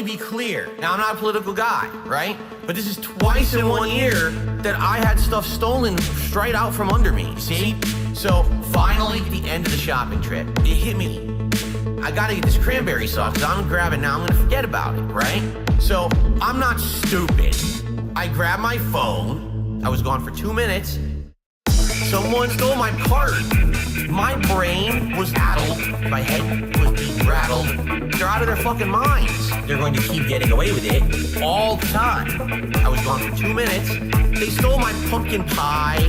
me be clear. Now, I'm not a political guy, right? But this is twice in 1 year that I had stuff stolen straight out from under me, see? So, finally, at the end of the shopping trip, it hit me. I gotta get this cranberry sauce, because I'm gonna grab it now, I'm gonna forget about it, right? So, I'm not stupid. I grabbed my phone, I was gone for 2 minutes, someone stole my card. My brain was addled, my head was being rattled. They're out of their fucking minds. They're going to keep getting away with it all the time. I was gone for 2 minutes, they stole my pumpkin pie.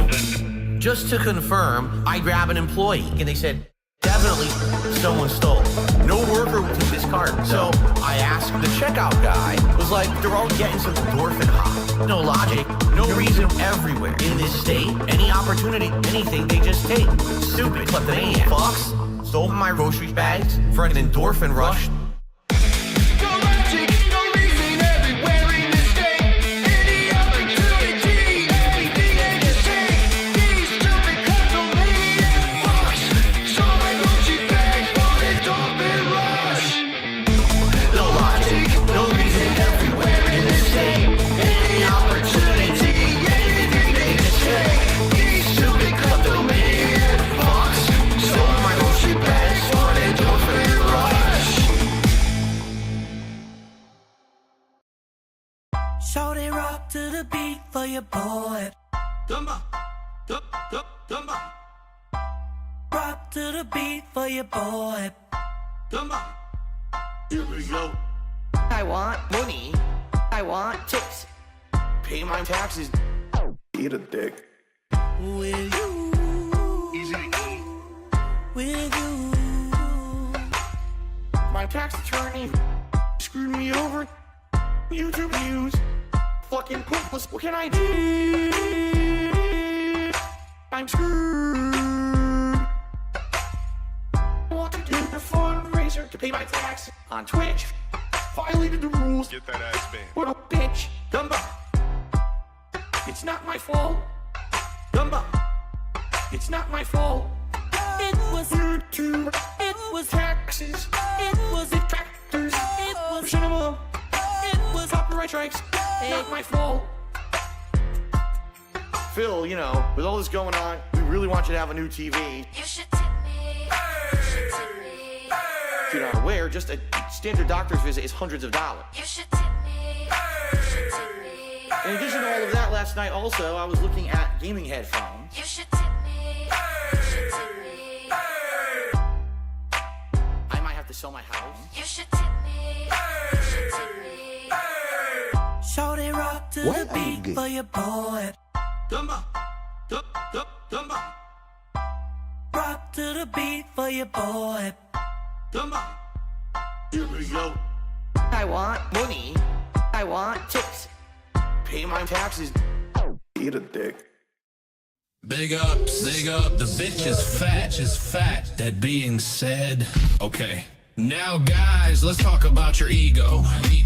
Just to confirm, I grabbed an employee, and they said, definitely someone stole. No worker would take this card. So I asked the checkout guy, was like, they're all getting some endorphin high. No logic, no reason everywhere. In this state, any opportunity, anything, they just take. Stupid kleptomaniac fucks stole my grocery bags for an endorphin rush. Shorty rock to the beat for your boy. Rock to the beat for your boy. Here we go. I want money. I want chicks. Pay my taxes. Eat a dick. With you. Easy. With you. My tax attorney screwed me over. YouTube views. Fucking pointless. What can I do? I'm screwed. I want to do a fundraiser to pay my tax on Twitch. Violated the rules. Get that ass banned. What a bitch. Dumba. It's not my fault. Dumba. It's not my fault. It was YouTube. It was Taxes. It was Detractors. It was Cinema. It was Copyright strikes. Not my fault. Phil, you know, with all this going on, we really want you to have a new TV. You should tip me. You should tip me. If you're not aware, just a standard doctor's visit is hundreds of dollars. You should tip me. You should tip me. In addition to all of that, last night also, I was looking at gaming headphones. You should tip me. You should tip me. I might have to sell my house. You should tip me. You should tip me. Shorty rock to the beat for your boy. Dumba. Dumba. Rock to the beat for your boy. Dumba. Here we go. I want money. I want chicks. Pay my taxes. Eat a dick. Big ups, big up, the bitch is fat. That being said, okay. Now guys, let's talk about your ego.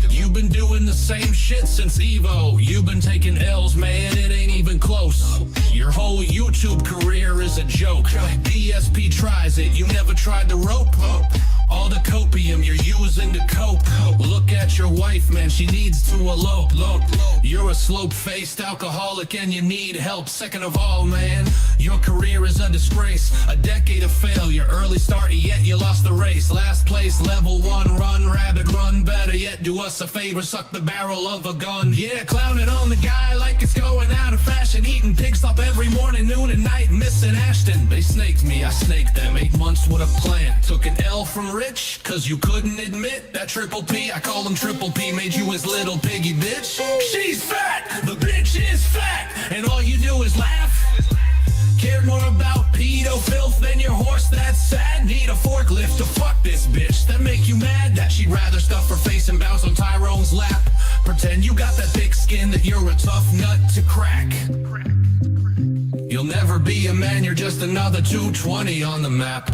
You've been doing the same shit since Evo. You've been taking L's, man, it ain't even close. Your whole YouTube career is a joke. DSP tries it, you never tried the rope. All the copium you're using to cope. Look at your wife, man, she needs to elope. You're a slope-faced alcoholic and you need help. Second of all, man, your career is a disgrace. A decade of failure, early start, yet you lost the race. Last place, level 1, run, rabbit, run. Better yet, do us a favor, suck the barrel of a gun. Yeah, clowning on the guy like it's going out of fashion. Eating pig stop every morning, noon and night, missing Ashton. They snaked me, I snaked them. 8 months with a plan. Took an L from Rich, cause you couldn't admit that Triple P, I call him Triple P, made you his little piggy bitch. She's fat, the bitch is fat, and all you do is laugh. Cared more about pedo filth than your horse, that's sad. Need a forklift to fuck this bitch. That make you mad that she'd rather stuff her face and bounce on Tyrone's lap. Pretend you got that thick skin, that you're a tough nut to crack. You'll never be a man, you're just another 220 on the map.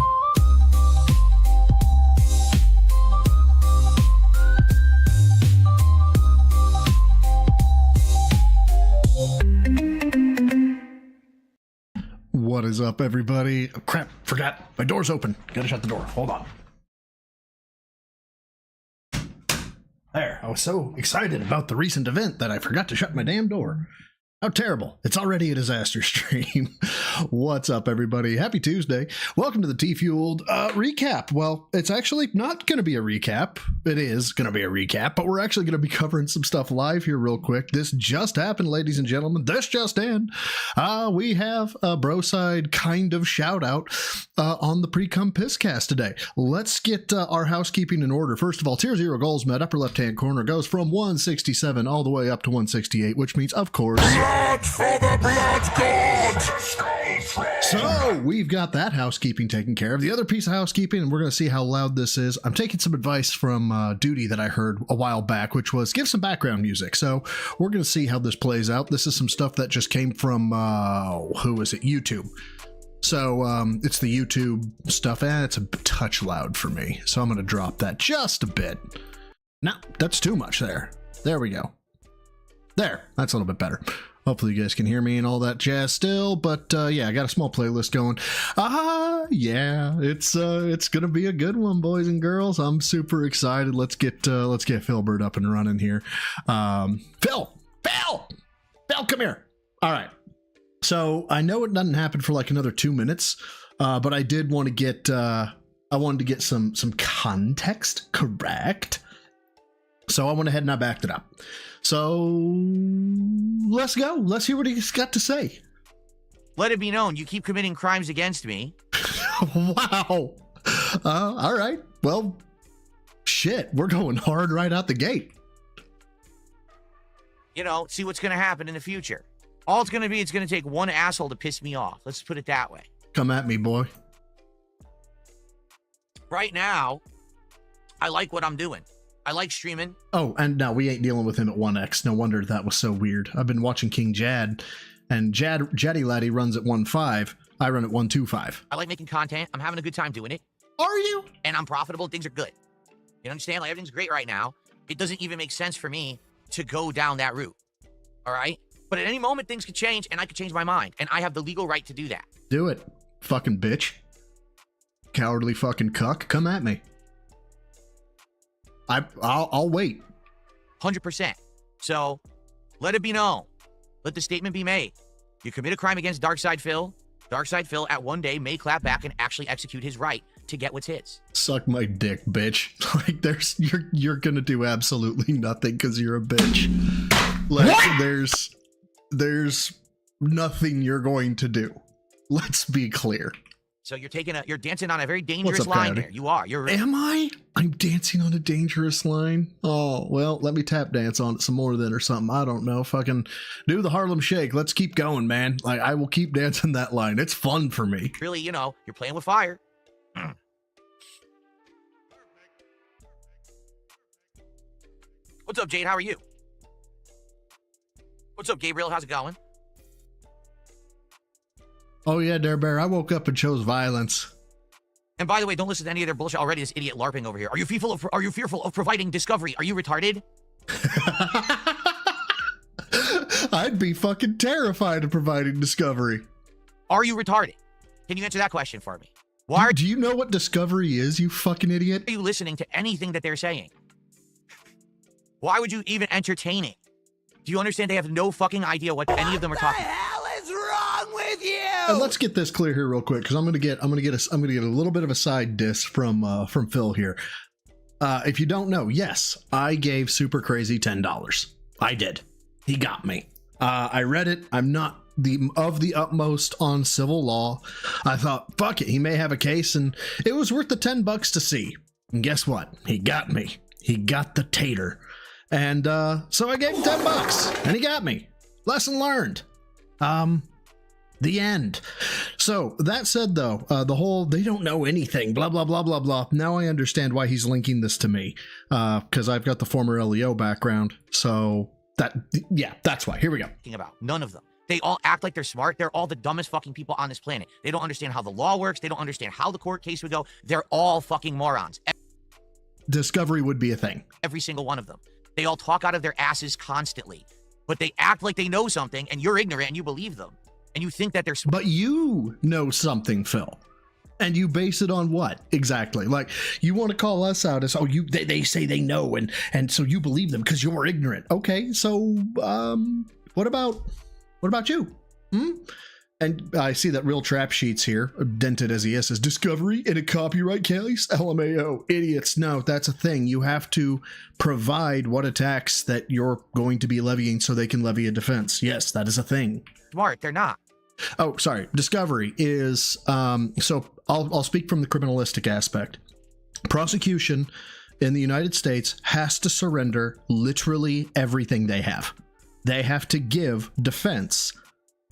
What is up, everybody? Oh, crap, forgot. My door's open. Gotta shut the door. Hold on. There, I was so excited about the recent event that I forgot to shut my damn door. How terrible. It's already a disaster stream. What's up, everybody? Happy Tuesday. Welcome to the T-Fueled recap. Well, it's actually not going to be a recap. It is going to be a recap, but we're actually going to be covering some stuff live here real quick. This just happened, ladies and gentlemen. This just in. We have a bro-side kind of shout-out on the Pre-Cum Pisscast today. Let's get our housekeeping in order. First of all, Tier 0 goals met. Upper left-hand corner goes from 167 all the way up to 168, which means, of course... For the blood god! So we've got that housekeeping taken care of. The other piece of housekeeping, and we're going to see how loud this is. I'm taking some advice from Duty that I heard a while back, which was give some background music. So we're going to see how this plays out. This is some stuff that just came from, who is it? YouTube. So it's the YouTube stuff, and it's a touch loud for me. So I'm going to drop that just a bit. No, that's too much there. There we go. There, that's a little bit better. Hopefully you guys can hear me and all that jazz still, but yeah, I got a small playlist going. Yeah, it's gonna be a good one, boys and girls. I'm super excited. Let's get Philbert up and running here. Phil, come here. All right. So I know it doesn't happen for like another 2 minutes, but I did want to get I wanted to get some context correct. So I went ahead and I backed it up. So let's go. Let's hear what he's got to say. Let it be known, you keep committing crimes against me. Wow. All right. Well, shit, we're going hard right out the gate. You know, see what's going to happen in the future. All it's going to be, it's going to take one asshole to piss me off. Let's put it that way. Come at me, boy. Right now, I like what I'm doing. I like streaming. Oh, and no, we ain't dealing with him at 1x. No wonder that was so weird. I've been watching King Jad, and Jaddy Laddie runs at 1.5. I run at 1.25. I like making content. I'm having a good time doing it. Are you? And I'm profitable. Things are good. You understand? Like, everything's great right now. It doesn't even make sense for me to go down that route. All right? But at any moment, things could change, and I could change my mind. And I have the legal right to do that. Do it. Fucking bitch. Cowardly fucking cuck. Come at me. I'll wait. 100%. So, let it be known. Let the statement be made. You commit a crime against Darkside Phil. Darkside Phil at one day may clap back and actually execute his right to get what's his. Suck my dick, bitch. Like, you're gonna do absolutely nothing because you're a bitch. Like, what? There's nothing you're going to do. Let's be clear. So you're dancing on a very dangerous line there. You are. Am I? I'm dancing on a dangerous line. Oh, well, let me tap dance on it some more then or something. I don't know. Fucking do the Harlem Shake. Let's keep going, man. Like, I will keep dancing that line. It's fun for me. Really, you know, you're playing with fire. What's up, Jade? How are you? What's up, Gabriel? How's it going? Oh yeah, Dare Bear, I woke up and chose violence. And by the way, don't listen to any of their bullshit already. This idiot LARPing over here. Are you fearful of providing discovery? Are you retarded? I'd be fucking terrified of providing discovery. Are you retarded? Can you answer that question for me? Do you know what discovery is, you fucking idiot? Are you listening to anything that they're saying? Why would you even entertain it? Do you understand they have no fucking idea what any of them are talking about? With you. And let's get this clear here real quick, because I'm gonna get a little bit of a side diss from Phil here. If you don't know, yes, I gave Super Crazy $10. I did. He got me. I read it. I'm not of the utmost on civil law. I thought, fuck it, he may have a case, and it was worth the $10 to see. And guess what? He got me. He got the tater, and so I gave him $10, and he got me. Lesson learned. The end. So that said, though, the whole they don't know anything, blah, blah, blah, blah, blah. Now I understand why he's linking this to me, because I've got the former LEO background. So that's why. Here we go. About none of them. They all act like they're smart. They're all the dumbest fucking people on this planet. They don't understand how the law works. They don't understand how the court case would go. They're all fucking morons. Discovery would be a thing. Every single one of them. They all talk out of their asses constantly, but they act like they know something, and you're ignorant and you believe them. And you think that they're smart. But you know something, Phil. And you base it on what exactly? Like, you want to call us out as, oh, they say they know, and so you believe them because you're ignorant. Okay, so what about you? And I see that Real Trap Sheets here, dented as he is, says discovery in a copyright case. LMAO, idiots. No, that's a thing. You have to provide what attacks that you're going to be levying so they can levy a defense. Yes, that is a thing. Smart, they're not. Oh, sorry. Discovery is, so I'll speak from the criminalistic aspect. Prosecution in the United States has to surrender literally everything they have. They have to give defense.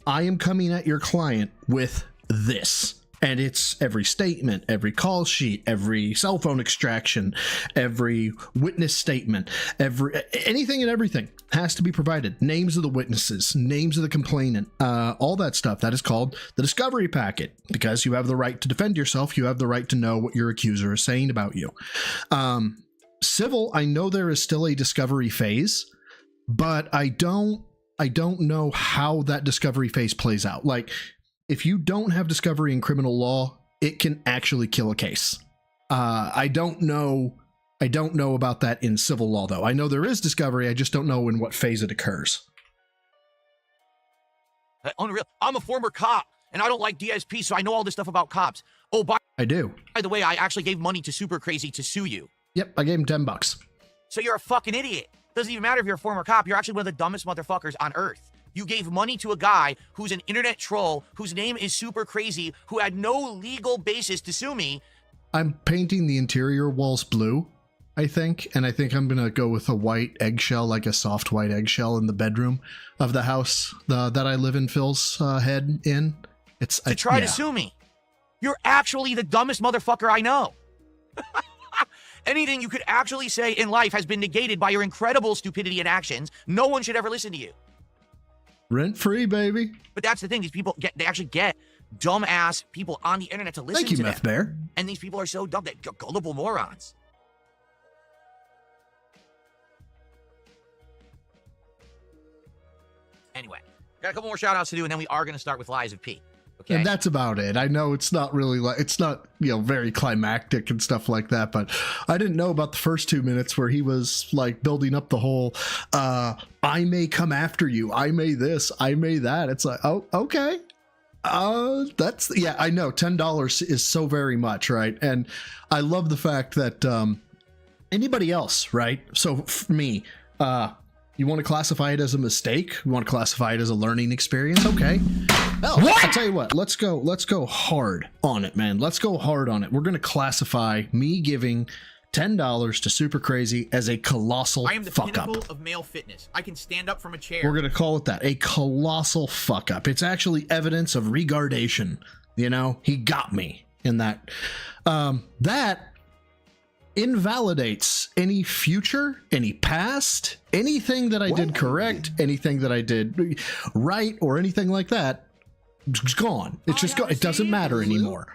I am coming at your client with this. And it's every statement, every call sheet, every cell phone extraction, every witness statement, anything and everything has to be provided. Names of the witnesses, names of the complainant, all that stuff. That is called the discovery packet, because you have the right to defend yourself. You have the right to know what your accuser is saying about you. Civil, I know there is still a discovery phase, but I don't know how that discovery phase plays out. Like, if you don't have discovery in criminal law, it can actually kill a case. I don't know about that in civil law, though. I know there is discovery. I just don't know in what phase it occurs. Unreal. I'm a former cop, and I don't like DSP, so I know all this stuff about cops. Oh, I do. By the way, I actually gave money to Super Crazy to sue you. Yep, I gave him $10. So you're a fucking idiot. Doesn't even matter if you're a former cop. You're actually one of the dumbest motherfuckers on earth. You gave money to a guy who's an internet troll, whose name is Super Crazy, who had no legal basis to sue me. I'm painting the interior walls blue, I think, and I think I'm going to go with a white eggshell, like a soft white eggshell in the bedroom of the house that I live in Phil's head in. It's to try to sue me. You're actually the dumbest motherfucker I know. Anything you could actually say in life has been negated by your incredible stupidity and actions. No one should ever listen to you. Rent free, baby. But that's the thing. These people they actually get dumbass people on the internet to listen to them. Thank you, Meth Bear. And these people are so dumb. They're gullible morons. Anyway, got a couple more shout outs to do, and then we are going to start with Lies of P. Okay. And that's about it. I know it's not really like, it's not, very climactic and stuff like that, but I didn't know about the first 2 minutes where he was like building up the whole, I may come after you. I may this, I may that. It's like, oh, okay. That's, yeah, I know $10 is so very much. Right. And I love the fact that, anybody else, right? So for me, you want to classify it as a mistake? You want to classify it as a learning experience? Okay. Well, I'll tell you what, let's go hard on it, man. Let's go hard on it. We're going to classify me giving $10 to Super Crazy as a colossal fuck up. I am the pinnacle of male fitness. I can stand up from a chair. We're going to call it that, a colossal fuck up. It's actually evidence of regardation. He got me in that. That invalidates any future, any past, anything that I did correct, anything that I did right, or anything like that. It's gone. It's just gone. It doesn't matter anymore.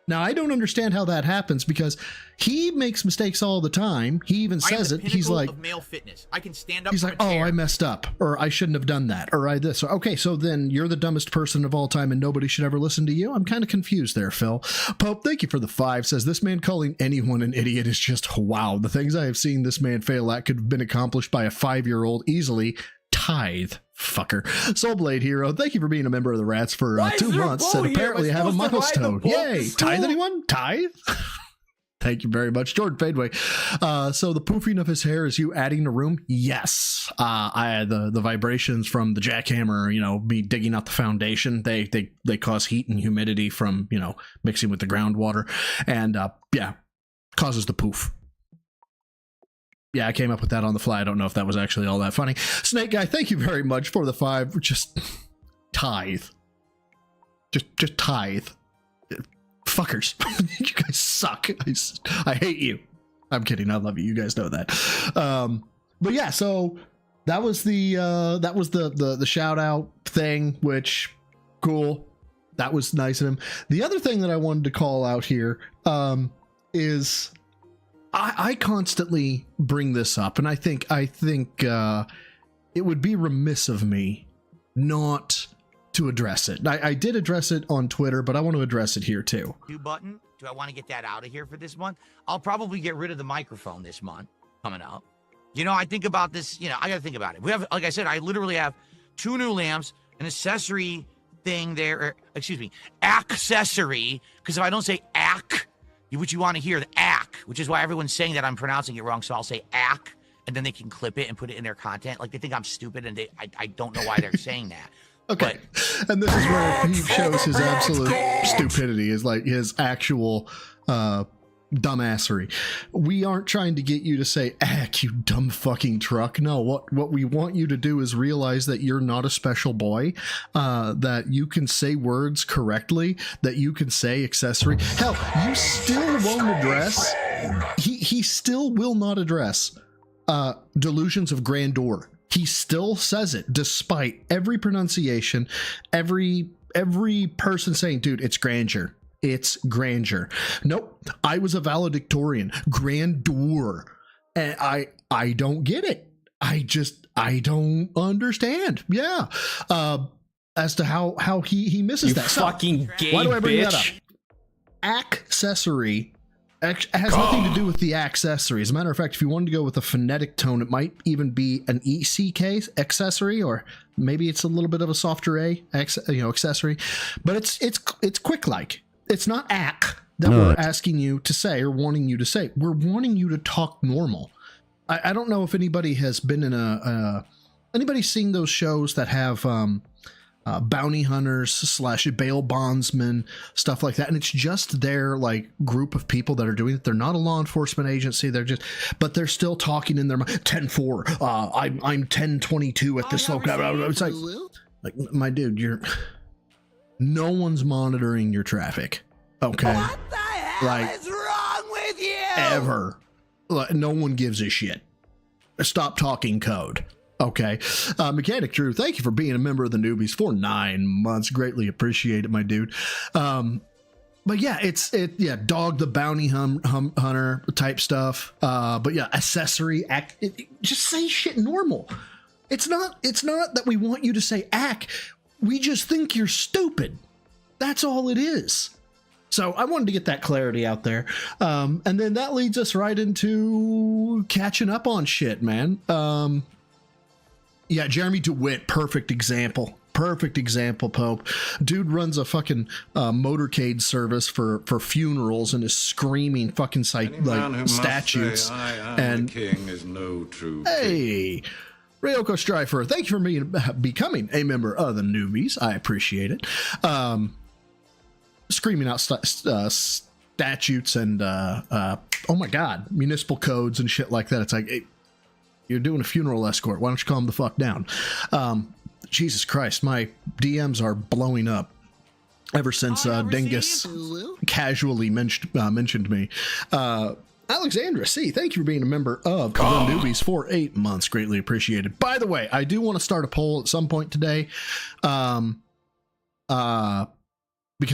Now, I don't understand how that happens, because he makes mistakes all the time. He even says it. He's like, of male fitness. I can stand up. He's like, oh, I messed up, or I shouldn't have done that, or I this. Okay, so then you're the dumbest person of all time and nobody should ever listen to you? I'm kind of confused there, Phil. Pope, thank you for the 5. Says, this man calling anyone an idiot is just wow. The things I have seen this man fail at could have been accomplished by a 5-year-old easily. Tithe. Fucker. Soulblade Hero, thank you for being a member of the Rats for 2 months, and apparently have a milestone. Yay! Tithe, anyone? Tithe? Thank you very much, Jordan Fadeway. So the poofing of his hair is you adding a room? Yes. The vibrations from the jackhammer, me digging out the foundation, they cause heat and humidity from, mixing with the groundwater, and causes the poof. Yeah, I came up with that on the fly. I don't know if that was actually all that funny. Snake Guy, thank you very much for the 5. Just tithe. Just tithe. Fuckers. You guys suck. I hate you. I'm kidding. I love you. You guys know that. But yeah, so that was the shout out thing, which cool. That was nice of him. The other thing that I wanted to call out here is I constantly bring this up, and I think it would be remiss of me not to address it. I did address it on Twitter, but I want to address it here too. Button Do I want to get that out of here for this month? I'll probably get rid of the microphone this month coming up. You know, I think about this, you know, I got to think about it. We have, like I said, I literally have 2 new lamps, an accessory thing there, or, excuse me, accessory, because if I don't say what you want to hear, the which is why everyone's saying that I'm pronouncing it wrong, so I'll say and then they can clip it and put it in their content. Like, they think I'm stupid, and I don't know why they're saying that. Okay, and this is where he shows his absolute stupidity, is like his actual dumbassery. We aren't trying to get you to say, you dumb fucking truck. No, what we want you to do is realize that you're not a special boy, that you can say words correctly, that you can say accessory. Hell, you still won't address, he still will not address delusions of grandeur. He still says it despite every pronunciation, every person saying, dude, it's grandeur. It's grandeur. Nope. I was a valedictorian. Grandeur. And I don't get it. I don't understand. Yeah. As to how he misses that. Fucking gay why do I bring bitch. that up? Accessory has nothing to do with the accessory. As a matter of fact, if you wanted to go with a phonetic tone, it might even be an ECK accessory, or maybe it's a little bit of a softer accessory. But it's quick like. It's not that we're asking you to say or wanting you to say. We're wanting you to talk normal. I don't know if anybody has been in anybody seen those shows that have bounty hunters / bail bondsmen, stuff like that, and it's just their like group of people that are doing it. They're not a law enforcement agency. But they're still talking in their mind. 10-4. I'm 10-22 at this location. It's like my dude, no one's monitoring your traffic. Okay. What the hell is wrong with you? Ever. Like, no one gives a shit. Stop talking code. Okay. Mechanic Drew, thank you for being a member of the Newbies for 9 months. Greatly appreciate it, my dude. But yeah, dog the bounty hunter type stuff. But yeah, accessory, just say shit normal. It's not that we want you to say we just think you're stupid. That's all it is. So I wanted to get that clarity out there. And then that leads us right into catching up on shit, man. Yeah, Jeremy DeWitt, perfect example, Pope. Dude runs a fucking motorcade service for funerals and is screaming fucking statutes. And the king is no true hey, Ryoko Strifer, thank you for becoming a member of the Newbies. I appreciate it. Screaming out statutes and oh my god, municipal codes and shit like that. It's like, hey, you're doing a funeral escort. Why don't you calm the fuck down? Jesus Christ, my DMs are blowing up ever since Dingus casually mentioned me. Alexandra C., thank you for being a member of the Newbies for 8 months. Greatly appreciated. By the way, I do want to start a poll at some point today. Because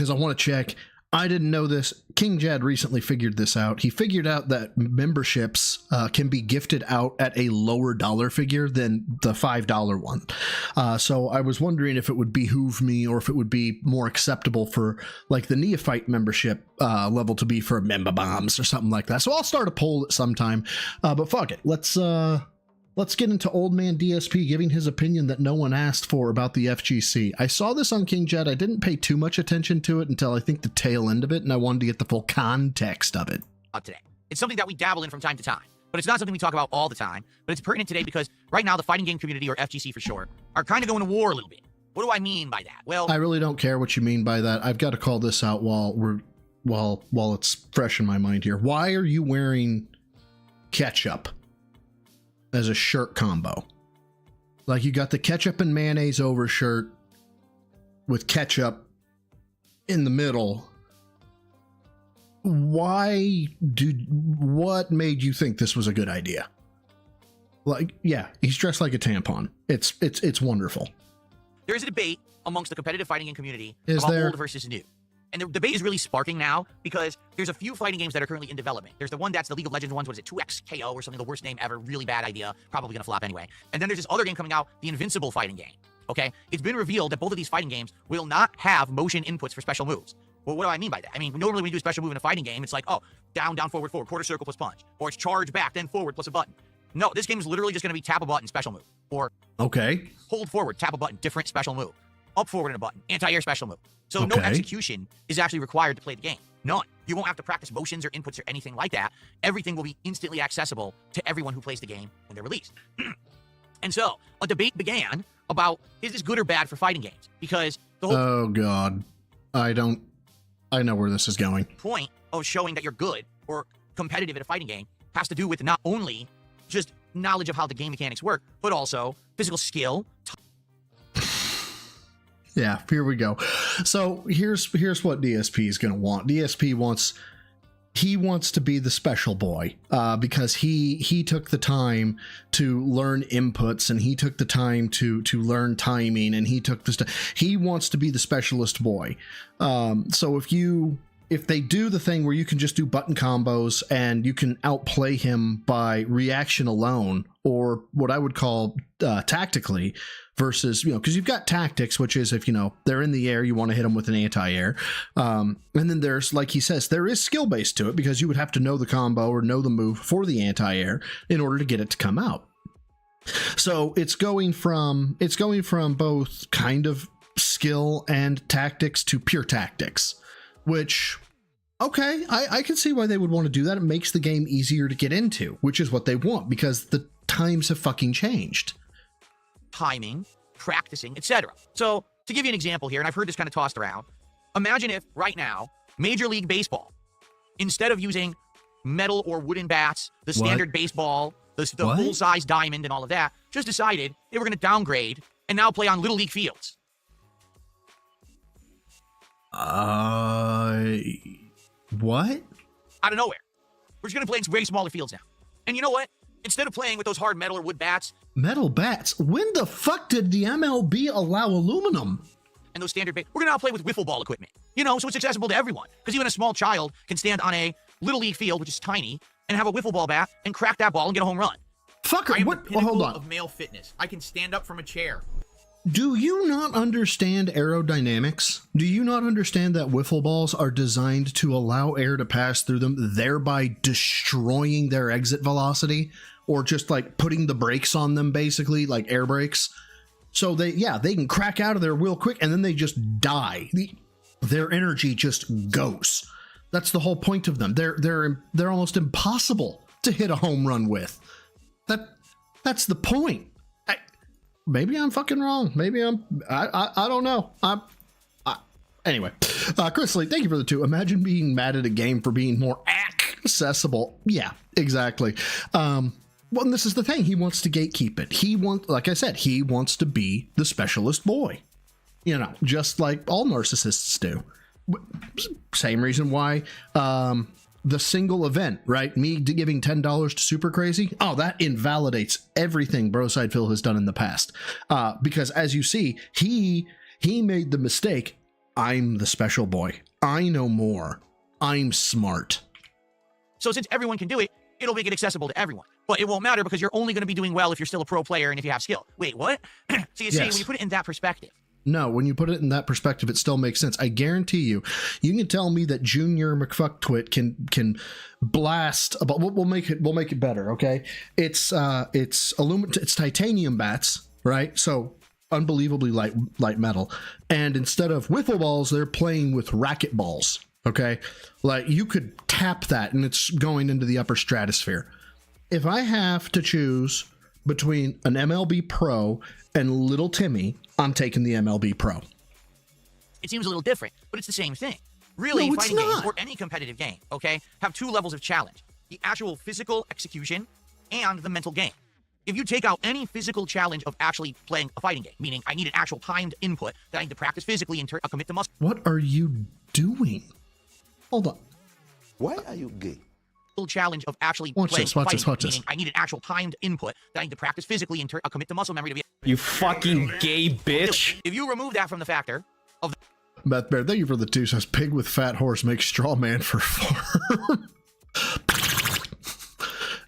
I want to check. I didn't know this. King Jad recently figured this out. He figured out that memberships can be gifted out at a lower dollar figure than the $5 one. So I was wondering if it would behoove me or if it would be more acceptable for like the neophyte membership level to be for member bombs or something like that. So I'll start a poll at some time. But fuck it. Let's get into Old Man DSP giving his opinion that no one asked for about the FGC. I saw this on King Jet. I didn't pay too much attention to it until I think the tail end of it, and I wanted to get the full context of it. Today. It's something that we dabble in from time to time, but it's not something we talk about all the time. But it's pertinent today because right now the fighting game community, or FGC for short, are kind of going to war a little bit. What do I mean by that? Well, I really don't care what you mean by that. I've got to call this out while it's fresh in my mind here. Why are you wearing ketchup as a shirt combo? Like, you got the ketchup and mayonnaise over shirt with ketchup in the middle. What made you think this was a good idea? Like, yeah, he's dressed like a tampon. It's wonderful. There is a debate amongst the competitive fighting game community Is about there? old versus new. And the debate is really sparking now because there's a few fighting games that are currently in development. There's the one that's the League of Legends ones. What is it? 2XKO or something. The worst name ever. Really bad idea. Probably going to flop anyway. And then there's this other game coming out, the Invincible fighting game. Okay? It's been revealed that both of these fighting games will not have motion inputs for special moves. Well, what do I mean by that? I mean, normally when you do a special move in a fighting game, it's like, oh, down, down, forward, forward, quarter circle plus punch. Or it's charge back, then forward plus a button. No, this game is literally just going to be tap a button, special move. Or Okay. hold forward, tap a button, different special move. Up forward and a button, anti-air special move. So no Okay. execution is actually required to play the game. None. You won't have to practice motions or inputs or anything like that. Everything will be instantly accessible to everyone who plays the game when they're released. And so a debate began about, is this good or bad for fighting games? Because the whole Oh God. I know where this is going. point of showing that you're good or competitive at a fighting game has to do with not only just knowledge of how the game mechanics work, but also physical skill. Yeah, here we go. So here's what DSP is going to want. DSP wants to be the special boy because he took the time to learn inputs, and he took the time to learn timing, and he wants to be the specialist boy. So if they do the thing where you can just do button combos and you can outplay him by reaction alone, or what I would call tactically, versus, because you've got tactics, which is if, they're in the air, you want to hit them with an anti-air. And then there's, like he says, there is skill based to it, because you would have to know the combo or know the move for the anti-air in order to get it to come out. So it's going from both kind of skill and tactics to pure tactics, which, okay, I can see why they would want to do that. It makes the game easier to get into, which is what they want, because the times have fucking changed. Timing, practicing, etc. So to give you an example here, and I've heard this kind of tossed around, imagine if right now, Major League Baseball, instead of using metal or wooden bats, the standard baseball, the full-size diamond and all of that, just decided they were going to downgrade and now play on Little League fields. What? Out of nowhere. We're just going to play in way smaller fields now. And you know what? Instead of playing with those hard metal or wood bats, metal bats? When the fuck did the MLB allow aluminum? and those standard we're going to now play with wiffle ball equipment. So it's accessible to everyone. Because even a small child can stand on a Little League field, which is tiny, and have a wiffle ball bat and crack that ball and get a home run. Fucker, I am what? the Well, hold pinnacle on. of male fitness. I can stand up from a chair. Do you not understand aerodynamics? Do you not understand that wiffle balls are designed to allow air to pass through them, thereby destroying their exit velocity? Or just like putting the brakes on them, basically, like air brakes? So they can crack out of there real quick and then they just die. Their energy just goes. That's the whole point of them. They're almost impossible to hit a home run with. That's the point. Maybe I'm fucking wrong. Maybe I don't know. Anyway, Chris Lee, thank you for the 2. Imagine being mad at a game for being more accessible. Yeah, exactly. Well, and this is the thing. He wants to gatekeep it. Like I said, he wants to be the specialist boy. Just like all narcissists do. Same reason why the single event, right? Me giving $10 to Super Crazy. Oh, that invalidates everything Broside Phil has done in the past. Because as you see, he made the mistake. I'm the special boy. I know more. I'm smart. So since everyone can do it, it'll make it accessible to everyone. But it won't matter because you're only going to be doing well if you're still a pro player and if you have skill. Wait, what? So you see, when you put it in that perspective. No, when you put it in that perspective, it still makes sense. I guarantee you can tell me that Junior McFucktwit can blast about. We'll make it better, okay? It's titanium bats, right? So unbelievably light metal, and instead of wiffle balls, they're playing with racket balls. Okay, like you could tap that and it's going into the upper stratosphere. If I have to choose between an MLB Pro and Little Timmy, I'm taking the MLB Pro. It seems a little different, but it's the same thing. Really, No, it's fighting games not. or any competitive game, okay, have 2 levels of challenge. The actual physical execution and the mental game. If you take out any physical challenge of actually playing a fighting game, meaning I need an actual timed input that I need to practice physically and commit to muscle. What are you doing? Hold on. Why are you gay? Challenge of actually Watch playing this, watch fighting this, watch game, this. meaning I need an actual timed input that I need to practice physically and commit to muscle memory to be. You fucking gay bitch. If you remove that from the factor of the Beth Bear, thank you for the 2. Says pig with fat horse makes straw man for farm.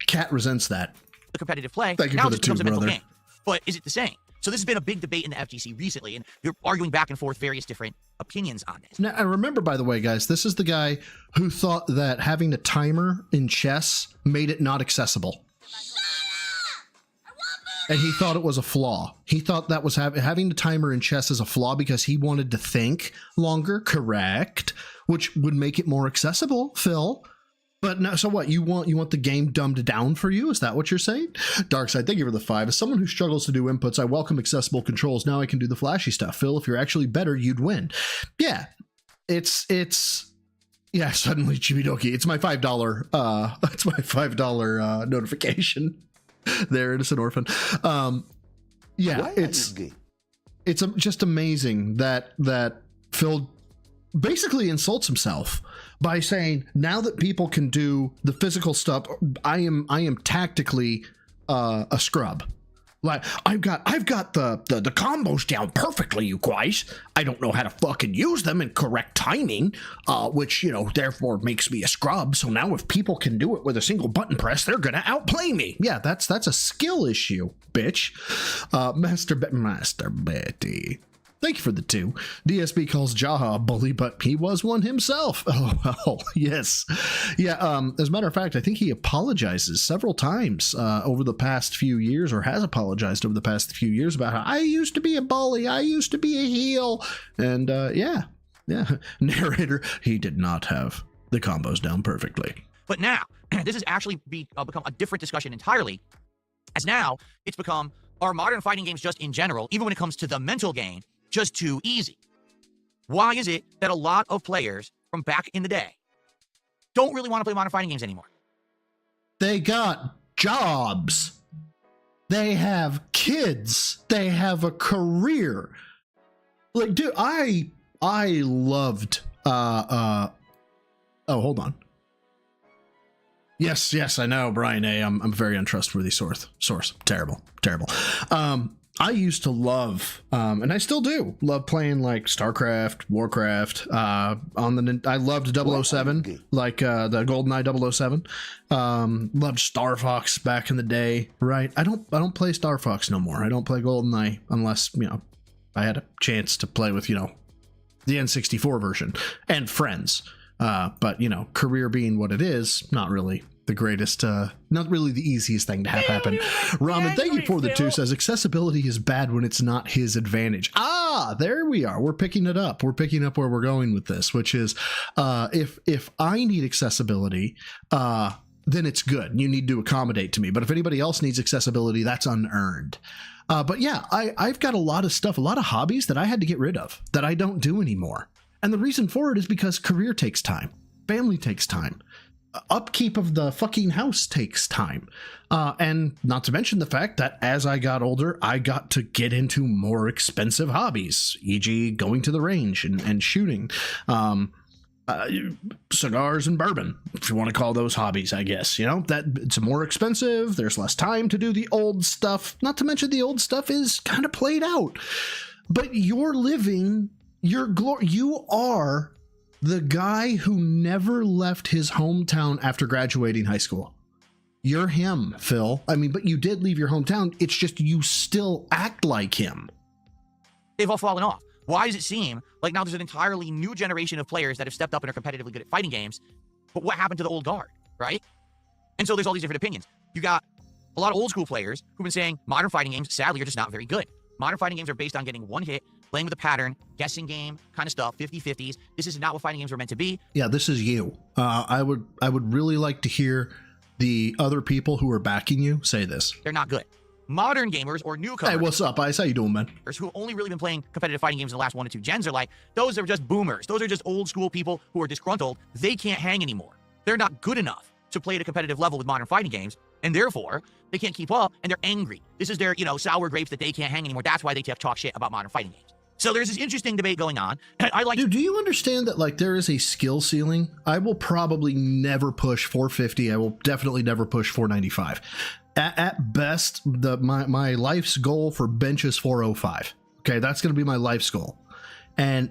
Cat resents that. competitive play, Thank you now for it the just becomes 2, a mental brother. game. But is it the same? So this has been a big debate in the FGC recently, and you're arguing back and forth various different opinions on this. Now, I remember, by the way, guys, this is the guy who thought that having a timer in chess made it not accessible. And he thought it was a flaw. He thought that was having the timer in chess as a flaw because he wanted to think longer, correct, which would make it more accessible, Phil. But now, so what? You want the game dumbed down for you? Is that what you're saying? Darkside, thank you for the 5. As someone who struggles to do inputs, I welcome accessible controls. Now I can do the flashy stuff. Phil, if you're actually better, you'd win. Yeah, it's yeah. Suddenly, Chibidoki, it's my $5. It's my $5 notification. There, innocent orphan. Yeah, Why are you gay? It's just amazing that Phil basically insults himself by saying, now that people can do the physical stuff, I am tactically a scrub. Like, I've got the combos down perfectly, you guys. I don't know how to fucking use them in correct timing, which, you know, therefore makes me a scrub. So now if people can do it with a single button press, they're gonna outplay me. Yeah, that's a skill issue, bitch. Master Betty. Thank you for the 2. DSB calls Jaha a bully, but he was one himself. Oh, well, yes. Yeah, as a matter of fact, I think he apologizes several times over the past few years, or has apologized over the past few years about how I used to be a bully, I used to be a heel. And yeah. Narrator, he did not have the combos down perfectly. But now, this has actually become a different discussion entirely, as now it's become, are modern fighting games just in general, even when it comes to the mental game, just too easy? Why is it that a lot of players from back in the day don't really want to play modern fighting games anymore? They got jobs. They have kids. They have a career. Like, dude, I loved oh, hold on. Yes, I know, Brian A. I'm a very untrustworthy source. Terrible. I used to love, and I still do, love playing like StarCraft, Warcraft, I loved 007, like the GoldenEye 007. Loved Star Fox back in the day, right? I don't play Star Fox no more. I don't play GoldenEye unless, you know, I had a chance to play with, you know, the N64 version and friends. But, you know, career being what it is, not really the greatest, not really the easiest thing to have happen. Ramen, thank you for the 2, says accessibility is bad when it's not his advantage. Ah, there we are. We're picking it up. We're picking up where we're going with this, which is if I need accessibility, then it's good. You need to accommodate to me. But if anybody else needs accessibility, that's unearned. But yeah, I've got a lot of stuff, a lot of hobbies that I had to get rid of that I don't do anymore. And the reason for it is because career takes time. Family takes time. Upkeep of the fucking house takes time. And not to mention the fact that as I got older, I got to get into more expensive hobbies, e.g. going to the range and shooting. Cigars and bourbon, if you want to call those hobbies, I guess. You know, that it's more expensive. There's less time to do the old stuff. Not to mention the old stuff is kind of played out. But you're living your glory. You are the guy who never left his hometown after graduating high school. You're him, Phil. I mean, but you did leave your hometown. It's just you still act like him. They've all fallen off. Why does it seem like now there's an entirely new generation of players that have stepped up and are competitively good at fighting games? But what happened to the old guard, right? And so there's all these different opinions. You got a lot of old school players who've been saying modern fighting games, sadly, are just not very good. Modern fighting games are based on getting one hit, playing with a pattern, guessing game kind of stuff, 50-50s. This is not what fighting games were meant to be. Yeah, this is you. I would really like to hear the other people who are backing you say this. They're not good. Modern gamers or newcomers. Hey, what's up, Ice? How you doing, man? Who have only really been playing competitive fighting games in the last 1 to 2 gens are like, those are just boomers. Those are just old school people who are disgruntled. They can't hang anymore. They're not good enough to play at a competitive level with modern fighting games, and therefore they can't keep up, and they're angry. This is their, you know, sour grapes that they can't hang anymore. That's why they talk shit about modern fighting games. So there's this interesting debate going on. I like. Dude, do you understand that like there is a skill ceiling? I will probably never push 450. I will definitely never push 495. At best, my life's goal for bench is 405. Okay, that's going to be my life's goal, and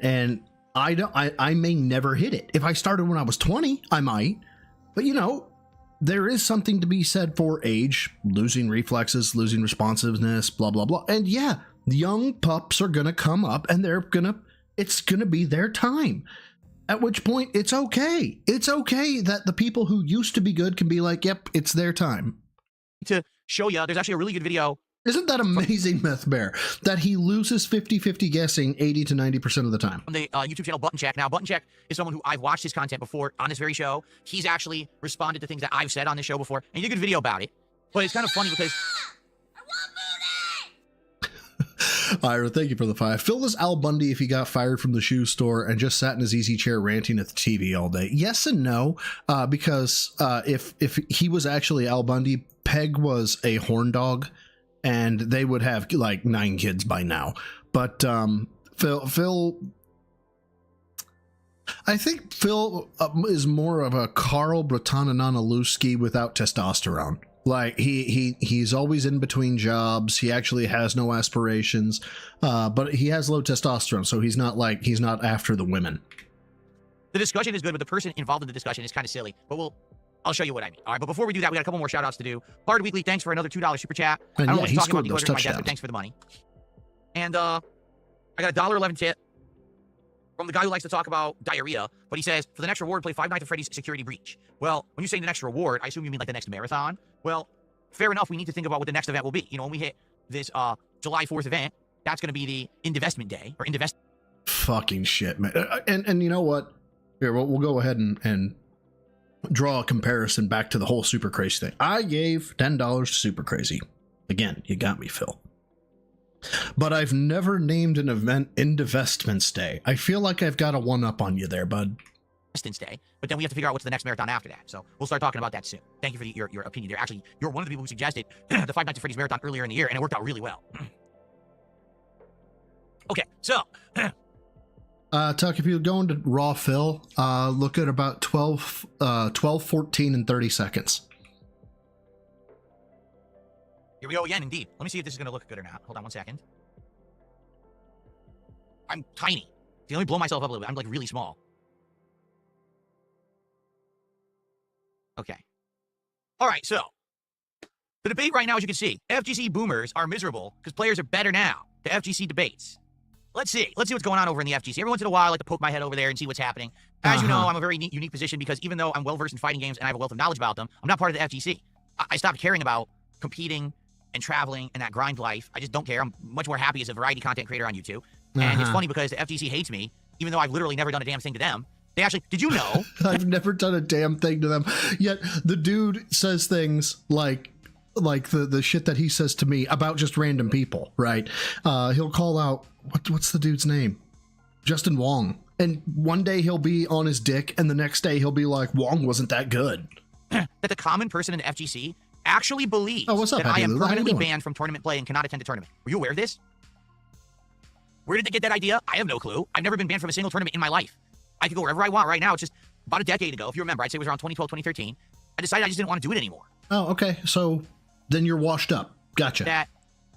I may never hit it. If I started when I was 20, I might, but you know, there is something to be said for age, losing reflexes, losing responsiveness, blah blah blah. And yeah, young pups are gonna come up and it's gonna be their time. At which point, it's okay. It's okay that the people who used to be good can be like, yep, it's their time. To show you, there's actually a really good video. Isn't that amazing, Meth Bear? That he loses 50-50 guessing 80 to 90% of the time. On the YouTube channel Button Check. Now, Button Check is someone who I've watched his content before on this very show. He's actually responded to things that I've said on this show before, and he did a good video about it. But it's kind of funny because... Ira, thank you for the 5. Phil was Al Bundy if he got fired from the shoe store and just sat in his easy chair ranting at the TV all day. Yes and no, because if he was actually Al Bundy, Peg was a horn dog, and they would have like 9 kids by now. But Phil, I think Phil is more of a Carl Bretanananaluski without testosterone. Like he's always in between jobs. He actually has no aspirations, but he has low testosterone, so he's not after the women. The discussion is good, but the person involved in the discussion is kind of silly. But I'll show you what I mean. All right, but before we do that, we got a couple more shout outs to do. Bard Weekly, thanks for another $2 super chat. And I don't yeah, know what he you're talking scored about. those The my desk, but touchdowns. thanks for the money. And I got a $1.11 tip from the guy who likes to talk about diarrhea, but he says, for the next reward, play Five Nights at Freddy's Security Breach. Well, when you say the next reward, I assume you mean like the next marathon. Well, fair enough, we need to think about what the next event will be. You know, when we hit this July 4th event, that's going to be the Indivestment Day, or Indivest... Fucking shit, man. And you know what? Here, we'll go ahead and draw a comparison back to the whole Super Crazy thing. I gave $10 to Super Crazy. Again, you got me, Phil. But I've never named an event Indivestments Day. I feel like I've got a one-up on you there, bud. Day, but then we have to figure out what's the next marathon after that. So we'll start talking about that soon. Thank you for your opinion there. Actually, you're one of the people who suggested the Five Nights at Freddy's marathon earlier in the year, and it worked out really well. Okay, so Tuck, if you're going to Raw Phil, look at about 12, 14, and 30 seconds. Here we go again, indeed. Let me see if this is going to look good or not. Hold on one second. I'm tiny. Let me blow myself up a little bit. I'm like really small. Okay. All right, so the debate right now, as you can see, FGC boomers are miserable because players are better now. The FGC debates. Let's see what's going on over in the FGC. Every once in a while, I like to poke my head over there and see what's happening. As you know, I'm a very unique position because even though I'm well-versed in fighting games and I have a wealth of knowledge about them, I'm not part of the FGC. I stopped caring about competing and traveling and that grind life. I just don't care. I'm much more happy as a variety content creator on YouTube. And it's funny because the FGC hates me, even though I've literally never done a damn thing to them. They actually, did you know? I've never done a damn thing to them. Yet the dude says things like the shit that he says to me about just random people, right? He'll call out, what's the dude's name? Justin Wong. And one day he'll be on his dick, and the next day he'll be like, Wong wasn't that good. That the common person in the FGC actually believes what's up, that I am Lula? How you permanently doing? banned from tournament play and cannot attend a tournament. Were you aware of this? Where did they get that idea? I have no clue. I've never been banned from a single tournament in my life. I could go wherever I want right now. It's just about a decade ago, if you remember, I'd say it was around 2012, 2013. I decided I just didn't want to do it anymore. Oh, okay. So then you're washed up. Gotcha. That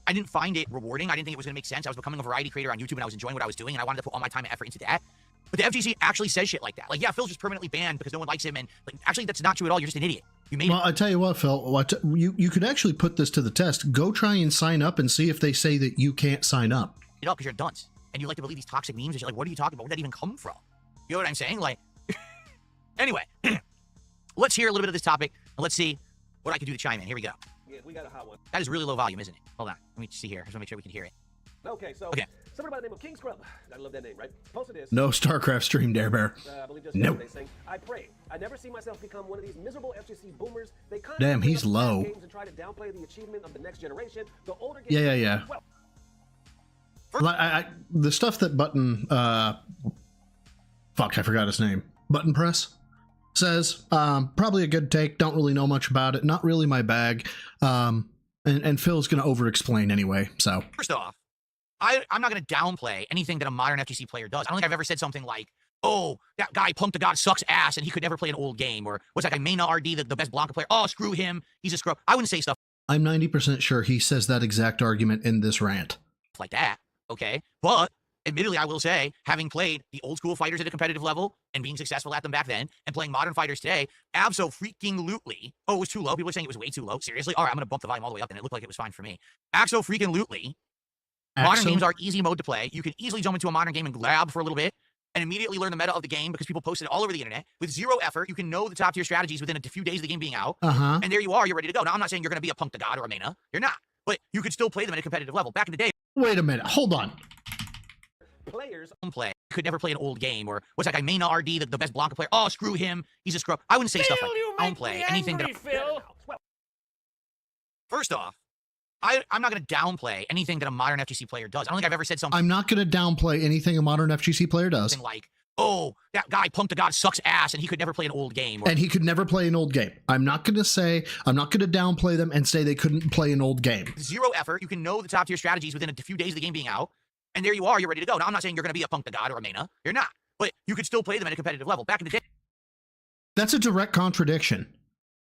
I didn't find it rewarding. I didn't think it was going to make sense. I was becoming a variety creator on YouTube and I was enjoying what I was doing and I wanted to put all my time and effort into that. But the FGC actually says shit like that. Like, yeah, Phil's just permanently banned because no one likes him. And like, actually, that's not true at all. You're just an idiot. You made Well, I tell you what, Phil, you could actually put this to the test. Go try and sign up and see if they say that you can't sign up. it up because you're a dunce. And you like to believe these toxic memes and shit. Like, what are you talking about? Where did that even come from? You know what I'm saying? Like, anyway, let's hear a little bit of this topic and let's see what I can do to chime in. Here we go. Yeah, we got a hot one. That is really low volume, isn't it? Hold on. Let me see here. I just want to make sure we can hear it. Okay, so somebody by the name of King Scrub. I love that name, right? Posted this. No StarCraft stream, Dare Bear. I believe just Nope. yesterday saying, I pray. I never see myself become one of these miserable FGC boomers. They Damn, he's low. games and try to downplay the achievement of the next generation. The older Yeah. Well, Like, the stuff that Button, fuck, I forgot his name. Button Press says, probably a good take. Don't really know much about it. Not really my bag. And Phil's going to over-explain anyway, so. First off, I'm not going to downplay anything that a modern FGC player does. I don't think I've ever said something like, oh, that guy Pump to God sucks ass and he could never play an old game. Or what's that guy, Mayna RD, the best Blanca player? Oh, screw him. He's a scrub. I wouldn't say stuff I'm 90% sure he says that exact argument in this rant. like that, okay? But admittedly, I will say, having played the old school fighters at a competitive level and being successful at them back then, and playing modern fighters today, abso-freaking-lutely. Oh, it was too low? People are saying it was way too low? Seriously? All right, I'm going to bump the volume all the way up, and it looked like it was fine for me. Abso-freaking-lutely. Modern games are easy mode to play. You can easily jump into a modern game and lab for a little bit and immediately learn the meta of the game because people post it all over the internet. With zero effort, you can know the top tier strategies within a few days of the game being out. And there you are, you're ready to go. Now, I'm not saying you're going to be a punk to God or a Mena. You're not. But you could still play them at a competitive level. Back in the day, Wait a minute. Hold on. Players play. Could never play an old game, or what's that guy, Mena RD, the best Blanca player? Oh, screw him. He's a scrub. I wouldn't say stuff like that. I don't play anything that. First off, I'm not going to downplay anything that a modern FGC player does. I don't think I've ever said something. I'm not going to downplay anything a modern FGC player does. Like, oh, that guy Punk to God sucks ass, and he could never play an old game. And he could never play an old game. I'm not going to downplay them and say they couldn't play an old game. Zero effort. You can know the top tier strategies within a few days of the game being out. And there you are, you're ready to go. Now, I'm not saying you're going to be a Punk to God or a Mena. You're not. But you could still play them at a competitive level. Back in the day. That's a direct contradiction.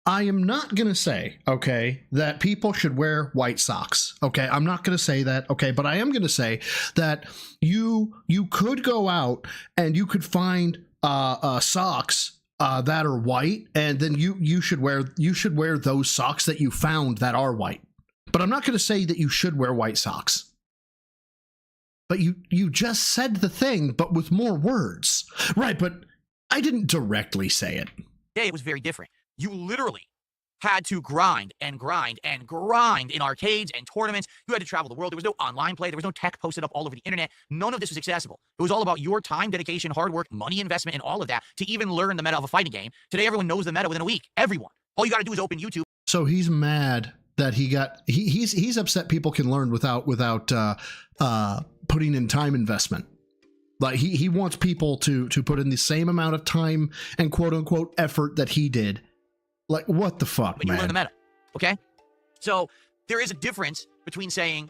I am not going to say, okay, that people should wear white socks. Okay, I'm not going to say that. Okay, but I am going to say that you could go out and you could find socks that are white, and then you should wear those socks that you found that are white. But I'm not going to say that you should wear white socks. But you just said the thing, but with more words. Right, but I didn't directly say it. Yeah, it was very different. You literally had to grind and grind and grind in arcades and tournaments. You had to travel the world. There was no online play. There was no tech posted up all over the internet. None of this was accessible. It was all about your time, dedication, hard work, money investment, and all of that to even learn the meta of a fighting game. Today, everyone knows the meta within a week. Everyone. All you got to do is open YouTube. So he's mad that he's upset people can learn without putting in time investment. Like he wants people to put in the same amount of time and quote unquote effort that he did. Like, what the fuck, but man? You learn the meta, okay? So there is a difference between saying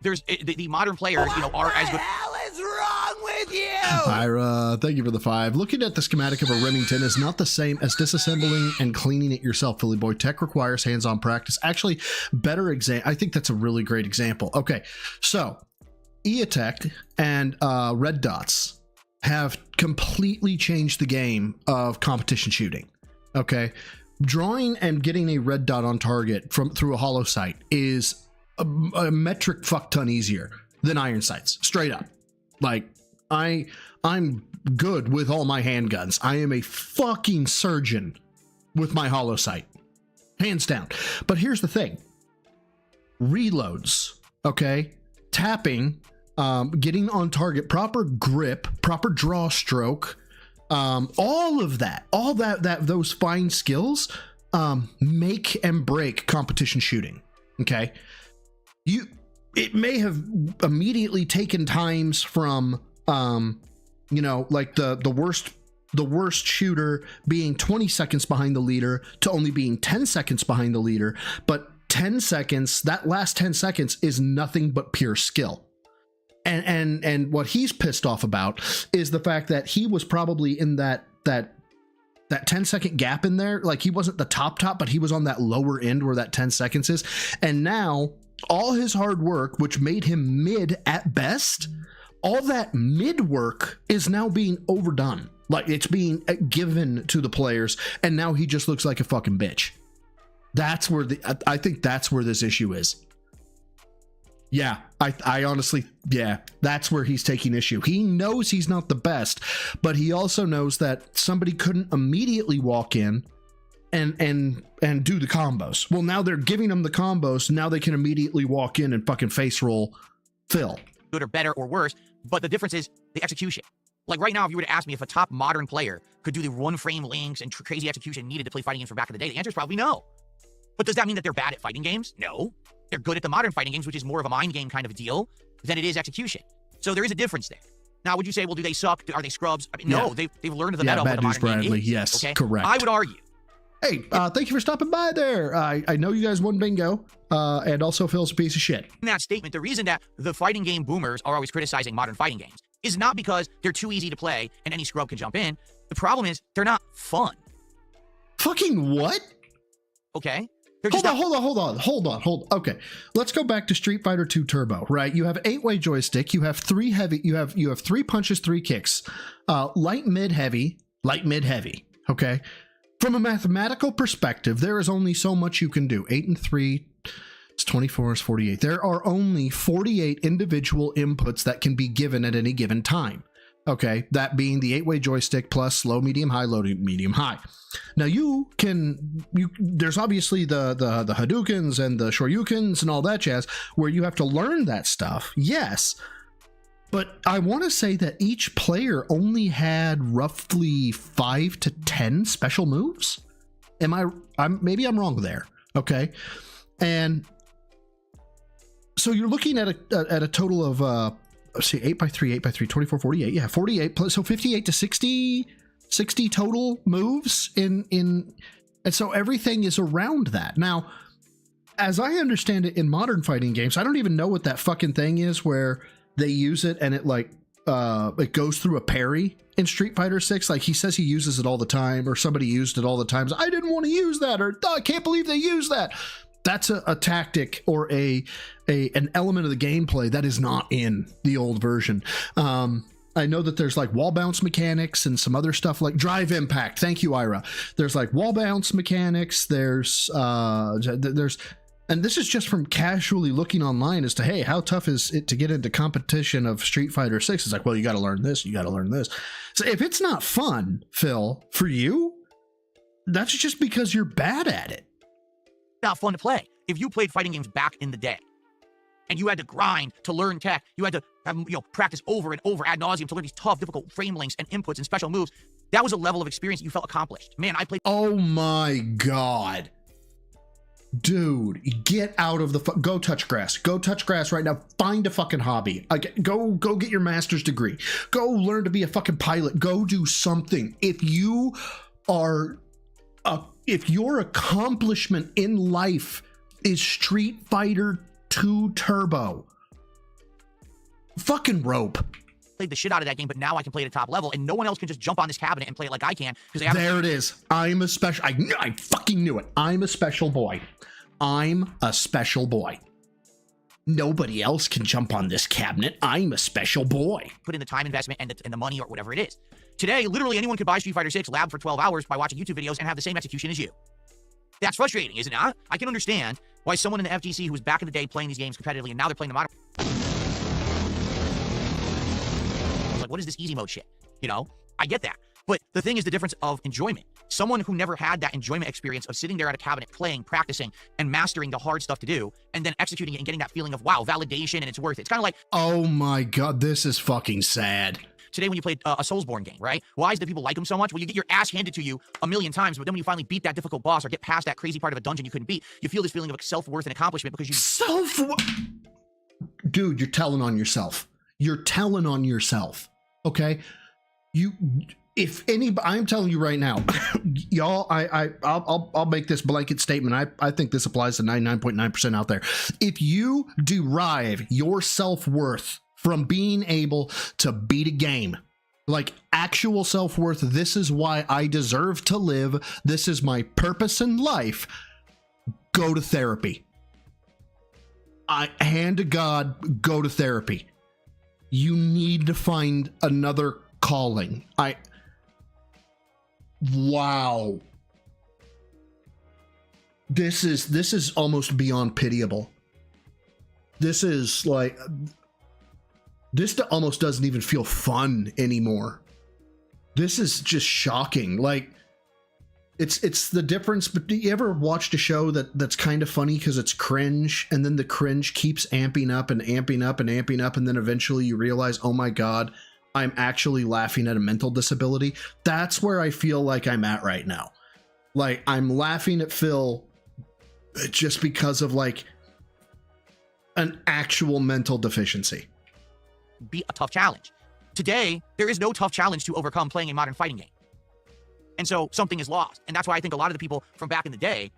there's the modern players, are as good. What the hell is wrong with you? Ira, thank you for the 5. Looking at the schematic of a Remington is not the same as disassembling and cleaning it yourself, Philly boy. Tech requires hands-on practice. Actually, better example. I think that's a really great example. Okay, so EATech and Red Dots have completely changed the game of competition shooting. Okay, drawing and getting a red dot on target through a hollow sight is a metric fuck ton easier than iron sights. Straight up. Like, I'm good with all my handguns. I am a fucking surgeon with my hollow sight, hands down. But here's the thing: reloads, okay, tapping, getting on target, proper grip, proper draw stroke. All of that, those fine skills, make and break competition shooting. Okay. It may have immediately taken times from, like the worst shooter being 20 seconds behind the leader to only being 10 seconds behind the leader. But 10 seconds, that last 10 seconds is nothing but pure skill. And what he's pissed off about is the fact that he was probably in that 10-second gap in there. Like, he wasn't the top, but he was on that lower end where that 10 seconds is. And now all his hard work, which made him mid at best, all that mid work is now being overdone. Like, it's being given to the players, and now he just looks like a fucking bitch. That's where I think that's where this issue is. Yeah, I honestly, yeah, that's where he's taking issue. He knows he's not the best, but he also knows that somebody couldn't immediately walk in and do the combos. Well, now they're giving them the combos. Now they can immediately walk in and fucking face roll Phil. Good or better or worse, but the difference is the execution. Like right now, if you were to ask me if a top modern player could do the one frame links and crazy execution needed to play fighting games from back in the day, the answer is probably no. But does that mean that they're bad at fighting games? No. They're good at the modern fighting games, which is more of a mind game kind of deal than it is execution. So there is a difference there. Now, would you say, well, do they suck? Are they scrubs? I mean, no, they've learned the meta of what the modern game is. Yes, okay? correct. I would argue. Hey, thank you for stopping by there. I know you guys won bingo, and also Phil's a piece of shit. In that statement, the reason that the fighting game boomers are always criticizing modern fighting games is not because they're too easy to play and any scrub can jump in. The problem is they're not fun. Fucking what? Okay. Hold on. Okay, let's go back to Street Fighter 2 Turbo. Right, you have 8-way joystick. You have 3 heavy. You have 3 punches, 3 kicks. Light, mid, heavy. Light, mid, heavy. Okay. From a mathematical perspective, there is only so much you can do. 8 and 3. It's 24 is 48. There are only 48 individual inputs that can be given at any given time. Okay, that being the 8-way joystick plus low, medium, high, low, medium, high. Now there's obviously the Hadoukens and the Shoryukens and all that jazz where you have to learn that stuff. Yes, but I want to say that each player only had roughly 5 to 10 special moves. Maybe I'm wrong there. Okay, and so you're looking at a total of let's see, 8x3, 8x3, 24, 48. Yeah, 48 plus, so 58 to 60 total moves and so everything is around that. Now, as I understand it in modern fighting games, I don't even know what that fucking thing is where they use it and it like it goes through a parry in Street Fighter 6. Like he says he uses it all the time, or somebody used it all the time. I didn't want to use that, or I can't believe they use that. That's a tactic or an element of the gameplay that is not in the old version. I know that there's like wall bounce mechanics and some other stuff like drive impact. Thank you, Ira. There's like wall bounce mechanics. There's and this is just from casually looking online as to, hey, how tough is it to get into competition of Street Fighter 6? It's like, well, you got to learn this. You got to learn this. So if it's not fun, Phil, for you, that's just because you're bad at it. Not fun to play. If you played fighting games back in the day and you had to grind to learn tech, you had to practice over and over ad nauseum to learn these tough, difficult frame lengths and inputs and special moves, that was a level of experience that you felt accomplished. Man, I played. Oh my God. Dude, get out of the go touch grass. Go touch grass right now. Find a fucking hobby. Go get your master's degree. Go learn to be a fucking pilot. Go do something. If your accomplishment in life is Street Fighter 2 Turbo, fucking rope. Played the shit out of that game, but now I can play at a top level, and no one else can just jump on this cabinet and play it like I can. There it is. I'm a special. I fucking knew it. I'm a special boy. I'm a special boy. Nobody else can jump on this cabinet. I'm a special boy. Put in the time investment and the money or whatever it is. Today, literally anyone could buy Street Fighter 6, lab for 12 hours by watching YouTube videos and have the same execution as you. That's frustrating, is it not? I can understand why someone in the FGC who was back in the day playing these games competitively and now they're playing the modern. Like, what is this easy mode shit? I get that. But the thing is the difference of enjoyment. Someone who never had that enjoyment experience of sitting there at a cabinet, playing, practicing, and mastering the hard stuff to do, and then executing it and getting that feeling of, wow, validation, and it's worth it. It's kind of like, oh my God, this is fucking sad. Today when you played a Soulsborne game, right? Why do people like them so much? Well, you get your ass handed to you a million times, but then when you finally beat that difficult boss or get past that crazy part of a dungeon you couldn't beat, you feel this feeling of self-worth and accomplishment because you... Dude, you're telling on yourself. You're telling on yourself. Okay? I'm telling you right now, y'all, I'll make this blanket statement. I think this applies to 99.9% out there. If you derive your self-worth from being able to beat a game, like actual self-worth, this is why I deserve to live, this is my purpose in life, go to therapy. Hand to God, go to therapy. You need to find another calling. Wow. This is almost beyond pitiable. This is like, this almost doesn't even feel fun anymore. This is just shocking. Like, it's the difference. But do you ever watched a show that's kind of funny because it's cringe, and then the cringe keeps amping up and amping up and amping up, and then eventually you realize, oh my God, I'm actually laughing at a mental disability? That's where I feel like I'm at right now. Like, I'm laughing at Phil just because of like an actual mental deficiency. Be a tough challenge. Today, there is no tough challenge to overcome playing a modern fighting game. And so something is lost. And that's why I think a lot of the people from back in the day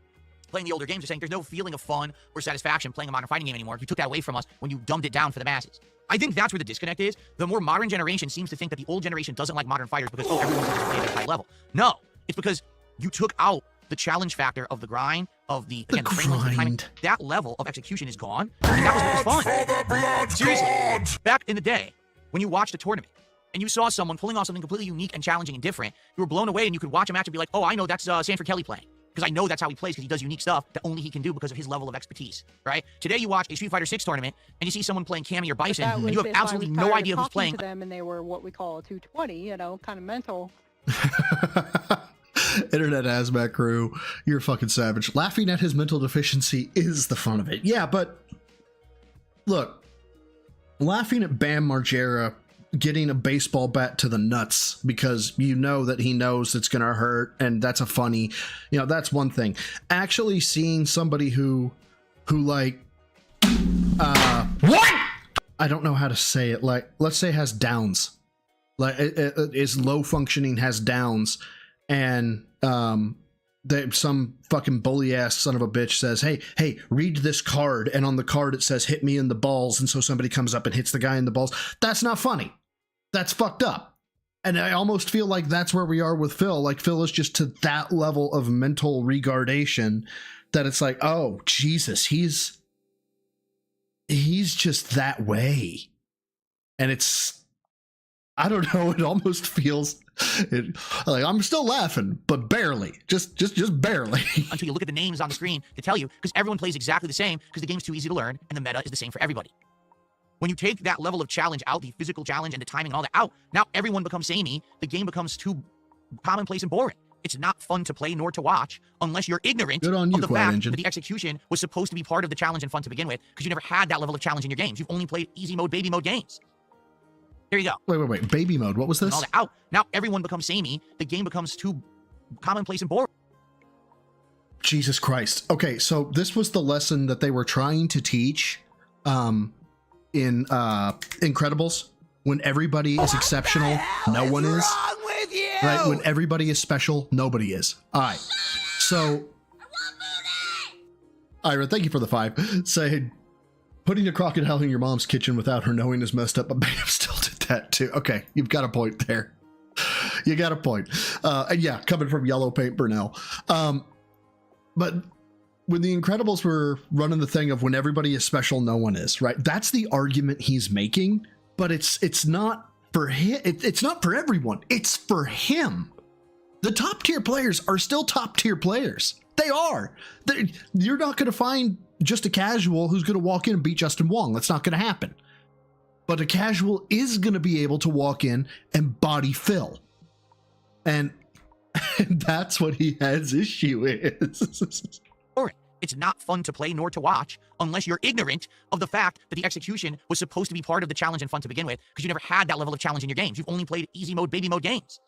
playing the older games are saying there's no feeling of fun or satisfaction playing a modern fighting game anymore. You took that away from us when you dumbed it down for the masses. I think that's where the disconnect is. The more modern generation seems to think that the old generation doesn't like modern fighters because, oh, everyone's just playing at a high level. No, it's because you took out the challenge factor of the grind, of the frame length, the timing. That level of execution is gone. And that was what was fun. Seriously, back in the day, when you watched a tournament, and you saw someone pulling off something completely unique and challenging and different, you were blown away and you could watch a match and be like, oh, I know that's Sanford Kelly playing. because I know that's how he plays, because he does unique stuff that only he can do because of his level of expertise, right? Today you watch a Street Fighter 6 tournament and you see someone playing Cammy or Bison, and you have absolutely no idea who's playing. To them, and they were what we call a 220, you know, kind of mental. Internet Hazmat crew, you're a fucking savage. Laughing at his mental deficiency is the fun of it. Yeah, but look, laughing at Bam Margera getting a baseball bat to the nuts because you know that he knows it's gonna hurt, and that's a funny, you know, that's one thing. Actually seeing somebody who like what? I don't know how to say it. Like, let's say has downs, like it is low functioning, has downs, and some fucking bully ass son of a bitch says, hey, read this card, and on the card it says hit me in the balls, and so somebody comes up and hits the guy in the balls. That's not funny. That's fucked up. And I almost feel like that's where we are with Phil. Like, Phil is just to that level of mental retardation that it's like, oh Jesus, he's just that way. And it's, I don't know, it almost feels like I'm still laughing, but barely, just barely. Until you look at the names on the screen to tell you, because everyone plays exactly the same, because the game's too easy to learn and the meta is the same for everybody. When you take that level of challenge out, the physical challenge and the timing and all that out, now everyone becomes samey. The game becomes too commonplace and boring. It's not fun to play nor to watch unless you're ignorant of the fact that the execution was supposed to be part of the challenge and fun to begin with, because you never had that level of challenge in your games. You've only played easy mode, baby mode games. There you go. Wait. Baby mode. What was this? All that out. Now everyone becomes samey. The game becomes too commonplace and boring. Jesus Christ. Okay, so this was the lesson that they were trying to teach in Incredibles. When everybody is exceptional, no one is. Wrong with you? Right? When everybody is special, nobody is. All right. So, Ira, thank you for the 5. Saying, putting a crocodile in your mom's kitchen without her knowing is messed up, but Bam still did that too. Okay, you've got a point there. You got a point. And yeah, coming from Yellow Paint Burnell. But when the Incredibles were running the thing of when everybody is special, no one is, right? That's the argument he's making, but it's not for him. It's not for everyone. It's for him. The top tier players are still top tier players. They are. You're not going to find just a casual who's going to walk in and beat Justin Wong. That's not going to happen. But a casual is going to be able to walk in and body Phil. And that's what he has issue is. It's not fun to play nor to watch unless you're ignorant of the fact that the execution was supposed to be part of the challenge and fun to begin with, because you never had that level of challenge in your games. You've only played easy mode, baby mode games.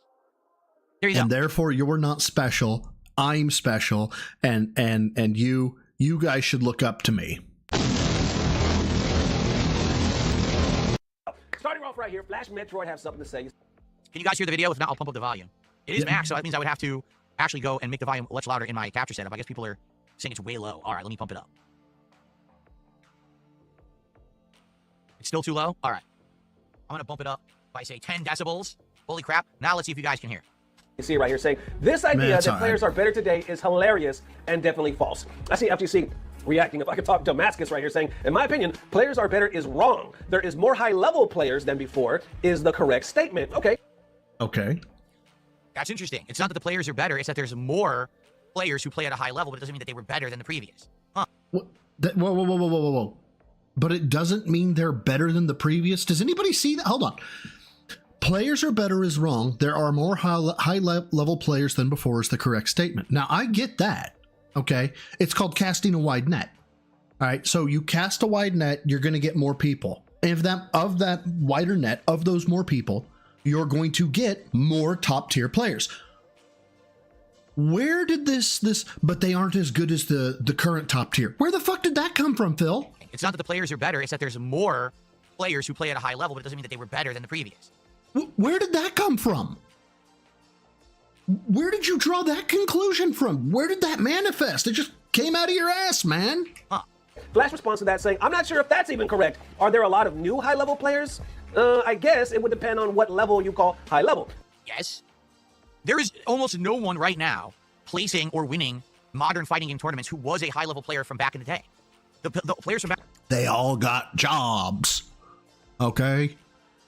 There you go. And therefore, you're not special. I'm special, and you guys should look up to me. Starting off right here, Flash Metroid have something to say. Can you guys hear the video? If not, I'll pump up the volume. It is max, so that means I would have to actually go and make the volume much louder in my capture setup. I guess people are saying it's way low. All right, let me pump it up. It's still too low? All right. I'm going to bump it up by, say, 10 decibels. Holy crap. Now let's see if you guys can hear. You see right here saying, this idea that players are better today is hilarious and definitely false. I see FGC reacting, if I could talk Damascus right here, saying, in my opinion, players are better is wrong. There is more high-level players than before is the correct statement. Okay. That's interesting. It's not that the players are better. It's that there's more players who play at a high level, but it doesn't mean that they were better than the previous. Huh. Whoa. But it doesn't mean they're better than the previous. Does anybody see that? Hold on. Players are better is wrong. There are more high-level players than before is the correct statement. Now, I get that, okay? It's called casting a wide net. All right, so you cast a wide net, you're going to get more people. And of that wider net, of those more people, you're going to get more top-tier players. Where did this, but they aren't as good as the current top tier? Where the fuck did that come from, Phil? It's not that the players are better. It's that there's more players who play at a high level, but it doesn't mean that they were better than the previous. Where did that come from? Where did you draw that conclusion from? Where did that manifest? It just came out of your ass, man. Huh. Flash responds to that saying, I'm not sure if that's even correct. Are there a lot of new high-level players? I guess it would depend on what level you call high level. Yes. There is almost no one right now placing or winning modern fighting game tournaments who was a high-level player from back in the day. The players from back... They all got jobs. Okay?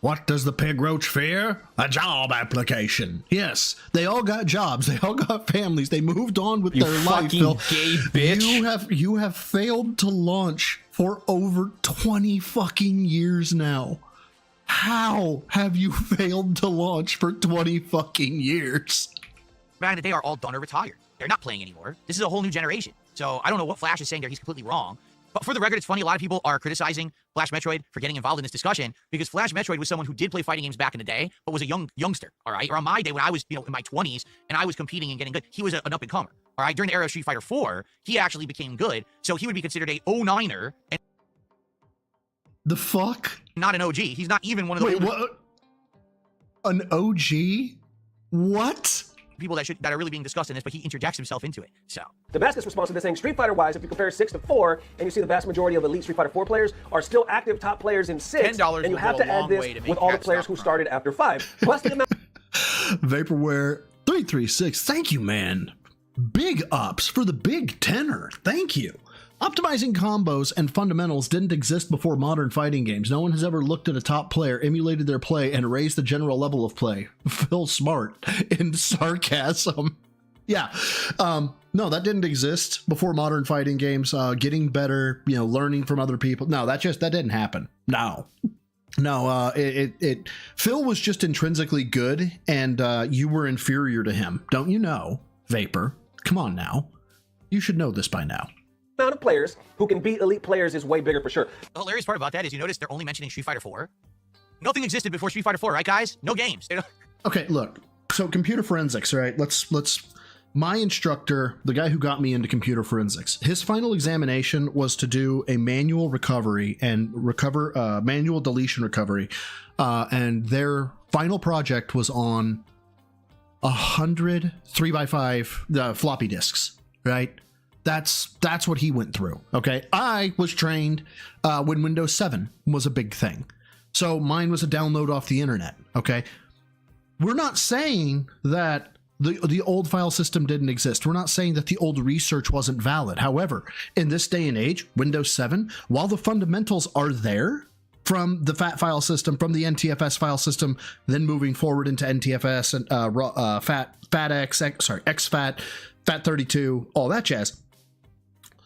What does the pig roach fear? A job application. Yes, they all got jobs. They all got families. They moved on with their life. Phil. Gay bitch. You have failed to launch for over 20 fucking years now. How have you failed to launch for 20 fucking years? Man, they are all done or retired. They're not playing anymore. This is a whole new generation. So I don't know what Flash is saying there. He's completely wrong. But for the record, it's funny. A lot of people are criticizing Flash Metroid for getting involved in this discussion because Flash Metroid was someone who did play fighting games back in the day, but was a youngster, all right? Or on my day when I was, in my 20s and I was competing and getting good, he was an up-and-comer, all right? During the era of Street Fighter 4, he actually became good. So he would be considered a 09er. And the fuck? Not an OG. He's not even one of the... Wait, what? An OG? What? People that are really being discussed in this, but he interjects himself into it. So Damascus responds to this saying, Street Fighter wise, if you compare 6 to 4, and you see the vast majority of elite Street Fighter 4 players are still active top players in 6, and you have to add this with all the players who started after 5. Plus the amount. Vaporware 336. Thank you, man. Big ups for the big tenor. Thank you. Optimizing combos and fundamentals didn't exist before modern fighting games. No one has ever looked at a top player, emulated their play, and raised the general level of play. Phil Smart in sarcasm. Yeah. No, that didn't exist before modern fighting games. Getting better, learning from other people. No, that didn't happen. No, Phil was just intrinsically good, and you were inferior to him. Don't you know, Vapor? Come on now. You should know this by now. Amount of players who can beat elite players is way bigger for sure. The hilarious part about that is you notice they're only mentioning Street Fighter 4. Nothing existed before Street Fighter 4, right, guys? No games. Okay, look. So computer forensics, right? Let's. My instructor, the guy who got me into computer forensics, his final examination was to do a manual recovery and manual deletion recovery, and their final project was on 100 3x5 floppy disks, right? That's what he went through. Okay. I was trained when Windows 7 was a big thing. So mine was a download off the internet. Okay. We're not saying that the old file system didn't exist. We're not saying that the old research wasn't valid. However, in this day and age, Windows 7, while the fundamentals are there from the FAT file system, from the NTFS file system, then moving forward into NTFS and exFAT, FAT32, all that jazz.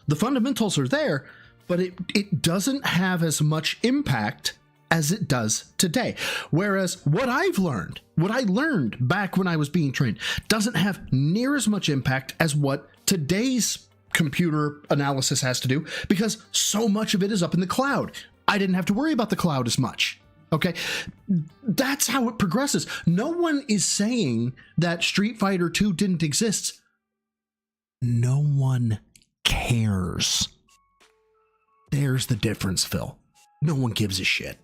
The fundamentals are there, but it doesn't have as much impact as it does today. Whereas what I learned back when I was being trained doesn't have near as much impact as what today's computer analysis has to do, because so much of it is up in the cloud. I didn't have to worry about the cloud as much. Okay, that's how it progresses. No one is saying that Street Fighter 2 didn't exist. No one cares. There's the difference, Phil. No one gives a shit.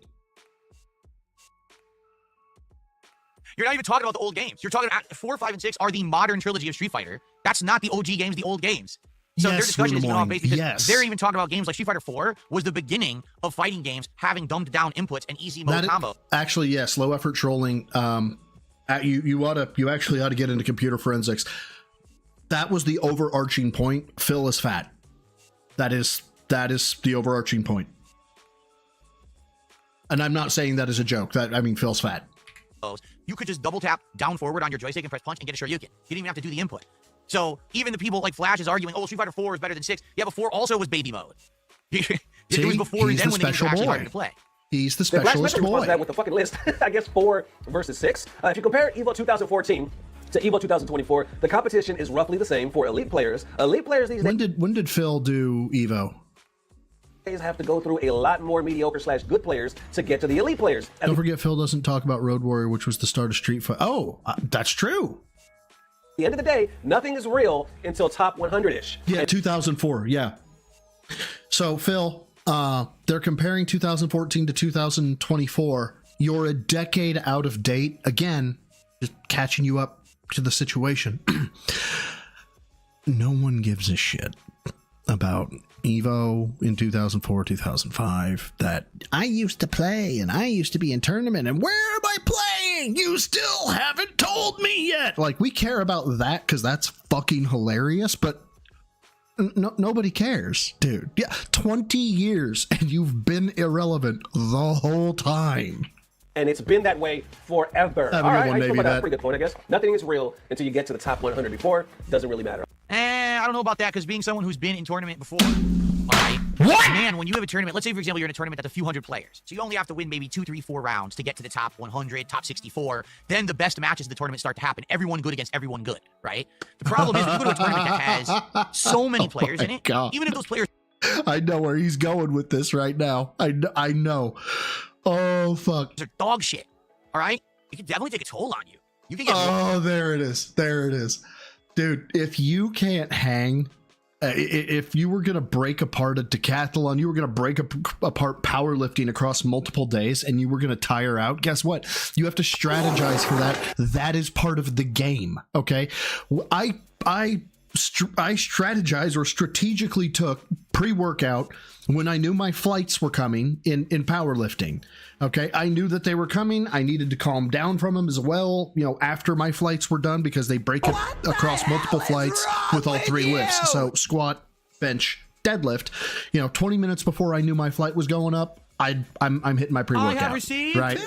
You're not even talking about the old games. You're talking about 4, 5, and 6 are the modern trilogy of Street Fighter. That's not the OG games, the old games. So their discussion is even off base because they're even talking about games like Street Fighter 4 was the beginning of fighting games having dumbed down inputs and easy mode combo. Actually, yes, low effort trolling. You actually ought to get into computer forensics. That was the overarching point. Phil is fat. That is the overarching point. And I'm not saying that as a joke. Phil's fat. You could just double tap down forward on your joystick and press punch and get a Shoryuken. You didn't even have to do the input. So even the people like Flash is arguing, oh, Street Fighter 4 is better than 6. Yeah, but 4 also was baby mode. It was before and then when the games were actually harder to play. He's the specialist boy. That with the fucking list. I guess 4 versus 6. If you compare EVO 2014 to EVO 2024, the competition is roughly the same for elite players. Elite players these days. When did Phil do EVO? Have to go through a lot more mediocre/good players to get to the elite players. Don't forget, Phil doesn't talk about Road Warrior, which was the start of Street Fighter. Oh, that's true. At the end of the day, nothing is real until top 100-ish. Yeah, 2004. Yeah. So Phil, they're comparing 2014 to 2024. You're a decade out of date. Again, just catching you up to the situation. No one gives a shit about EVO in 2004, 2005 that I used to play and I used to be in tournament and where am I playing? You still haven't told me yet. Like, we care about that because that's fucking hilarious, but nobody cares, dude. Yeah, 20 years and you've been irrelevant the whole time. and it's been that way forever. I All right, maybe that's a that. pretty good point, I guess. Nothing is real until you get to the top 100 before. Doesn't really matter. I don't know about that, because being someone who's been in tournament before, all right? What? Man, when you have a tournament, let's say, for example, you're in a tournament that's a few hundred players. So you only have to win maybe 2, 3, 4 rounds to get to the top 100, top 64. Then the best matches of the tournament start to happen. Everyone good against everyone good, right? The problem is, when you go to a tournament that has so many players in it, even if those players... I know where he's going with this right now. I know. Oh, fuck. They're dog shit, all right? It can definitely take a toll on you. You can get... Oh, there it is. There it is. Dude, if you can't hang... if you were going to break apart a decathlon, you were going to break apart powerlifting across multiple days, and you were going to tire out, guess what? You have to strategize for that. That is part of the game, okay? I strategized or strategically took pre-workout when I knew my flights were coming in powerlifting. Okay, I knew that they were coming. I needed to calm down from them as well, you know, after my flights were done, because they break it across multiple flights with all 3 lifts. So squat, bench, deadlift. You know, 20 minutes before I knew my flight was going up, I'm hitting my pre-workout. I have received right?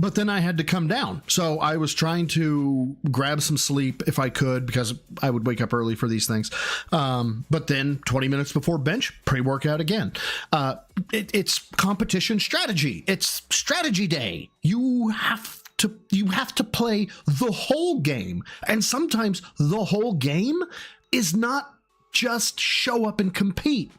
But then I had to come down. So I was trying to grab some sleep if I could, because I would wake up early for these things. But then 20 minutes before bench, pre-workout again. It's competition strategy. It's strategy day. You have to play the whole game. And sometimes the whole game is not just show up and compete.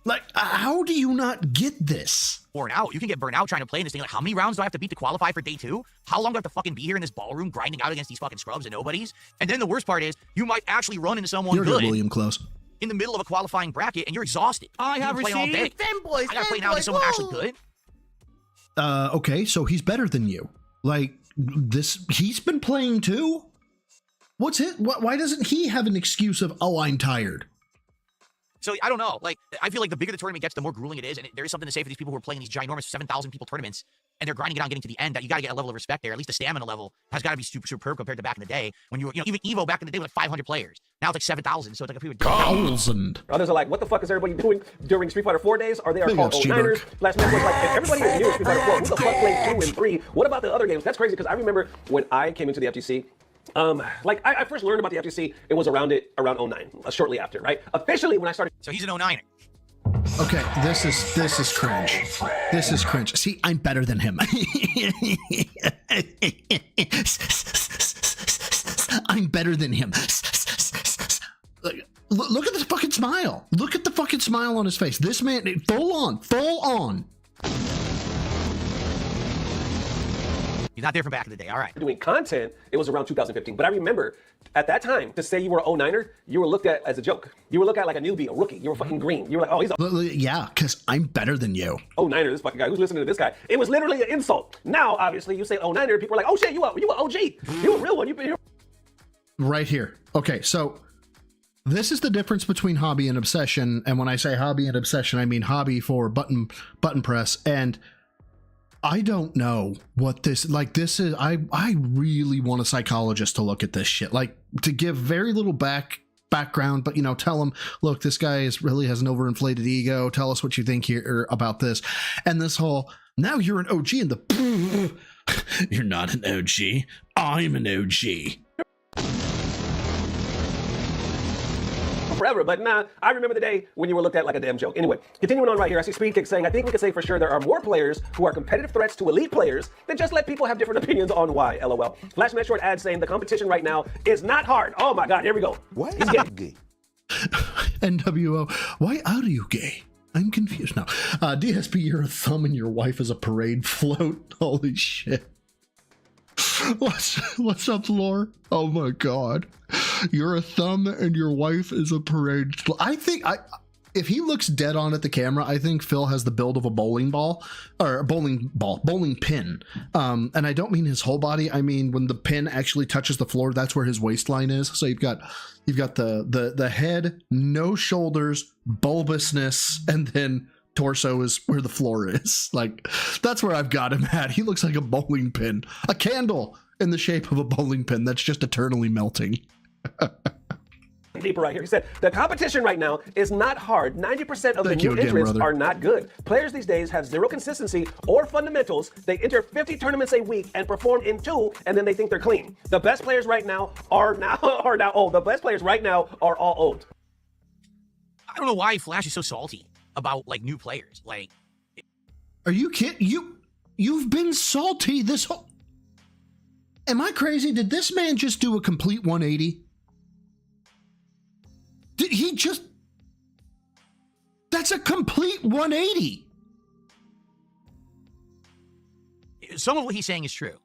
Like, how do you not get this? Burn out. You can get burnt out trying to play in this thing. Like, how many rounds do I have to beat to qualify for day 2? How long do I have to fucking be here in this ballroom grinding out against these fucking scrubs and nobodies? And then the worst part is, you might actually run into someone good. William Close. In the middle of a qualifying bracket, and you're exhausted. I have received all day. Fanboys. I gotta play now against someone actually good. Okay, so he's better than you. Like, he's been playing too? What's it? Why doesn't he have an excuse of, oh, I'm tired? So I don't know. Like, I feel like the bigger the tournament gets, the more grueling it is. And there is something to say for these people who are playing these ginormous 7,000 people tournaments, and they're grinding it out, getting to the end. That you got to get a level of respect there. At least the stamina level has got to be superb compared to back in the day when you were, even Evo back in the day was like 500 players. Now it's like 7,000. So it's like a few 1,000. Others are like, what the fuck is everybody doing during Street Fighter 4 days? Are they called 09ers? Last night was like, if everybody is new at Street Fighter 4, who the fuck played 2 and 3? What about the other games? That's crazy, because I remember when I came into the FGC. I first learned about the FGC, it was around 09, shortly after, right? Officially, when I started. So he's an 09er. Okay, this is cringe. This is cringe. See, I'm better than him. I'm better than him. Look at the fucking smile. Look at the fucking smile on his face. This man, full on. He's not there from back in the day. All right. Doing content, it was around 2015. But I remember at that time, to say you were an 09er, you were looked at as a joke. You were looked at like a newbie, a rookie. You were fucking green. You were like, oh, he's a... Yeah, because I'm better than you. 09er, this fucking guy. Who's listening to this guy? It was literally an insult. Now, obviously, you say 09er, people are like, oh shit, you an OG. You a real one. You've been here. Right here. Okay, so this is the difference between hobby and obsession. And when I say hobby and obsession, I mean hobby for button press. And I don't know what this is. I really want a psychologist to look at this shit, like to give very little background, but, you know, tell him, look, this guy really has an overinflated ego. Tell us what you think here about this. And this whole, now you're an OG, and the you're not an OG. I'm an OG. Forever, but nah, I remember the day when you were looked at like a damn joke. Anyway, continuing on right here, I see Speedkick saying, I think we can say for sure there are more players who are competitive threats to elite players than just let people have different opinions on why, LOL. Flash Met Short ad saying the competition right now is not hard. Oh my God, here we go. Why is he gay? NWO, why are you gay? I'm confused now. DSP, you're a thumb and your wife is a parade float. Holy shit. What's up, Lore? Oh my God. You're a thumb and your wife is a parade. I think if he looks dead on at the camera, I think Phil has the build of a bowling ball or a bowling pin. And I don't mean his whole body. I mean, when the pin actually touches the floor, that's where his waistline is. So you've got the head, no shoulders, bulbousness, and then torso is where the floor is. Like, that's where I've got him at. He looks like a bowling pin, a candle in the shape of a bowling pin that's just eternally melting. deeper right here. He said, the competition right now is not hard. 90% of the new entrants are not good. Players these days have zero consistency or fundamentals. They enter 50 tournaments a week and perform in 2, and then they think they're clean. The best players right now are now old. The best players right now are all old. I don't know why Flash is so salty about like new players. Like, are you kidding? You've been salty this whole... Am I crazy? Did this man just do a complete 180? Did he just... That's a complete 180. Some of what he's saying is true.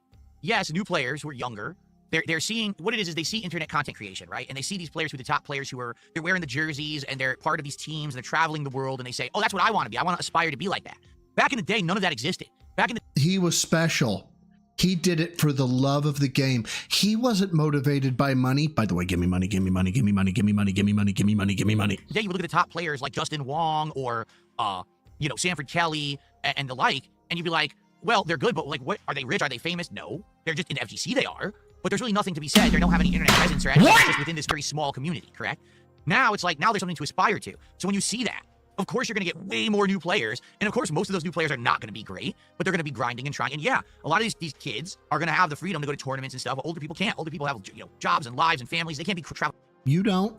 Yes, new players who are younger, they're seeing what it is they see internet content creation, right? And they see these players who are the top players they're wearing the jerseys and they're part of these teams and they're traveling the world and they say, oh, that's what I want to be. I want to aspire to be like that. Back in the day, none of that existed. He was special. He did it for the love of the game. He wasn't motivated by money. By the way, give me money, give me money, give me money, give me money, give me money, give me money, give me money. Today, you would look at the top players like Justin Wong or, Sanford Kelly and the like, and you'd be like, well, they're good, but like, what are they rich? Are they famous? No, they're just in FGC. They are, but there's really nothing to be said. They don't have any internet presence or anything. It's just within this very small community. Correct? Now it's like now there's something to aspire to. So when you see that, of course, you're going to get way more new players. And of course, most of those new players are not going to be great, but they're going to be grinding and trying. And yeah, a lot of these kids are going to have the freedom to go to tournaments and stuff. But older people can't. Older people have jobs and lives and families. They can't be traveling. You don't.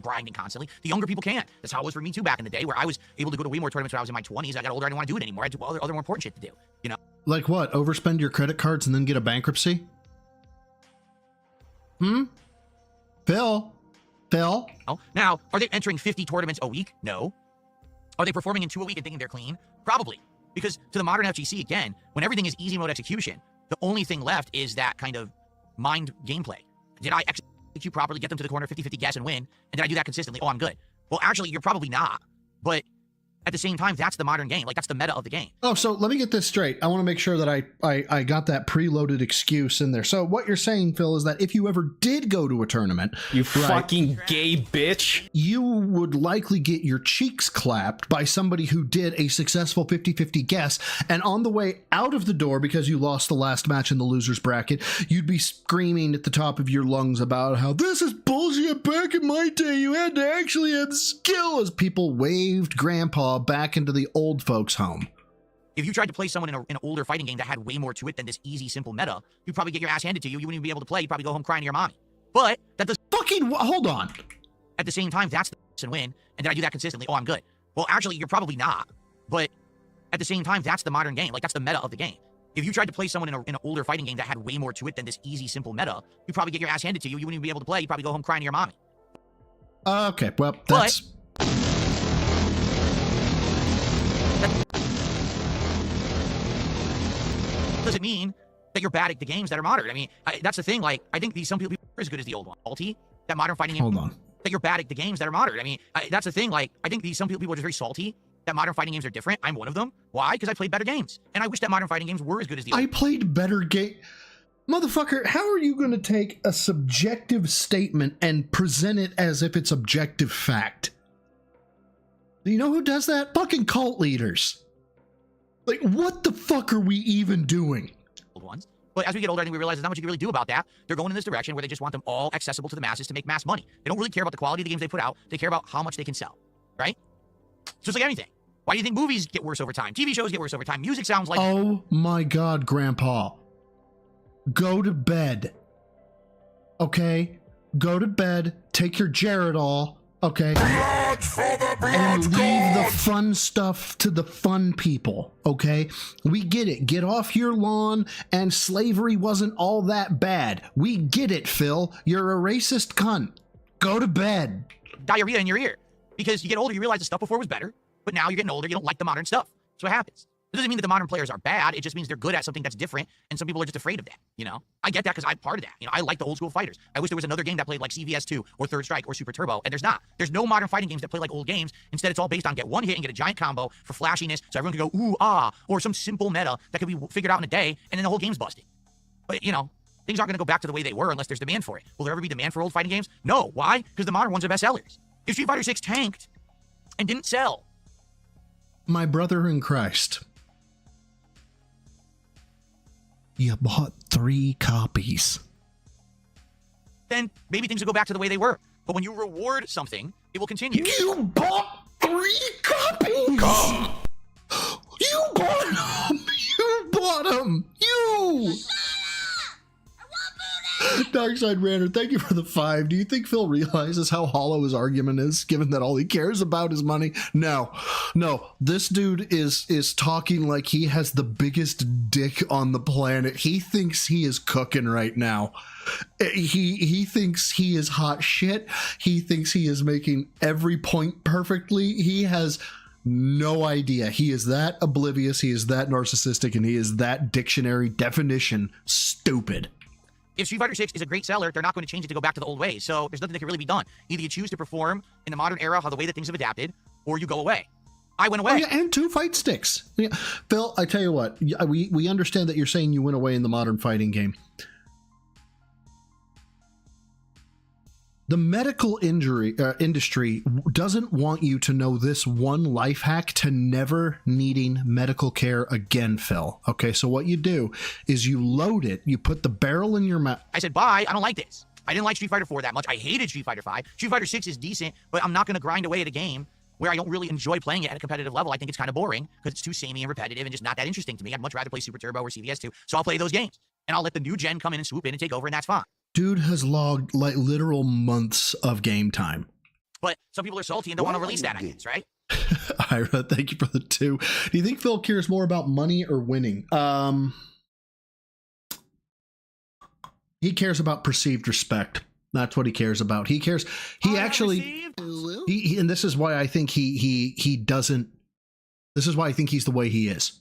Grinding constantly. The younger people can't. That's how it was for me too back in the day, where I was able to go to way more tournaments when I was in my 20s. I got older. I didn't want to do it anymore. I had other more important shit to do. Like what? Overspend your credit cards and then get a bankruptcy? Phil? Oh, now, are they entering 50 tournaments a week? No. Are they performing in 2 a week and thinking they're clean? Probably. Because to the modern FGC, again, when everything is easy mode execution, the only thing left is that kind of mind gameplay. Did I execute properly, get them to the corner, 50-50 guess and win? And did I do that consistently? Oh, I'm good. Well, actually, you're probably not. But at the same time, that's the modern game. Like, that's the meta of the game. Oh, so let me get this straight. I want to make sure that I got that preloaded excuse in there. So what you're saying, Phil, is that if you ever did go to a tournament... You fucking gay bitch. You would likely get your cheeks clapped by somebody who did a successful 50-50 guess, and on the way out of the door, because you lost the last match in the loser's bracket, you'd be screaming at the top of your lungs about how this is bullshit. Back in my day, you had to actually have skill, as people waved Grandpa back into the old folks' home. If you tried to play someone in an older fighting game that had way more to it than this easy, simple meta, you'd probably get your ass handed to you. You wouldn't even be able to play. You'd probably go home crying to your mommy. But that does fucking hold on. At the same time, that's the and win. And did I do that consistently? Oh, I'm good. Well, actually, you're probably not. But at the same time, that's the modern game. Like, that's the meta of the game. If you tried to play someone in an older fighting game that had way more to it than this easy, simple meta, you'd probably get your ass handed to you. You wouldn't even be able to play. You'd probably go home crying to your mommy. Okay, well, that's... Doesn't mean that you're bad at the games that are modern. I mean, that's the thing. Like, I think some people are as good as the old one. Salty, that modern fighting game. Hold on. That you're bad at the games that are modern. I mean, that's the thing. Like, I think some people are just very salty that modern fighting games are different. I'm one of them. Why? Because I played better games. And I wish that modern fighting games were as good as the old. I played better game. Motherfucker, how are you going to take a subjective statement and present it as if it's objective fact? Do you know who does that? Fucking cult leaders. Like, what the fuck are we even doing? Old ones. But as we get older, I think we realize there's not much you can really do about that. They're going in this direction where they just want them all accessible to the masses to make mass money. They don't really care about the quality of the games they put out. They care about how much they can sell, right? Just like anything. Why do you think movies get worse over time? TV shows get worse over time. Music sounds like... Oh my God, Grandpa. Go to bed. Okay? Go to bed. Take your Geritol. Okay? And leave the fun stuff to the fun people. Okay? We get it. Get off your lawn, and slavery wasn't all that bad. We get it, Phil. You're a racist cunt. Go to bed. Diarrhea in your ear. Because you get older, you realize the stuff before was better, but now you're getting older, you don't like the modern stuff. That's what happens. It doesn't mean that the modern players are bad. It just means they're good at something that's different, and some people are just afraid of that, you know? I get that because I'm part of that. You know, I like the old school fighters. I wish there was another game that played like CVS 2 or Third Strike or Super Turbo, and there's not. There's no modern fighting games that play like old games. Instead, it's all based on get one hit and get a giant combo for flashiness so everyone can go, ooh, ah, or some simple meta that can be figured out in a day, and then the whole game's busted. But, you know, things aren't going to go back to the way they were unless there's demand for it. Will there ever be demand for old fighting games? No. Why? Because the modern ones are best sellers. If Street Fighter 6 tanked and didn't sell. My brother in Christ. You bought 3 copies. Then maybe things will go back to the way they were. But when you reward something, it will continue. You bought 3 copies! You bought them! You bought them! You! Darkside Ranter, thank you for the 5. Do you think Phil realizes how hollow his argument is, given that all he cares about is money? No. This dude is talking like he has the biggest dick on the planet. He thinks he is cooking right now. He thinks he is hot shit. He thinks he is making every point perfectly. He has no idea. He is that oblivious. He is that narcissistic, and he is that dictionary definition stupid. If Street Fighter 6 is a great seller, they're not going to change it to go back to the old ways. So there's nothing that can really be done. Either you choose to perform in the modern era, how the way that things have adapted, or you go away. I went away. Oh, yeah, and 2 fight sticks. Yeah. Phil, I tell you what, we understand that you're saying you went away in the modern fighting game. The medical industry doesn't want you to know this one life hack to never needing medical care again, Phil. Okay, so what you do is you load it, you put the barrel in your mouth. I said, bye, I don't like this. I didn't like Street Fighter 4 that much. I hated Street Fighter 5. Street Fighter 6 is decent, but I'm not going to grind away at a game where I don't really enjoy playing it at a competitive level. I think it's kind of boring because it's too samey and repetitive and just not that interesting to me. I'd much rather play Super Turbo or CVS2, so I'll play those games. And I'll let the new gen come in and swoop in and take over, and that's fine. Dude has logged like literal months of game time. But some people are salty and don't want to release that, I guess, right? Ira, thank you for the 2. Do you think Phil cares more about money or winning? He cares about perceived respect. That's what he cares about. He cares. He actually, and this is why I think he doesn't. This is why I think he's the way he is.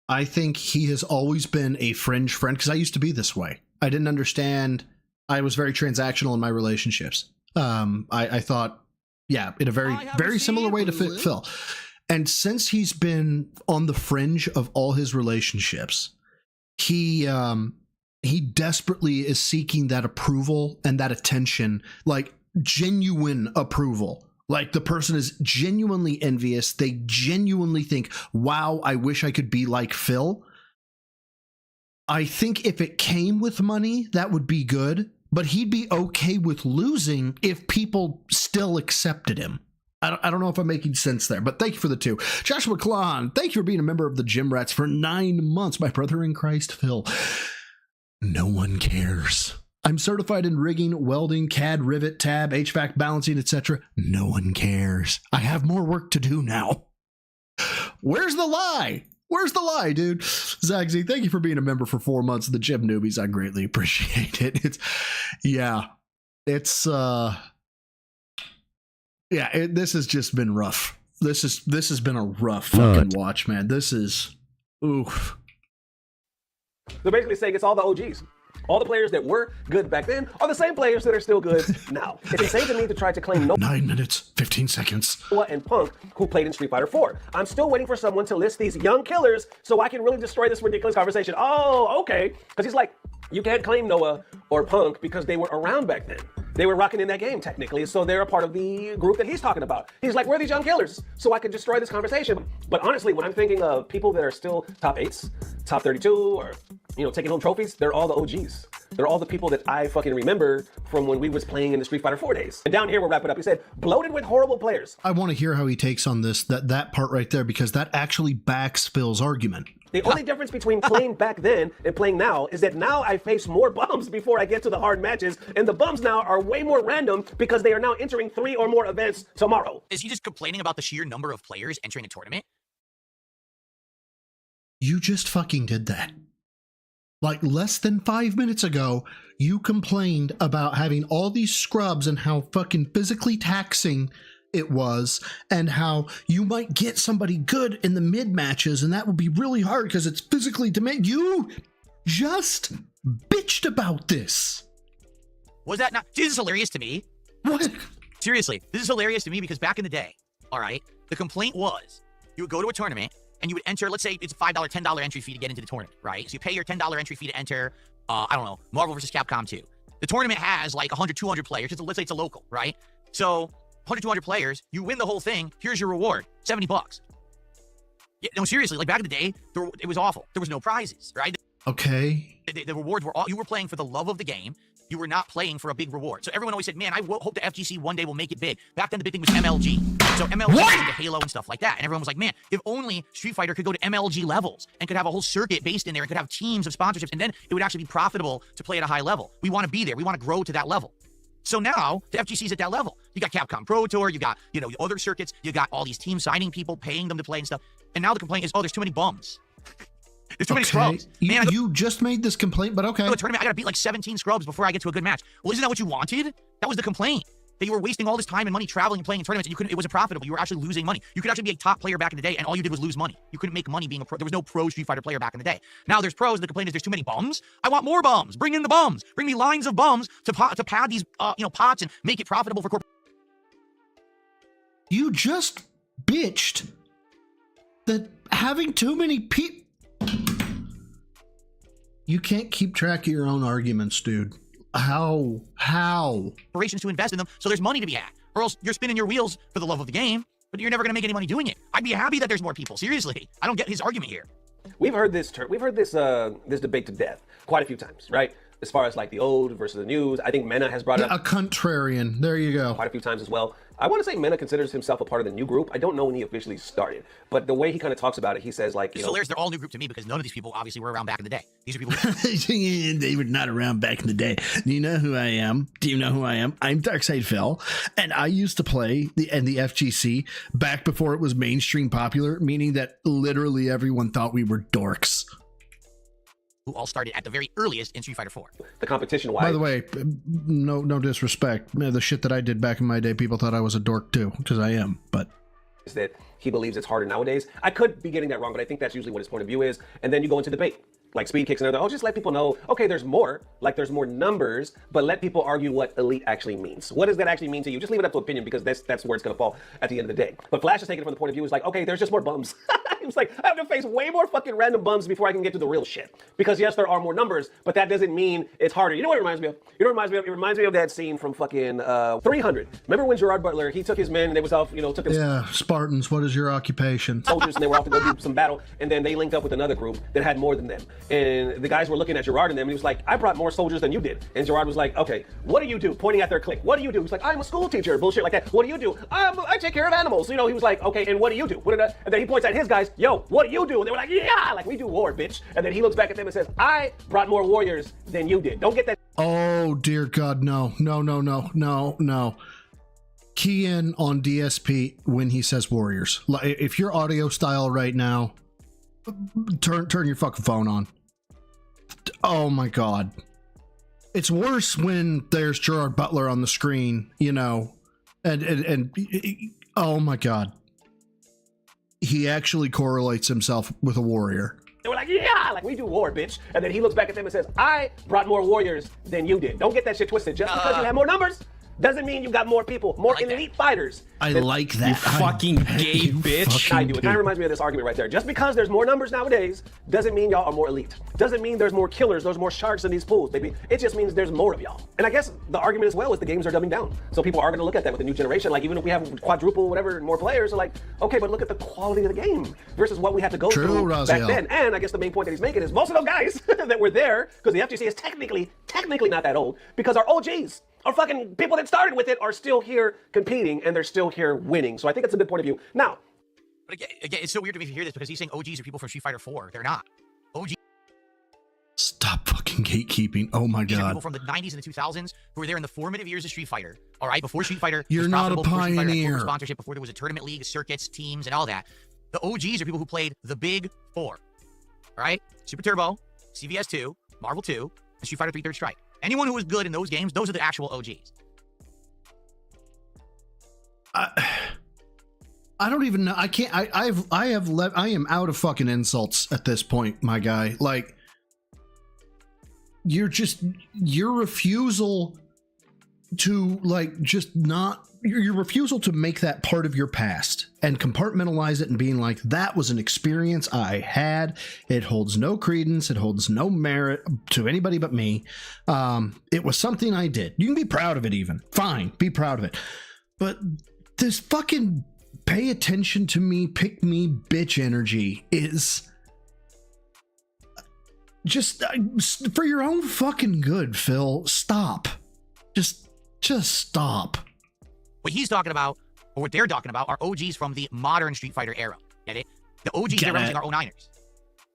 I think he has always been a fringe friend because I used to be this way. I didn't understand. I was very transactional in my relationships. I thought, yeah, in a very similar way to Phil. And since he's been on the fringe of all his relationships, he desperately is seeking that approval and that attention, like genuine approval. Like the person is genuinely envious. They genuinely think, wow, I wish I could be like Phil. I think if it came with money, that would be good, but he'd be okay with losing if people still accepted him. I don't know if I'm making sense there, but thank you for the 2. Joshua Klon, thank you for being a member of the Gym Rats for 9 months. My brother in Christ, Phil. No one cares. I'm certified in rigging, welding, CAD, rivet, tab, HVAC balancing, etc. No one cares. I have more work to do now. Where's the lie? Where's the lie, dude? Zagzy, thank you for being a member for 4 months of the Gym Newbies. I greatly appreciate it. This has just been rough. This has been a rough fucking watch, man. This is oof. They're basically saying it's all the OGs. All the players that were good back then are the same players that are still good now. It's insane to me to try to claim 9 minutes, 15 seconds. Noah and Punk, who played in Street Fighter 4. I'm still waiting for someone to list these young killers so I can really destroy this ridiculous conversation. Oh, okay. Because he's like, you can't claim Noah or Punk because they were around back then. They were rocking in that game, technically, so they're a part of the group that he's talking about. He's like, we're these young killers, so I can destroy this conversation. But honestly, when I'm thinking of people that are still top 8s, top 32, or, taking home trophies, they're all the OGs. They're all the people that I fucking remember from when we was playing in the Street Fighter 4 days. And down here, we'll wrap it up. He said, bloated with horrible players. I want to hear how he takes on this, that part right there, because that actually backs Phil's argument. The only difference between playing back then and playing now is that now I face more bums before I get to the hard matches, and the bums now are way more random because they are now entering 3 or more events tomorrow. Is he just complaining about the sheer number of players entering a tournament? You just fucking did that. Like less than 5 minutes ago, you complained about having all these scrubs and how fucking physically taxing it was, and how you might get somebody good in the mid matches, and that would be really hard because it's physically demanding. You just bitched about this. Was that not? This is hilarious to me. What? Seriously, this is hilarious to me because back in the day, all right, the complaint was you would go to a tournament and you would enter, let's say it's a $5, $10 entry fee to get into the tournament, right? So you pay your $10 entry fee to enter, I don't know, Marvel vs. Capcom 2. The tournament has like 100, 200 players. Let's say it's a local, right? So 100, 200 players, you win the whole thing. Here's your reward, $70. Yeah, no, seriously, like back in the day, it was awful. There was no prizes, right? Okay. The rewards were all, you were playing for the love of the game. You were not playing for a big reward. So everyone always said, man, I hope the FGC one day will make it big. Back then, the big thing was MLG. So MLG was into Halo and stuff like that. And everyone was like, man, if only Street Fighter could go to MLG levels and could have a whole circuit based in there and could have teams of sponsorships, and then it would actually be profitable to play at a high level. We want to be there. We want to grow to that level. So now the FGC's at that level. You got Capcom Pro Tour, you got, other circuits, you got all these teams signing people, paying them to play and stuff. And now the complaint is, oh, there's too many bums. There's too many scrubs. Man, you just made this complaint, but okay. A tournament, I gotta beat like 17 scrubs before I get to a good match. Well, isn't that what you wanted? That was the complaint. That you were wasting all this time and money traveling and playing in tournaments, and it wasn't profitable. You were actually losing money. You could actually be a top player back in the day, and all you did was lose money. You couldn't make money being a pro. There was no pro Street Fighter player back in the day. Now there's pros, and the complaint is there's too many bums. I want more bums. Bring in the bums. Bring me lines of bums to pad these pots and make it profitable for corporate. You just bitched that having too many people. You can't keep track of your own arguments, dude. How? Corporations to invest in them, so there's money to be had. Or else you're spinning your wheels for the love of the game, but you're never going to make any money doing it. I'd be happy that there's more people. Seriously, I don't get his argument here. We've heard this debate to death quite a few times, right? As far as like the old versus the news, I think Mena has brought it up. A contrarian. There you go. Quite a few times as well. I want to say Mena considers himself a part of the new group. I don't know when he officially started, but the way he kind of talks about it, he says like, It's hilarious. They're all new group to me because none of these people obviously were around back in the day. These are people who... They were not around back in the day. Do you know who I am? I'm Darkside Phil, and I used to play the FGC back before it was mainstream popular, meaning that literally everyone thought we were dorks. Who all started at the very earliest in Street Fighter 4. The competition wise. By the way, no disrespect. The shit that I did back in my day, people thought I was a dork too, because I am, but... Is that he believes it's harder nowadays. I could be getting that wrong, but I think that's usually what his point of view is. And then you go into debate. Like speed kicks and other, just let people know, okay, there's more numbers, but let people argue what elite actually means. What does that actually mean to you? Just leave it up to opinion because that's where it's gonna fall at the end of the day. But Flash is taking it from the point of view is like, okay, there's just more bums. It's like, I have to face way more fucking random bums before I can get to the real shit. Because yes, there are more numbers, but that doesn't mean it's harder. You know what it reminds me of? It reminds me of that scene from fucking 300. Remember when Gerard Butler, he took his men and they was off, took his... Yeah, Spartans, what is your occupation? Soldiers, and they were off to go do some battle, and then they linked up with another group that had more than them. And the guys were looking at Gerard and them, and he was like, I brought more soldiers than you did. And Gerard was like, okay, what do you do? Pointing at their clique. What do you do? He's like, I'm a school teacher, bullshit like that. What do you do? I take care of animals. He was like, okay, and what do you do? And then he points at his guys, yo, what do you do? And they were like, yeah, like we do war, bitch. And then he looks back at them and says, I brought more warriors than you did. Don't get that. Oh, dear God, no. Key in on DSP when he says warriors. If your audio style right now, turn your fucking phone on. Oh my God. It's worse when there's Gerard Butler on the screen, and oh my God. He actually correlates himself with a warrior. They were like, yeah, like we do war, bitch. And then he looks back at them and says, I brought more warriors than you did. Don't get that shit twisted. Just because you have more numbers doesn't mean you got more people, more elite fighters. I like that. You fucking gay bitch. I do. It kind of reminds me of this argument right there. Just because there's more numbers nowadays doesn't mean y'all are more elite. Doesn't mean there's more killers, there's more sharks in these pools, baby. It just means there's more of y'all. And I guess the argument as well is the games are dumbing down. So people are going to look at that with the new generation. Like even if we have quadruple, whatever, more players, are like, okay, but look at the quality of the game versus what we had to go through back then. And I guess the main point that he's making is most of those guys that were there, because the FGC is technically not that old, because our OGs, or fucking people that started with it are still here competing and they're still here winning. So I think that's a good point of view. Now, but again, it's so weird to me to hear this because he's saying OGs are people from Street Fighter 4. They're not. OGs. Stop fucking gatekeeping. Oh my These God. are people from the 90s and the 2000s who were there in the formative years of Street Fighter. All right, before Street Fighter You're was not a profitable, before Street Fighter had pioneer. sponsorship, before there was a tournament league, circuits, teams, and all that. The OGs are people who played the big four. All right, Super Turbo, CVS 2, Marvel 2, and Street Fighter 3 Third Strike. Anyone who was good in those games, those are the actual OGs. I don't even know. I can't. I am out of fucking insults at this point, my guy. Like, your refusal to your refusal to make that part of your past and compartmentalize it and being like, that was an experience I had. It holds no credence. It holds no merit to anybody but me. It was something I did. You can be proud of it even. Fine. Be proud of it. But this fucking pay attention to me, pick me, bitch energy is... just for your own fucking good, Phil, stop. Just stop. What he's talking about, or what they're talking about, are OGs from the modern Street Fighter era. Get it? The OGs they're referencing are 09ers.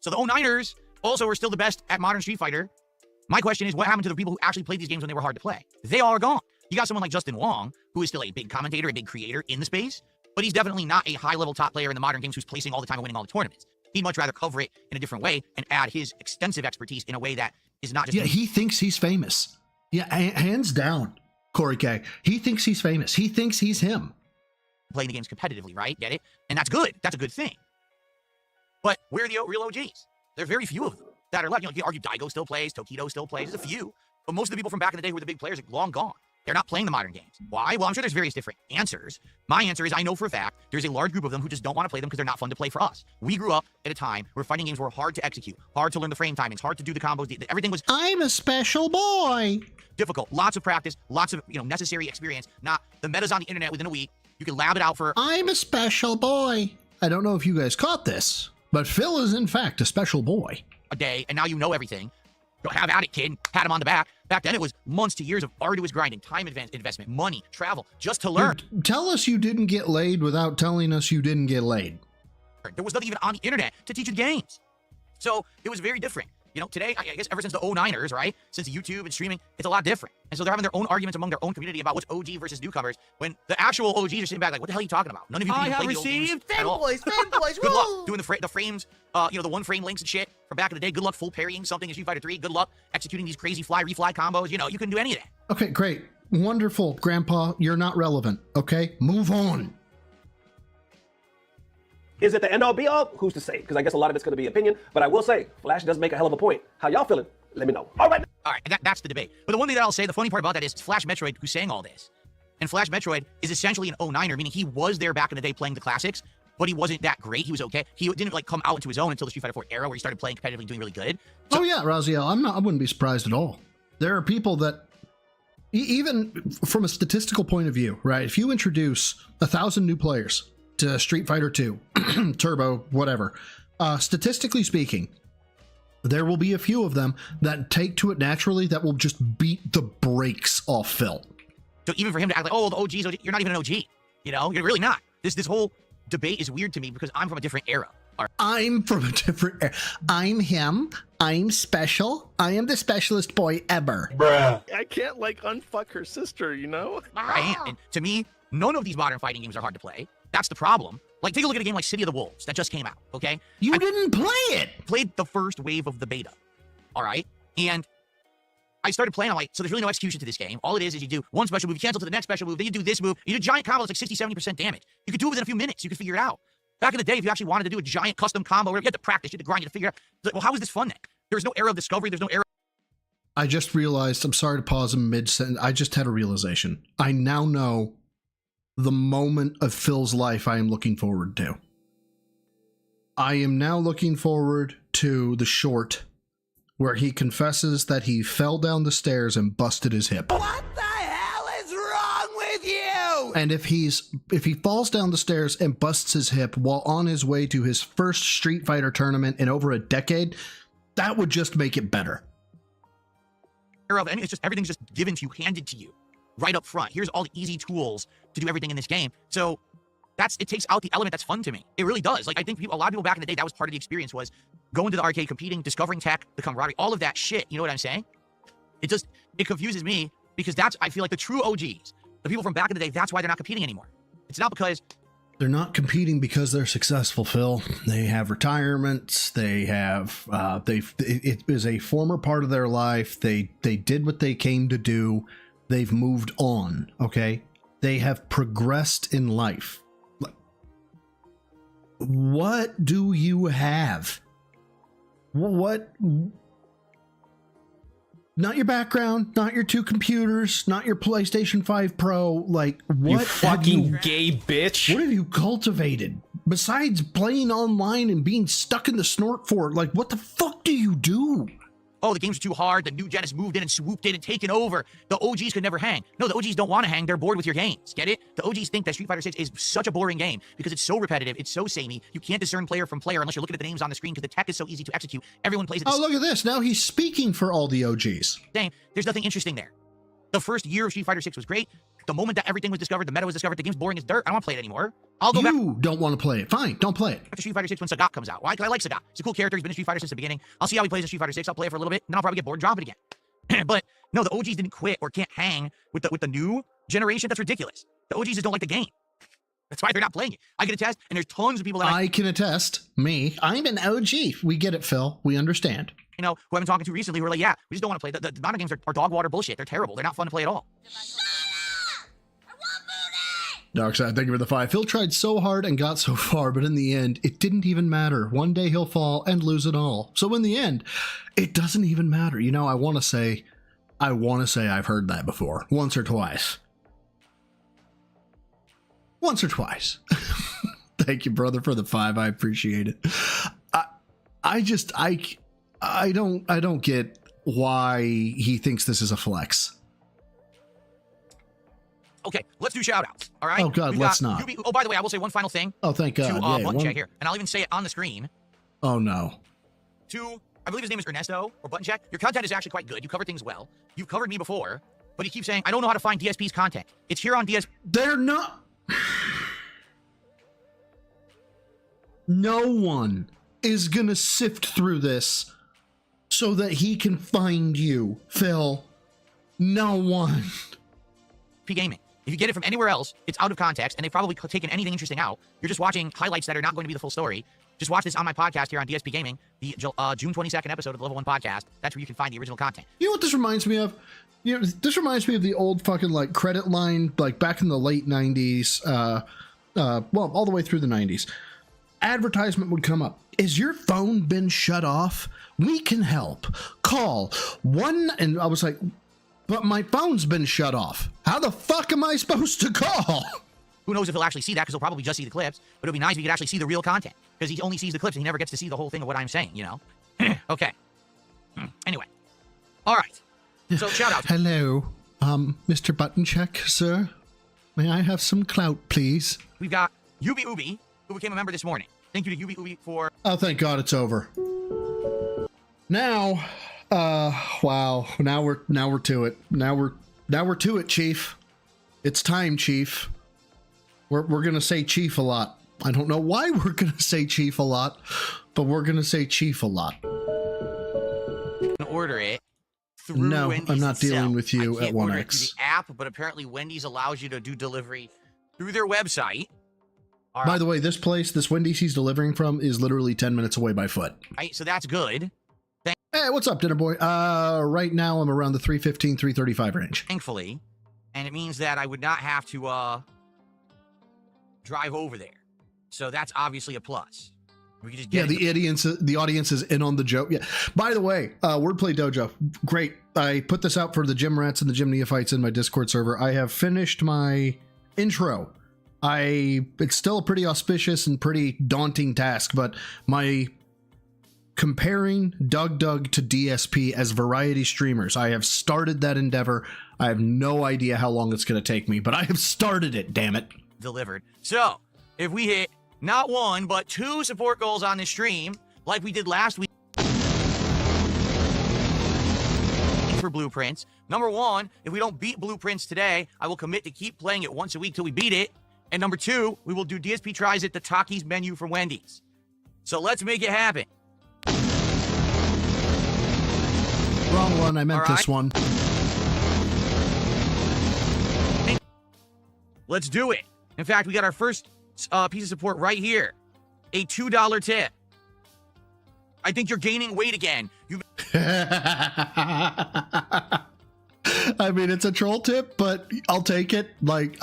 So the 09ers also are still the best at modern Street Fighter. My question is, what happened to the people who actually played these games when they were hard to play? They all are gone. You got someone like Justin Wong, who is still a big commentator, a big creator in the space, but he's definitely not a high-level top player in the modern games who's placing all the time and winning all the tournaments. He'd much rather cover it in a different way and add his extensive expertise in a way that is not just... Yeah, he thinks he's famous. Yeah, hands down, Corey K. He thinks he's famous. He thinks he's him. Playing the games competitively, right? Get it? And that's good. That's a good thing. But where are the real OGs? There are very few of them that are left. You know, you can argue Daigo still plays, Tokido still plays. There's a few. But most of the people from back in the day who were the big players are long gone. They're not playing the modern games. Why? Well, I'm sure there's various different answers. My answer is I know for a fact there's a large group of them who just don't want to play them because they're not fun to play for us. We grew up at a time where fighting games were hard to execute, hard to learn the frame timings, hard to do the combos. Everything was... I'm a special boy. Difficult. Lots of practice, lots of, necessary experience. Not the meta's on the internet within a week. You can lab it out for... I'm a special boy. I don't know if you guys caught this, but Phil is in fact a special boy. A day, and now you know everything. Go have at it, kid. Pat him on the back. Back then, it was months to years of arduous grinding, time investment, money, travel, just to learn. Dude, tell us you didn't get laid without telling us you didn't get laid. There was nothing even on the internet to teach you the games. So it was very different. Today, I guess ever since the 09ers, right? Since YouTube and streaming, it's a lot different. And so they're having their own arguments among their own community about what's OG versus newcomers, when the actual OGs are sitting back like, what the hell are you talking about? None of you can even play the old games at all. Fanboys, Good luck doing the frames, the one frame links and shit from back in the day. Good luck full parrying something in Street Fighter 3. Good luck executing these crazy refly combos. You couldn't do any of that. Okay, great. Wonderful, Grandpa. You're not relevant, okay? Move on. Is it the end all be all? Who's to say? Because I guess a lot of it's going to be opinion. But I will say, Flash does make a hell of a point. How y'all feeling? Let me know. All right. That's the debate. But the one thing that I'll say, the funny part about that is it's Flash Metroid who's saying all this. And Flash Metroid is essentially an 09er, meaning he was there back in the day playing the classics, but he wasn't that great. He was okay. He didn't come out into his own until the Street Fighter 4 era where he started playing competitively, doing really good. So, oh yeah, Raziel, I wouldn't be surprised at all. There are people that, even from a statistical point of view, right? If you introduce 1,000 new players to Street Fighter 2, Turbo, whatever, statistically speaking, there will be a few of them that take to it naturally that will just beat the brakes off Phil. So even for him to act like, oh, the OGs, you're not even an OG. You're really not. This whole debate is weird to me because I'm from a different era. I'm from a different era. I'm him. I'm special. I am the specialist boy ever. Bruh. I can't unfuck her sister, I am. And to me, none of these modern fighting games are hard to play. That's the problem. Take a look at a game like City of the Wolves that just came out, okay? You didn't play it! Played the first wave of the beta, all right? And I started playing, I'm like, so there's really no execution to this game. All it is you do one special move, you cancel to the next special move, then you do this move, you do a giant combo that's 60-70% damage. You could do it within a few minutes. You could figure it out. Back in the day, if you actually wanted to do a giant custom combo, you had to practice, you had to grind, you had to figure out, well, how is this fun then? There's no era of discovery, there's no era. I just realized, I'm sorry to pause in mid-sentence, I just had a realization. I now know the moment of Phil's life I am looking forward to. I am now looking forward to the short where he confesses that he fell down the stairs and busted his hip. What the hell is wrong with you? And if he falls down the stairs and busts his hip while on his way to his first Street Fighter tournament in over a decade, that would just make it better. It's just everything's just given to you, handed to you, right up front. Here's all the easy tools to do everything in this game. So it takes out the element that's fun to me. It really does. I think a lot of people back in the day, that was part of the experience, was going to the arcade, competing, discovering tech, the camaraderie, all of that shit. You know what I'm saying? It confuses me because I feel like the true OGs, the people from back in the day, that's why they're not competing anymore. It's not because they're not competing because they're successful, Phil. They have retirements. They have, it is a former part of their life. They did what they came to do. They've moved on. Okay. They have progressed in life. What do you have? What? Not your background, not your 2 computers, not your PlayStation 5 Pro. What? You fucking gay bitch. What have you cultivated besides playing online and being stuck in the snort fort? What the fuck do you do? oh, the games are too hard, the new gen has moved in and swooped in and taken over. The OGs could never hang. No, the OGs don't want to hang. They're bored with your games. Get it? The OGs think that Street Fighter 6 is such a boring game because it's so repetitive, it's so samey. You can't discern player from player unless you're looking at the names on the screen because the tech is so easy to execute. Everyone plays it. Oh, look at this. Now he's speaking for all the OGs. Same. There's nothing interesting there. The first year of Street Fighter 6 was great. The moment that everything was discovered, the meta was discovered, the game's boring as dirt. I don't want to play it anymore. I'll go back. You don't want to play it. Fine, don't play it. After Street Fighter 6 when Sagat comes out. Why? Because I like Sagat. He's a cool character. He's been in Street Fighter since the beginning. I'll see how he plays in Street Fighter 6. I'll play it for a little bit, and then I'll probably get bored and drop it again. But no, the OGs didn't quit or can't hang with the new generation. That's ridiculous. The OGs just don't like the game. That's why they're not playing it. I can attest, and there's tons of people that I can attest. Me, I'm an OG. We get it, Phil. We understand. You know, who I've been talking to recently who are like, yeah, we just don't want to play. The modern games are dog water bullshit. They're terrible. They're not fun to play at all. Darkside, thank you for the 5. Phil tried so hard and got so far, but in the end, it didn't even matter. One day he'll fall and lose it all. So in the end, it doesn't even matter. You know, I want to say I've heard that before. Once or twice. Once or twice. Thank you, brother, for the 5. I appreciate it. I don't get why he thinks this is a flex. Okay, let's do shoutouts. All right. Oh God, let's not. Oh, by the way, I will say one final thing. Oh, thank God. To Yeah, Button Check here, and I'll even say it on the screen. Oh no. To, I believe his name is Ernesto or Button Check. Your content is actually quite good. You cover things well. You've covered me before, but he keeps saying I don't know how to find DSP's content. It's here on DS. They're not. No one is gonna sift through this so that he can find you, Phil. No one. Gaming. If you get it from anywhere else, it's out of context, and they've probably taken anything interesting out. You're just watching highlights that are not going to be the full story. Just watch this on my podcast here on DSP Gaming, the June 22nd episode of the Level 1 podcast. That's where you can find the original content. You know what this reminds me of? You know, this reminds me of the old fucking like credit line, like back in the late 90s, well, all the way through the 90s. Advertisement would come up. Is your phone been shut off? We can help. Call 1, and I was like, but my phone's been shut off. How the fuck am I supposed to call? Who knows if he'll actually see that, because he'll probably just see the clips, but it'd be nice if he could actually see the real content, because he only sees the clips and he never gets to see the whole thing of what I'm saying, you know? Okay. Anyway. All right. So, shout out. Hello, Mr. Button Check, sir. May I have some clout, please? We've got Yubi Ubi, who became a member this morning. Thank you to Yubi Ubi for... Oh, thank God it's over. Now... wow. Now we're to it. Now we're to it, Chief. It's time, Chief. We're gonna say Chief a lot. I don't know why we're gonna say Chief a lot, but we're gonna say Chief a lot. Order it through Wendy's I'm not dealing itself. with you at 1X. Order it through the app, but apparently Wendy's allows you to do delivery through their website. All right. By the way, this Wendy's he's delivering from is literally 10 minutes away by foot. Right, so that's good. Hey, what's up, dinner boy? Right now I'm around the 315, 335 range. Thankfully, and it means that I would not have to drive over there. So that's obviously a plus. We could just get the audience is in on the joke. Yeah. By the way, Wordplay Dojo, great. I put this out for the gym rats and the gym neophytes in my Discord server. I have finished my intro. It's still a pretty auspicious and pretty daunting task, but my comparing Doug to DSP as variety streamers, I have started that endeavor. I have no idea how long it's going to take me, but I have started it, damn it. Delivered. So, if we hit not 1, but 2 support goals on this stream, like we did last week for Blueprints. Number 1, if we don't beat Blueprints today, I will commit to keep playing it once a week till we beat it. And number 2, we will do DSP tries at the Takis menu from Wendy's. So let's make it happen. Wrong one. I meant this one. Let's do it. In fact, we got our first piece of support right here. A $2 tip. I think you're gaining weight again. I mean, it's a troll tip, but I'll take it. Like,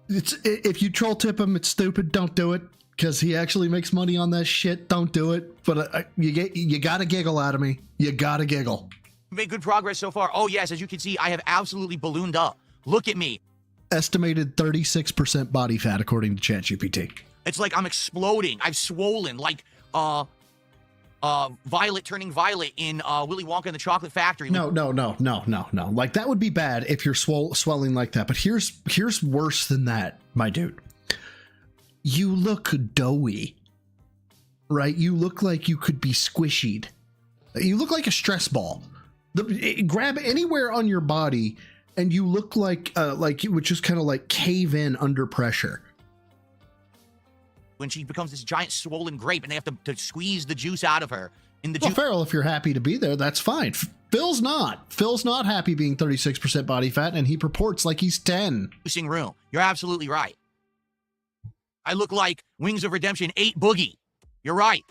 if you troll tip him, it's stupid. Don't do it, because he actually makes money on that shit. Don't do it. But you gotta giggle out of me. You gotta giggle. Made good progress so far. Oh yes, as you can see, I have absolutely ballooned up. Look at me. Estimated 36% body fat according to ChatGPT. It's like I'm exploding. I've swollen like Violet turning violet in Willy Wonka and the Chocolate Factory. No. Like, that would be bad if you're swelling like that. But here's worse than that, my dude. You look doughy, right? You look like you could be squishied. You look like a stress ball. Grab anywhere on your body, and you look like you would just kind of like cave in under pressure. When she becomes this giant swollen grape and they have to squeeze the juice out of her in the Well, Farrell, if you're happy to be there, that's fine. Phil's not. Phil's not happy being 36% body fat, and he purports like he's 10. juicing room. You're absolutely right. I look like Wings of Redemption 8 Boogie. You're right.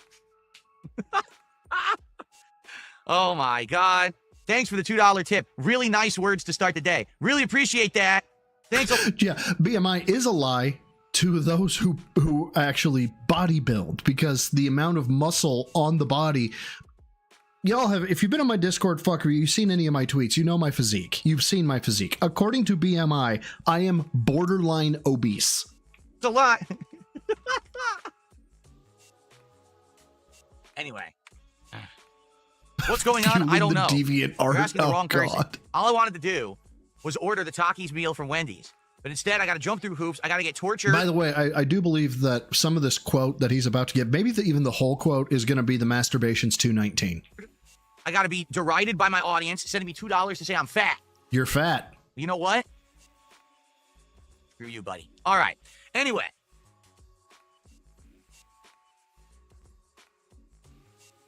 Oh my God. Thanks for the $2 tip. Really nice words to start the day. Really appreciate that. Thanks. Yeah, BMI is a lie to those who actually bodybuild, because the amount of muscle on the body, y'all have, if you've been on my Discord, fucker, you've seen any of my tweets, you know my physique. You've seen my physique. According to BMI, I am borderline obese. It's a lot. Anyway. What's going on? I don't know. Deviant art. You're asking the wrong person. God. All I wanted to do was order the Takis meal from Wendy's. But instead, I got to jump through hoops. I got to get tortured. By the way, I do believe that some of this quote that he's about to get, maybe even the whole quote, is going to be the Masturbations 219. I got to be derided by my audience, sending me $2 to say I'm fat. You're fat. You know what? Screw you, buddy. All right. Anyway.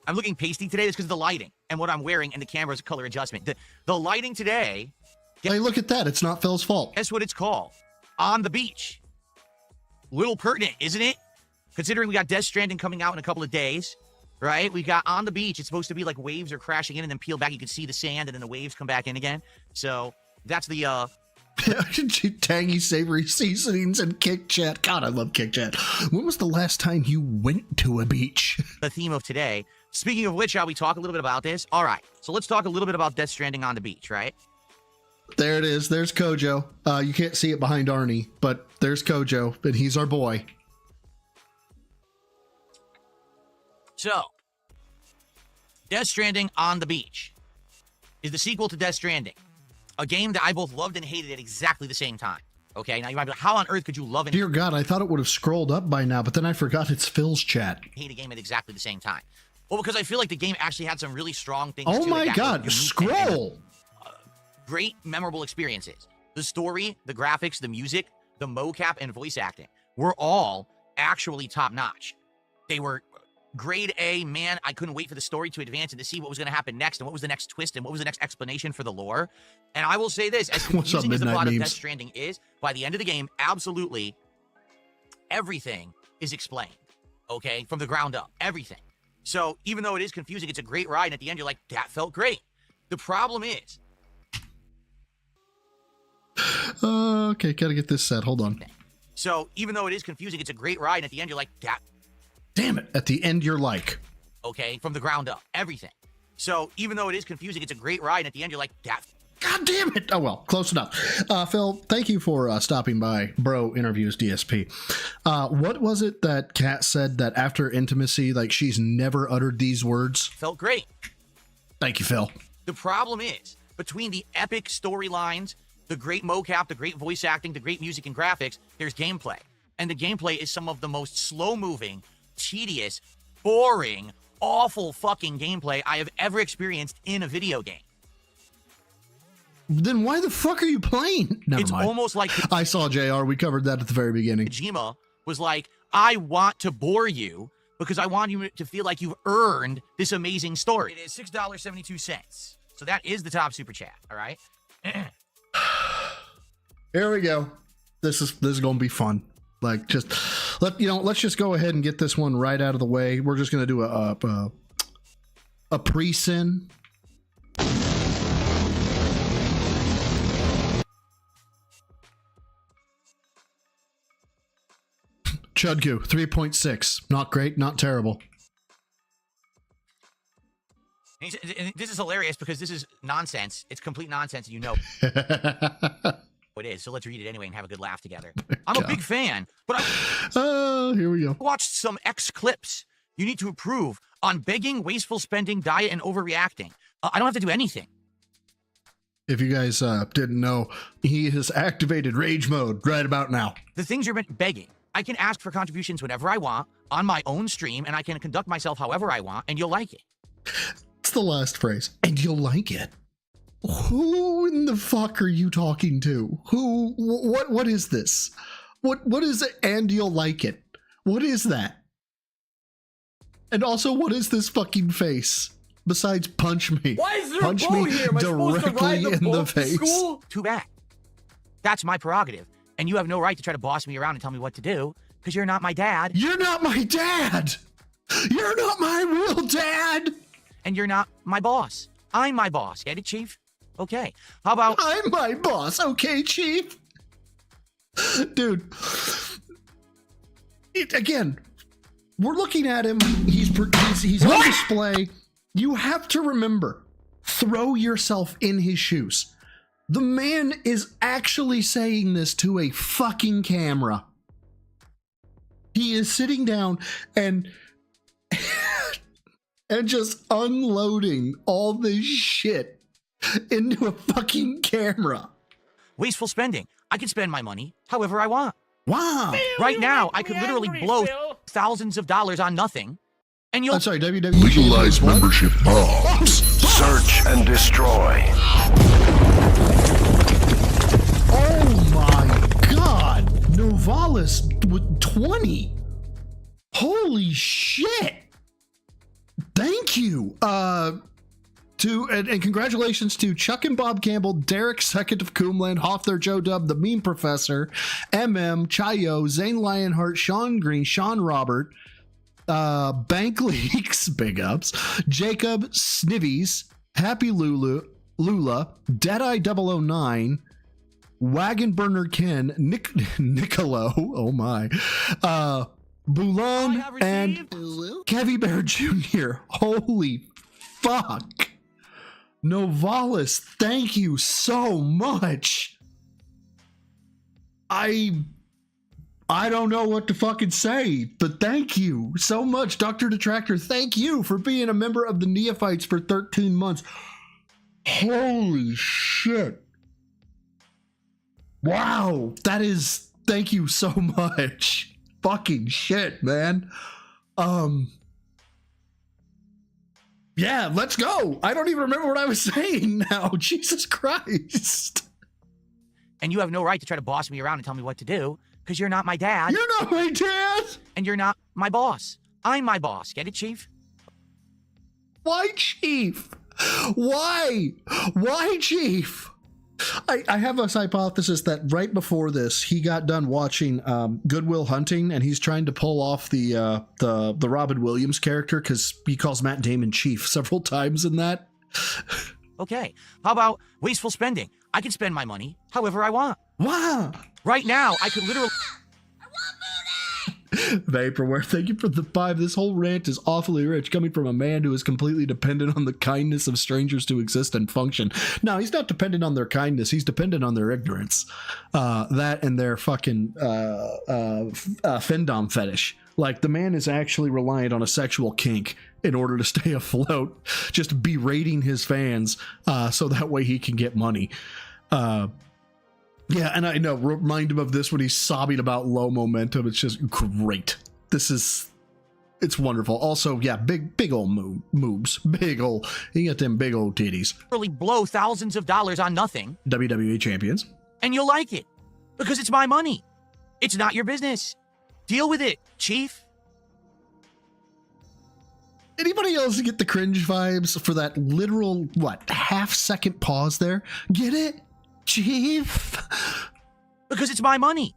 I'm looking pasty today. That's because of the lighting and what I'm wearing and the camera's color adjustment. The lighting today. Hey, look at that. It's not Phil's fault. Guess what it's called? On the Beach. Little pertinent, isn't it? Considering we got Death Stranding coming out in a couple of days, right? We got On the Beach. It's supposed to be like waves are crashing in and then peel back. You can see the sand and then the waves come back in again. So that's the tangy, savory seasonings and Kick Chat. God, I love Kick Chat. When was the last time you went to a beach? The theme of today. Speaking of which, shall we talk a little bit about this? All right. So let's talk a little bit about Death Stranding on the Beach, right? There it is. There's Kojo. You can't see it behind Arnie, but there's Kojo, and he's our boy. So, Death Stranding on the Beach is the sequel to Death Stranding, a game that I both loved and hated at exactly the same time. Okay, now you might be like, how on earth could you love and Dear God, I thought it would have scrolled up by now, but then I forgot it's Phil's chat. hate a game at exactly the same time? Well, because I feel like the game actually had some really strong things. Oh to my it God, scroll! Great, memorable experiences. The story, the graphics, the music, the mocap, and voice acting were all actually top-notch. They were grade A. Man, I couldn't wait for the story to advance and to see what was going to happen next and what was the next twist and what was the next explanation for the lore. And I will say this, as confusing as the plot of Death Stranding is, by the end of the game, absolutely everything is explained, okay, from the ground up, everything. So even though it is confusing, it's a great ride, and at the end, you're like, that felt great. The problem is... Okay, gotta get this set. Hold on. So even though it is confusing, it's a great ride, and at the end, you're like, that... Damn it. At the end, you're like... Okay, from the ground up, everything. So even though it is confusing, it's a great ride, and at the end, you're like, that... God damn it. Oh, well, close enough. Phil, thank you for stopping by Bro Interviews DSP. What was it that Kat said that after intimacy, like, she's never uttered these words? Felt great. Thank you, Phil. The problem is, between the epic storylines, the great mocap, the great voice acting, the great music and graphics, there's gameplay. And the gameplay is some of the most slow-moving, tedious, boring, awful fucking gameplay I have ever experienced in a video game. Then why the fuck are you playing? Never It's mind. almost like... I saw JR. We covered that at the very beginning. Kojima was like, I want to bore because I want you to feel like you've earned this amazing story. It is $6.72. So that is the top super chat, all right? Here we go. This is gonna be fun. Like, just let's just go ahead and get this one right out of the way. We're just gonna do a pre-sin. Chudgu 3.6. Not great, not terrible. And this is hilarious because this is nonsense. It's complete nonsense, and you know it is. So let's read it anyway and have a good laugh together. I'm a big fan, but here we go. I watched some X clips You need to approve on begging, wasteful spending, diet, and overreacting. I don't have to do anything. If you guys didn't know, he has activated rage mode right about now. The things you're begging, I can ask for contributions whenever I want on my own stream, and I can conduct myself however I want, and you'll like it. It's the last phrase. And you'll like it. Who in the fuck are you talking to? What is this? What is it? And you'll like it. What is that? And also, what is this fucking face? Besides punch me. Why is there punch a boat me here? Am I supposed to ride directly the in the boat to face. school? Too bad. That's my prerogative, and you have no right to try to boss me around and tell me what to do, because you're not my dad. You're not my dad! You're not my real dad! And you're not my boss. I'm my boss. Get it, Chief? Okay. How about... I'm my boss, okay, Chief? Dude. Again, we're looking at him. He's on display. You have to remember, throw yourself in his shoes. The man is actually saying this to a fucking camera. He is sitting down and and just unloading all this shit into a fucking camera. Wasteful spending. I can spend my money however I want. Wow. Right now, I could literally blow thousands of dollars on nothing. And you'll... I'm sorry, WWE. Legalize membership bombs. Search and destroy. Oh my god. Novalis with 20. Holy shit. Thank you. And congratulations to Chuck and Bob Campbell, Derek Second of Coomland, Hoffler, Joe Dub, the Meme Professor, MM, Chayo, Zane Lionheart, Sean Green, Sean Robert, Bank Leaks, big ups, Jacob, Snivies, Happy Lula, Deadeye 009, Wagon Burner Ken, Nicolo, oh my, Boulan, and Kevy Bear Jr. Holy fuck. Novalis, thank you so much. I don't know what to fucking say, but thank you so much, Dr. Detractor. Thank you for being a member of the Neophytes for 13 months. Holy shit. Wow, thank you so much. Fucking shit, man. Yeah, let's go. I don't even remember what I was saying now. Jesus Christ. And you have no right to try to boss me around and tell me what to do, because you're not my dad. You're not my dad. And you're not my boss. I'm my boss. Get it, Chief? Why, Chief? Why? Why, Chief? I have a hypothesis that right before this, he got done watching Good Will Hunting, and he's trying to pull off the Robin Williams character because he calls Matt Damon Chief several times in that. Okay. How about wasteful spending? I can spend my money however I want. Wow. Right now, I could literally... Vaporware, thank you for the 5. This whole rant is awfully rich, coming from a man who is completely dependent on the kindness of strangers to exist and function. No, he's not dependent on their kindness. He's dependent on their ignorance. That and their fucking findom fetish. Like, the man is actually reliant on a sexual kink in order to stay afloat, just berating his fans so that way he can get money. Yeah, and I know, remind him of this when he's sobbing about low momentum. It's just great. It's wonderful. Also, yeah, big old moves. He got them big old titties. Really blow thousands of dollars on nothing. WWE champions. And you'll like it, because it's my money. It's not your business. Deal with it, Chief. Anybody else get the cringe vibes for that literal, half-second pause there? Get it? Chief? Because it's my money.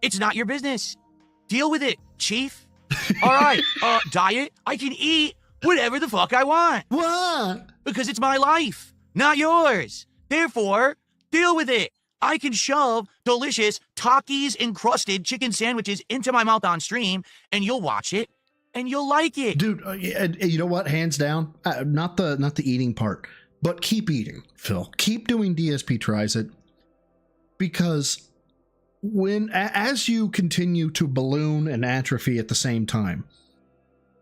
It's not your business. Deal with it, Chief. All right, diet, I can eat whatever the fuck I want. What? Because it's my life, not yours. Therefore, deal with it. I can shove delicious Takis-encrusted chicken sandwiches into my mouth on stream, and you'll watch it, and you'll like it. Dude, you know what? Hands down, not the eating part. But keep eating, Phil. Keep doing DSP Tries It, because as you continue to balloon and atrophy at the same time,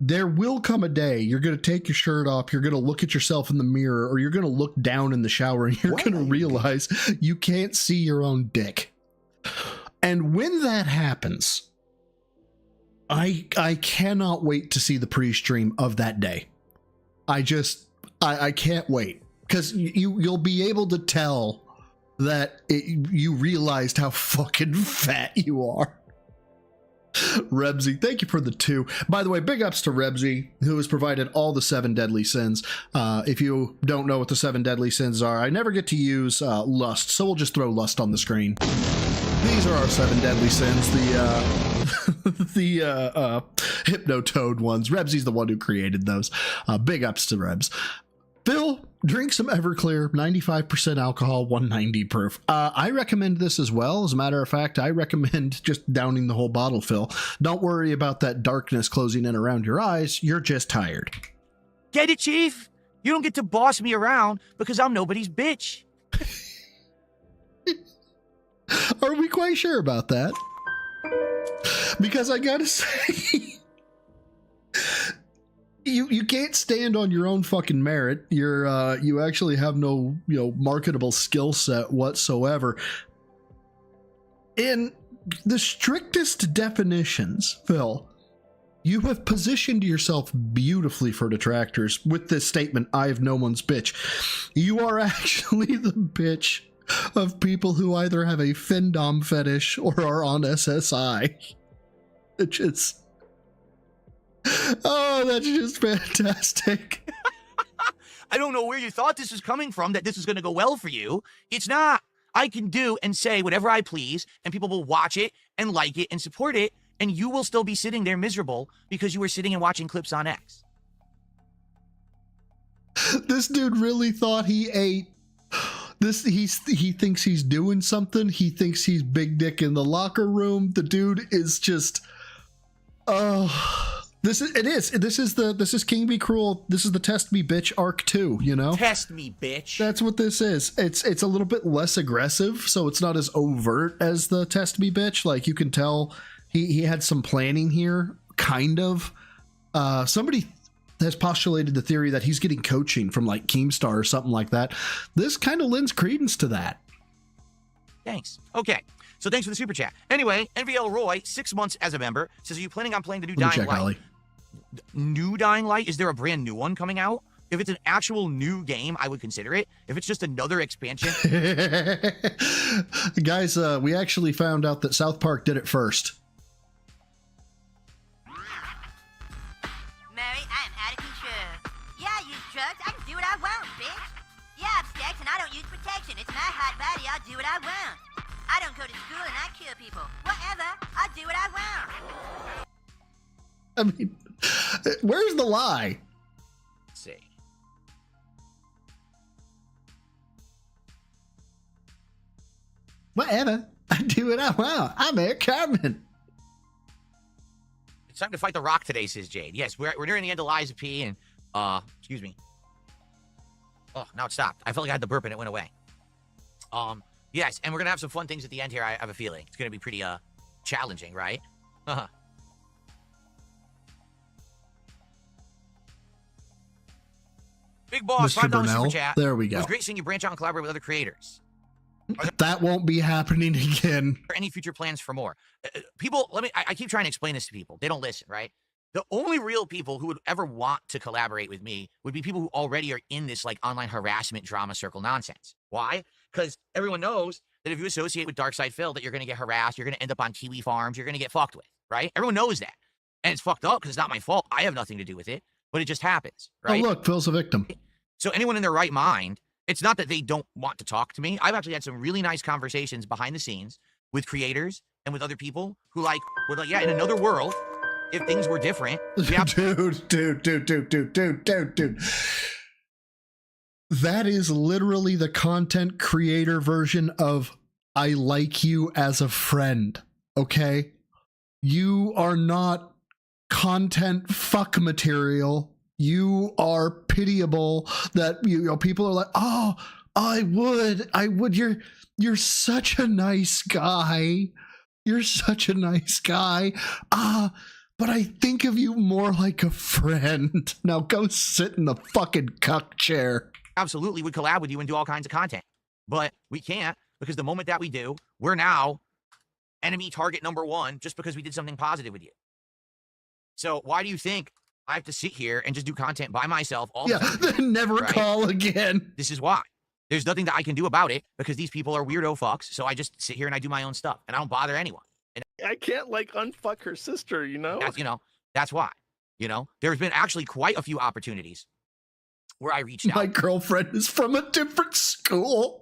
there will come a day you're going to take your shirt off, you're going to look at yourself in the mirror, or you're going to look down in the shower and you're going to realize you can't see your own dick. And when that happens, I cannot wait to see the pre-stream of that day. I can't wait, because you'll be able to tell that you realized how fucking fat you are. Rebsy, thank you for the 2. By the way, big ups to Rebsy, who has provided all the 7 deadly sins. If you don't know what the 7 deadly sins are, I never get to use lust, so we'll just throw lust on the screen. These are our 7 deadly sins, the Hypnotoad ones. Rebsy's the one who created those. Big ups to Rebs. Phil, drink some Everclear, 95% alcohol, 190 proof. I recommend this as well. As a matter of fact, I recommend just downing the whole bottle, Phil. Don't worry about that darkness closing in around your eyes. You're just tired. Get it, Chief? You don't get to boss me around because I'm nobody's bitch. Are we quite sure about that? Because I gotta say... You can't stand on your own fucking merit. You actually have no marketable skill set whatsoever. In the strictest definitions, Phil, you have positioned yourself beautifully for detractors with this statement, I have no one's bitch. You are actually the bitch of people who either have a findom fetish or are on SSI. Which is... Oh, that's just fantastic. I don't know where you thought this was coming from, that this was going to go well for you. It's not. I can do and say whatever I please, and people will watch it and like it and support it, and you will still be sitting there miserable because you were sitting and watching clips on X. This dude really thought he ate. He thinks he's doing something. He thinks he's big dick in the locker room. The dude is just... This is King Be Cruel. This is the Test Me Bitch arc 2, you know? Test me, bitch. That's what this is. It's a little bit less aggressive, so it's not as overt as the Test Me Bitch. Like, you can tell he had some planning here, kind of. Somebody has postulated the theory that he's getting coaching from like Keemstar or something like that. This kind of lends credence to that. Thanks. Okay. So thanks for the super chat. Anyway, NVL Roy, 6 months as a member, says, are you planning on playing the new Dying Light? Ollie. New Dying Light? Is there a brand new one coming out? If it's an actual new game, I would consider it. If it's just another expansion. Guys, we actually found out that South Park did it first. Mary, I am out of control. Yeah, I use drugs. I can do what I want, bitch. Yeah, I have sex and I don't use protection. It's my hot body. I'll do what I want. I don't go to school and I kill people. Whatever. I'll do what I want. I mean, where's the lie? Let's see. Whatever. I do what I want. I'm Eric Cartman. It's time to fight the Rock today, says Jade. Yes, we're nearing the end of Liza P. And, excuse me. Oh, now it stopped. I felt like I had the burp and it went away. Yes, and we're going to have some fun things at the end here. I have a feeling. It's going to be pretty, challenging, right? Uh-huh. Big Boss, Mr. $5 super Burnell. chat. There we go. It was great seeing you branch out and collaborate with other creators. That won't be happening again. Are there any future plans for more? People, I keep trying to explain this to people. They don't listen, right? The only real people who would ever want to collaborate with me would be people who already are in this like online harassment drama circle nonsense. Why? Because everyone knows that if you associate with Darkside Phil, that you're going to get harassed, you're going to end up on Kiwi farms, you're going to get fucked with, right? Everyone knows that. And it's fucked up because it's not my fault. I have nothing to do with it, but it just happens, right? Oh, look, Phil's a victim. So anyone in their right mind, it's not that they don't want to talk to me. I've actually had some really nice conversations behind the scenes with creators and with other people who would like, yeah, in another world, if things were different. Dude. That is literally the content creator version of I like you as a friend, okay? You are not content fuck material. You are pitiable that, people are like, oh, I would, you're such a nice guy. You're such a nice guy. but I think of you more like a friend. Now go sit in the fucking cuck chair. Absolutely would collab with you and do all kinds of content. But we can't, because the moment that we do, we're now enemy target number one just because we did something positive with you. So why do you think I have to sit here and just do content by myself all the time? Then never call again. This is why. There's nothing that I can do about it because these people are weirdo fucks. So I just sit here and I do my own stuff and I don't bother anyone. And I can't like unfuck her sister, you know? That's why. There's been actually quite a few opportunities where I reached out. My girlfriend is from a different school.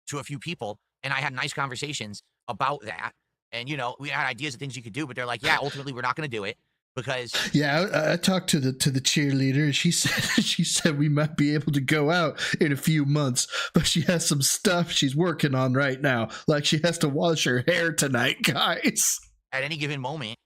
To a few people, and I had nice conversations about that. And, we had ideas of things you could do, but they're like, yeah, ultimately we're not going to do it because... Yeah, I talked to the cheerleader, and she said we might be able to go out in a few months, but she has some stuff she's working on right now. Like she has to wash her hair tonight, guys. At any given moment,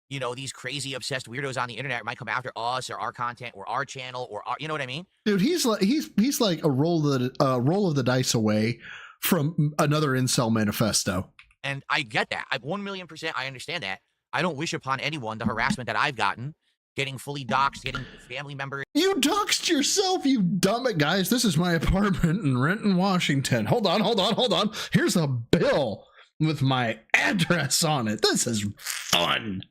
these crazy obsessed weirdos on the internet might come after us or our content or our channel or our, you know what I mean? Dude, he's like a roll of the dice away from another incel manifesto. And I get that. 1,000,000% I understand that. I don't wish upon anyone the harassment that I've gotten, getting fully doxxed, getting family members. You doxed yourself, you dumb it, guys. This is my apartment in Renton, Washington. Hold on. Here's a bill with my address on it. This is fun.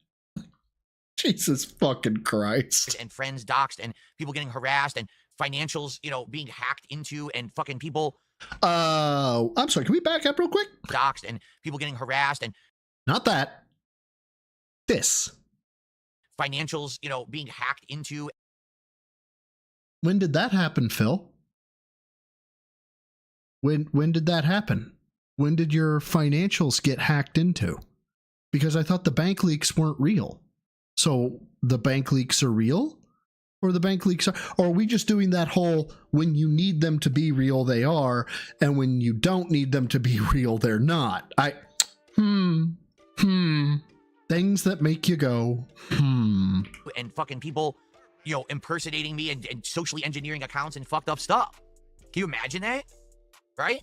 Jesus fucking Christ. And friends doxxed and people getting harassed and financials, being hacked into and fucking people. I'm sorry, can we back up real quick? Doxed and people getting harassed and... Not that. This. Financials, being hacked into. When did that happen, Phil? When did that happen? When did your financials get hacked into? Because I thought the bank leaks weren't real. So the bank leaks are real? Or the bank leaks are... Or are we just doing that whole, when you need them to be real, they are, and when you don't need them to be real, they're not? Things that make you go, And fucking people, impersonating me and socially engineering accounts and fucked up stuff. Can you imagine that? Right?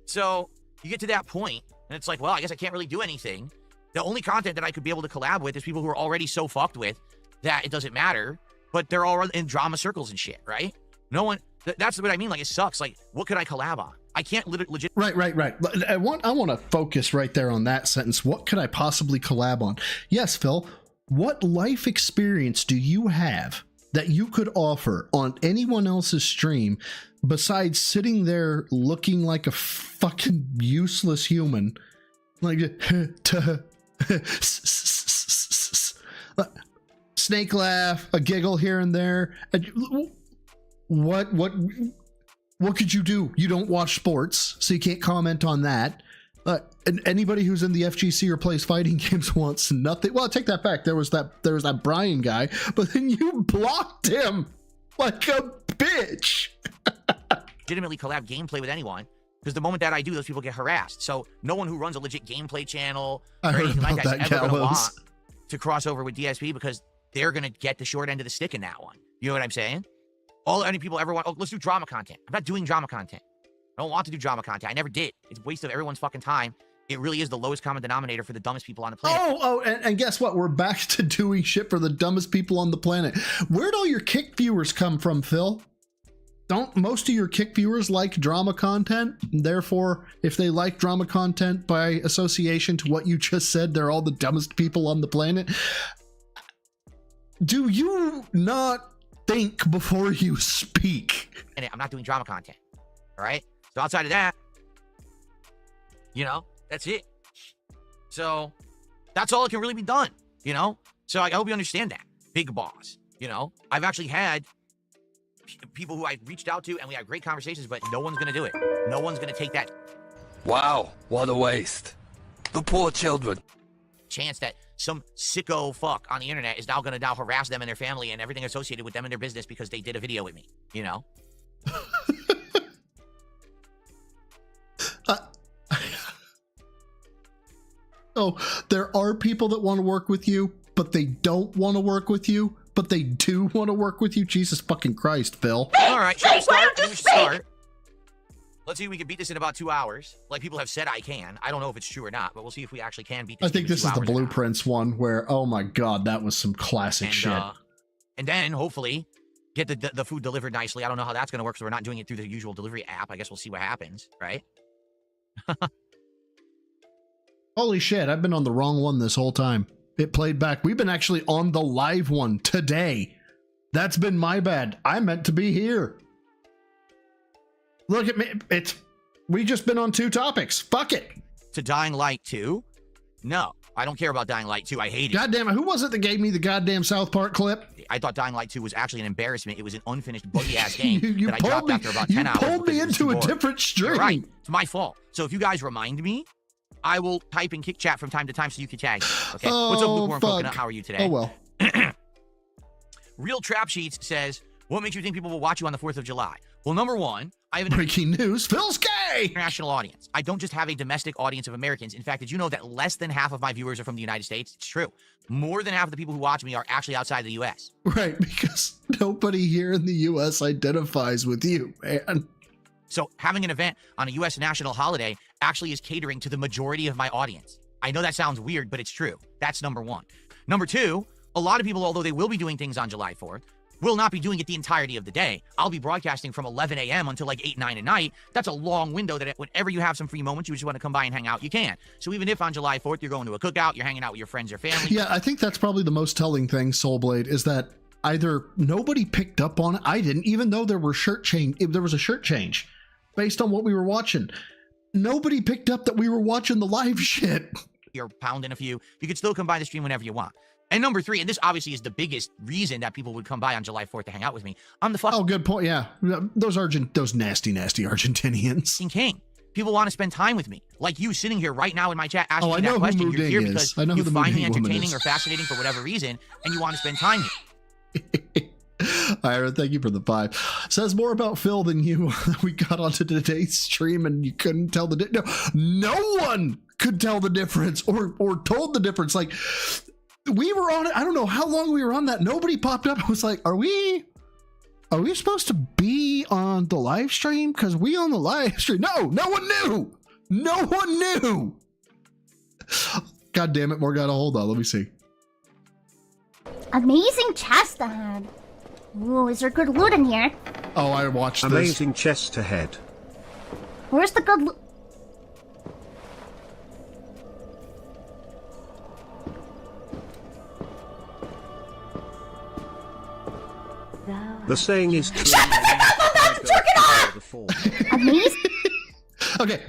So you get to that point, and it's like, well, I guess I can't really do anything. The only content that I could be able to collab with is people who are already so fucked with that it doesn't matter, but they're all in drama circles and shit, right? No one, that's what I mean. Like, it sucks. Like, what could I collab on? I can't legit. Right. I want to focus right there on that sentence. What could I possibly collab on? Yes, Phil, what life experience do you have that you could offer on anyone else's stream besides sitting there looking like a fucking useless human? Like, snake laugh, a giggle here and there. What could you do? You don't watch sports, so you can't comment on that. And anybody who's in the FGC or plays fighting games wants nothing. Well, I take that back. There was that Brian guy, but then you blocked him like a bitch. Legitimately collab gameplay with anyone, because the moment that I do, those people get harassed. So no one who runs a legit gameplay channel or anything like that is ever going to want to cross over with DSP, because they're going to get the short end of the stick in that one. You know what I'm saying? All any people ever want, oh, let's do drama content. I'm not doing drama content. I don't want to do drama content. I never did. It's a waste of everyone's fucking time. It really is the lowest common denominator for the dumbest people on the planet. And guess what? We're back to doing shit for the dumbest people on the planet. Where'd all your kick viewers come from, Phil? Don't most of your kick viewers like drama content? Therefore, if they like drama content by association to what you just said, they're all the dumbest people on the planet. Do you not think before you speak? And I'm not doing drama content. All right? So outside of that, that's it. So that's all that can really be done, So I hope you understand that. Big boss, I've actually had people who I reached out to and we had great conversations, but no one's going to do it. No one's going to take that. Wow, what a waste. The poor children. Chance that some sicko fuck on the internet is now going to harass them and their family and everything associated with them and their business because they did a video with me, Oh, there are people that want to work with you, but they don't want to work with you, but they do want to work with you. Jesus fucking Christ, Phil. All right, should we start? We should start. Let's see if we can beat this in about 2 hours. Like people have said I can. I don't know if it's true or not, but we'll see if we actually can beat this. I think this is the Blueprints one where, oh my god, that was some classic shit. And then hopefully get the food delivered nicely. I don't know how that's going to work, so we're not doing it through the usual delivery app. I guess we'll see what happens, right? Holy shit, I've been on the wrong one this whole time. It played back. We've been actually on the live one today. That's been my bad. I meant to be here. Look at me. We just been on 2 topics. Fuck it. To Dying Light 2? No, I don't care about Dying Light 2. I hate it. God damn it. Who was it that gave me the goddamn South Park clip? I thought Dying Light 2 was actually an embarrassment. It was an unfinished buggy-ass game you that I dropped after about 10 hours. You pulled me into a different stream. You're right. It's my fault. So if you guys remind me, I will type in kick chat from time to time so you can tag me. Okay? Oh, what's up, Lukewarm fuck. Coconut? How are you today? Oh, well. Real Trap Sheets says, what makes you think people will watch you on the 4th of July? Well, number one, I have an breaking news. Phil's gay! International audience. I don't just have a domestic audience of Americans. In fact, did you know that less than half of my viewers are from the United States? It's true. More than half of the people who watch me are actually outside the U.S. Right, because nobody here in the U.S. identifies with you, man. So having an event on a U.S. national holiday actually is catering to the majority of my audience. I know that sounds weird, but it's true. That's number one. Number two, a lot of people, although they will be doing things on July 4th, will not be doing it the entirety of the day. I'll be broadcasting from 11 a.m. until like 8, 9 at night. That's a long window that whenever you have some free moments, you just want to come by and hang out, you can. So even if on July 4th, you're going to a cookout, you're hanging out with your friends or family. Yeah, I think that's probably the most telling thing, Soulblade, is that either nobody picked up on it, I didn't, even though there was a shirt change based on what we were watching. Nobody picked up that we were watching the live shit. You're pounding a few. You can still come by the stream whenever you want. And number three, and this obviously is the biggest reason that people would come by on July 4th to hang out with me. I'm the fucking... Oh, good point. Yeah. Those nasty Argentinians. King. People want to spend time with me. Like you sitting here right now in my chat asking me that question. You're here because you find me entertaining or fascinating for whatever reason, and you want to spend time here. Ira, thank you for the 5. Says more about Phil than you. We got onto today's stream and you couldn't tell the no one could tell the difference or told the difference. Like, we were on it. I don't know how long we were on that. Nobody popped up. I was like, are we supposed to be on the live stream? Because we on the live stream. No one knew. No one knew. God damn it, Morgana. Hold on. Let me see. Amazing chest ahead. Ooh, is there good loot in here? Oh, I watched this. Amazing chest ahead. Where's the good loot? The saying is true. Shut the fuck up! I'm about to turn it off! Amazing.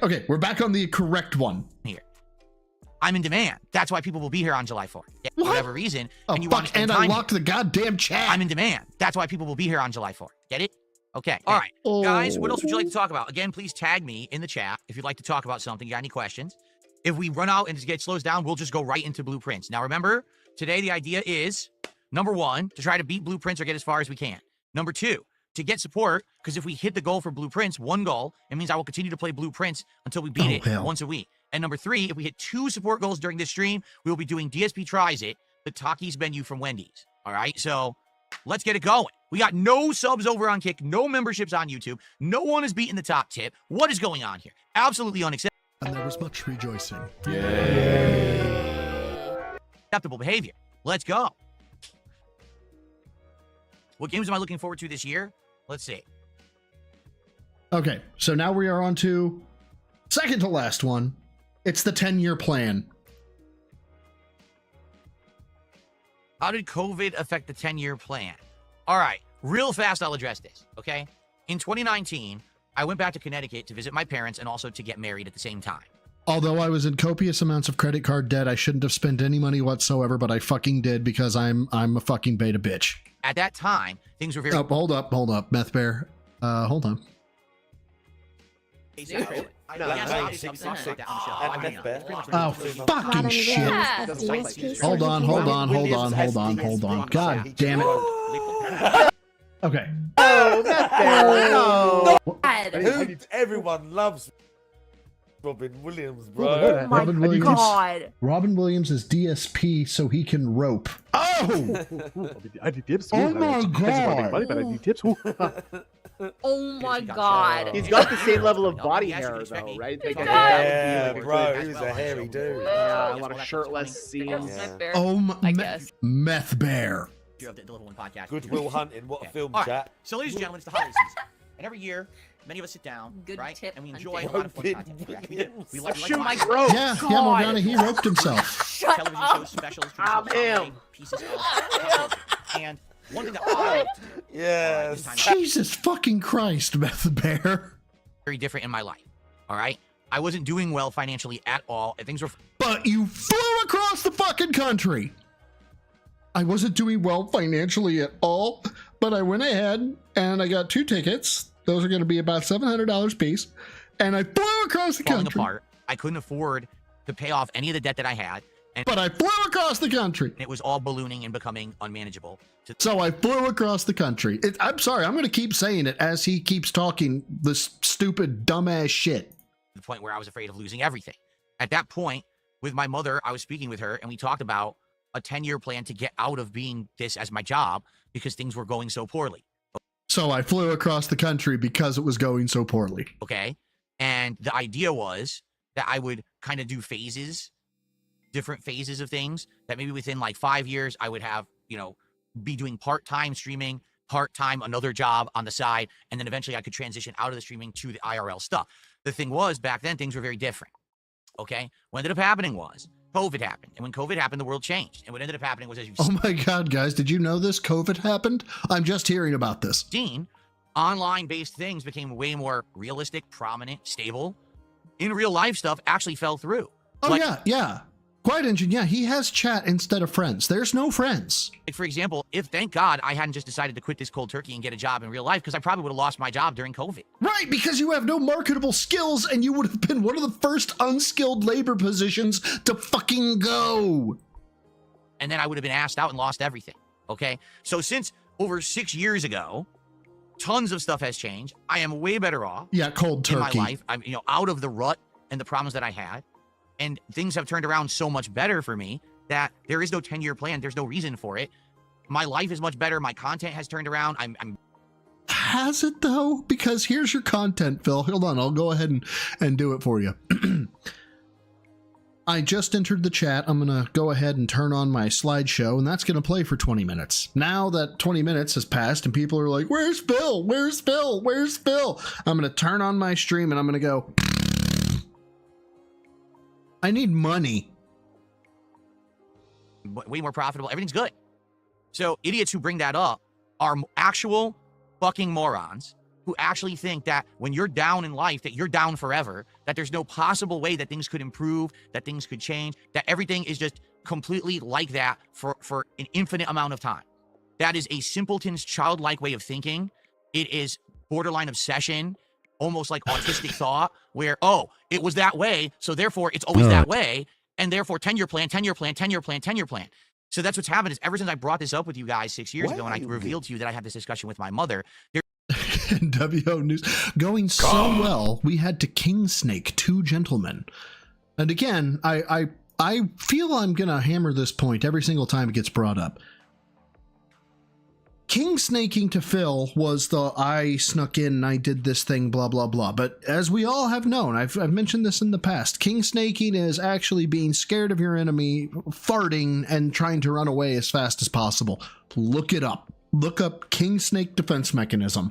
Okay, we're back on the correct one. Here. I'm in demand. That's why people will be here on July 4th. Yeah, for whatever reason. Oh, and you fuck, want to spend and time I locked the goddamn chat. I'm in demand. That's why people will be here on July 4th. Get it? Okay. All right. Guys, what else would you like to talk about? Again, please tag me in the chat if you'd like to talk about something. You got any questions? If we run out and it slows down, we'll just go right into Blueprints. Now, remember, today the idea is, number one, to try to beat Blueprints or get as far as we can. Number two, to get support, because if we hit the goal for Blueprints, one goal, it means I will continue to play Blueprints until we beat it once a week. And number three, if we hit 2 support goals during this stream, we will be doing DSP Tries It, the Takis menu from Wendy's. All right, so let's get it going. We got no subs over on Kick, no memberships on YouTube. No one is beating the top tip. What is going on here? Absolutely unacceptable. And there was much rejoicing. Acceptable behavior. Let's go. What games am I looking forward to this year? Let's see. Okay, so now we are on to second to last one. It's the 10-year plan. How did COVID affect the 10-year plan? All right, real fast, I'll address this, okay? In 2019, I went back to Connecticut to visit my parents and also to get married at the same time. Although I was in copious amounts of credit card debt, I shouldn't have spent any money whatsoever, but I fucking did because I'm a fucking beta bitch. At that time, things were very... Oh, hold up, Meth Bear. Hold on. Oh, fucking shit. Hold on. God damn it. Okay. Everyone loves Robin Williams, Oh bro. my Robin Williams. god. Robin Williams is DSP so he can rope. Oh! I do tips. Oh my god. Money, but I do tips. Oh my god. He's got the same level of body hair, though, right? Like, Yeah, bro, he was a hairy dude. Yeah, a lot of shirtless scenes. Oh my, I guess. Meth Bear. The Little One podcast. Goodwill Hunting, what a film, All right. chat. So, ladies and gentlemen, it's the holiday season. And every year, many of us sit down, Good right? tip And we enjoy hunting. a lot of fun content. Correct? We do. We like Shoot my watching throat. Yeah, Morgana, he roped himself. Shut television up. shows, specials, Stop traditional him. pieces of content. And one thing that I Yes. Jesus fucking Christ, Meth Bear. very different in my life. All right, I wasn't doing well financially at all, and things were. But you flew across the fucking country. I wasn't doing well financially at all, but I went ahead and I got 2 tickets. Those are going to be about $700 piece. And I flew across the falling country. apart. I couldn't afford to pay off any of the debt that I had, and But I flew across the country. it was all ballooning and becoming unmanageable. To So I flew across the country. I'm sorry, I'm going to keep saying it as he keeps talking this stupid, dumbass shit. the point where I was afraid of losing everything. At that point, with my mother, I was speaking with her, and we talked about a 10-year plan to get out of being this as my job because things were going so poorly. So I flew across the country because it was going so poorly. Okay. And the idea was that I would kind of do phases, different phases of things, that maybe within like 5 years, I would have, be doing part-time streaming, part-time another job on the side, and then eventually I could transition out of the streaming to the IRL stuff. The thing was, back then, things were very different. Okay. What ended up happening was COVID happened. And when COVID happened, the world changed. And what ended up happening was, as you've Oh my God, guys, did you know this? COVID happened? I'm just hearing about this. seen, online-based things became way more realistic, prominent, stable. In real life stuff actually fell through. Oh, Like- yeah. Quiet Engine, yeah, he has chat instead of friends. There's no friends. Like, for example, if thank God I hadn't just decided to quit this cold turkey and get a job in real life, because I probably would have lost my job during COVID. Right, because you have no marketable skills and you would have been one of the first unskilled labor positions to fucking go. And then I would have been asked out and lost everything. Okay. So since over 6 years ago, tons of stuff has changed. I am way better off Yeah, cold in my turkey. life. I'm, out of the rut and the problems that I had. And things have turned around so much better for me that there is no 10-year plan. There's no reason for it. My life is much better. My content has turned around. I'm Has it though? Because here's your content, Phil. Hold on, I'll go ahead and do it for you. I just entered the chat. I'm going to go ahead and turn on my slideshow, and that's going to play for 20 minutes. Now that 20 minutes has passed and people are like, where's Phil? Where's Phil? Where's Phil? I'm going to turn on my stream and I'm going to go, I need money. way more profitable. Everything's good. So idiots who bring that up are actual fucking morons who actually think that when you're down in life, that you're down forever, that there's no possible way that things could improve, that things could change, that everything is just completely like that for an infinite amount of time. That is a simpleton's childlike way of thinking. It is borderline obsession, almost like autistic thought, where, oh, it was that way, so therefore it's always that way, and therefore 10-year plan, 10-year plan, 10-year plan, 10-year plan. So that's what's happened is ever since I brought this up with you guys 6 years ago and I revealed to you that I had this discussion with my mother, WO News going so well, we had to king snake 2 gentlemen. And again, I feel I'm gonna hammer this point every single time it gets brought up. King snaking to Phil was the I snuck in and I did this thing, blah blah blah. But as we all have known, I've mentioned this in the past, king snaking is actually being scared of your enemy, farting, and trying to run away as fast as possible. Look it up. Look up king snake defense mechanism.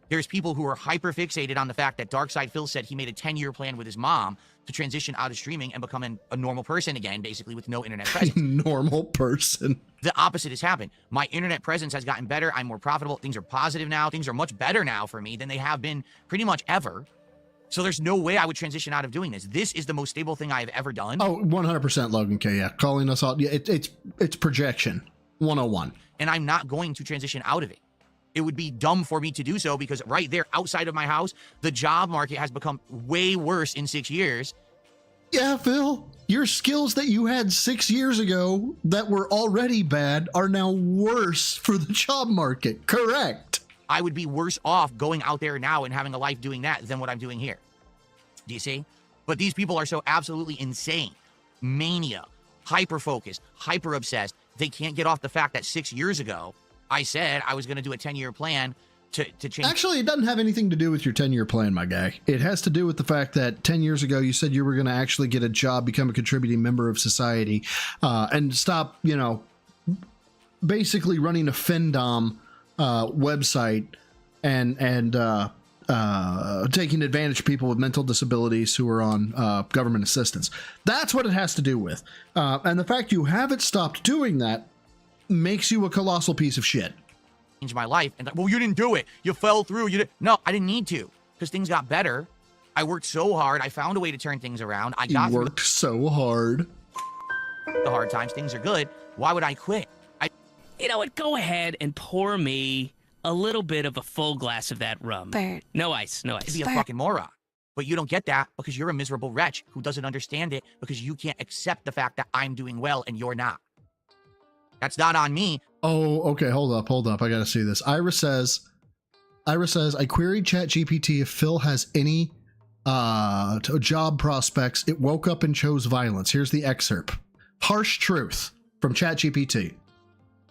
there's people who are hyper fixated on the fact that Darkside Phil said he made a 10-year plan with his mom to transition out of streaming and become a normal person again, basically with no internet presence. Normal person. The opposite has happened. My internet presence has gotten better. I'm more profitable. Things are positive now. Things are much better now for me than they have been pretty much ever. So there's no way I would transition out of doing this. This is the most stable thing I have ever done. Oh, 100% Logan K. Yeah, calling us out. Yeah, it's projection 101. And I'm not going to transition out of it. It would be dumb for me to do so because right there outside of my house, the job market has become way worse in 6 years. Yeah, Phil, your skills that you had 6 years ago that were already bad are now worse for the job market. Correct. I would be worse off going out there now and having a life doing that than what I'm doing here. Do you see? But these people are so absolutely insane. Mania, hyper-focused, hyper-obsessed. They can't get off the fact that 6 years ago, I said I was going to do a 10-year plan to change. Actually, it doesn't have anything to do with your 10-year plan, my guy. It has to do with the fact that 10 years ago, you said you were going to actually get a job, become a contributing member of society, and stop, you know, basically running a Fendom website and taking advantage of people with mental disabilities who are on government assistance. That's what it has to do with. And the fact you haven't stopped doing that makes you a colossal piece of shit. Change my life. And well, you didn't do it. You fell through. You didn't. No, I didn't need to, because things got better. I worked so hard. I found a way to turn things around. I got worked so hard. The hard times. Things are good. Why would I quit? You know what? Go ahead and pour me a little bit of a full glass of that rum. Bert. No ice. No ice. To be a fucking moron. But you don't get that because you're a miserable wretch who doesn't understand it because you can't accept the fact that I'm doing well and you're not. That's not on me. Oh, okay. Hold up. I gotta see this. Ira says, I queried ChatGPT if Phil has any job prospects. It woke up and chose violence. Here's the excerpt. Harsh truth from ChatGPT.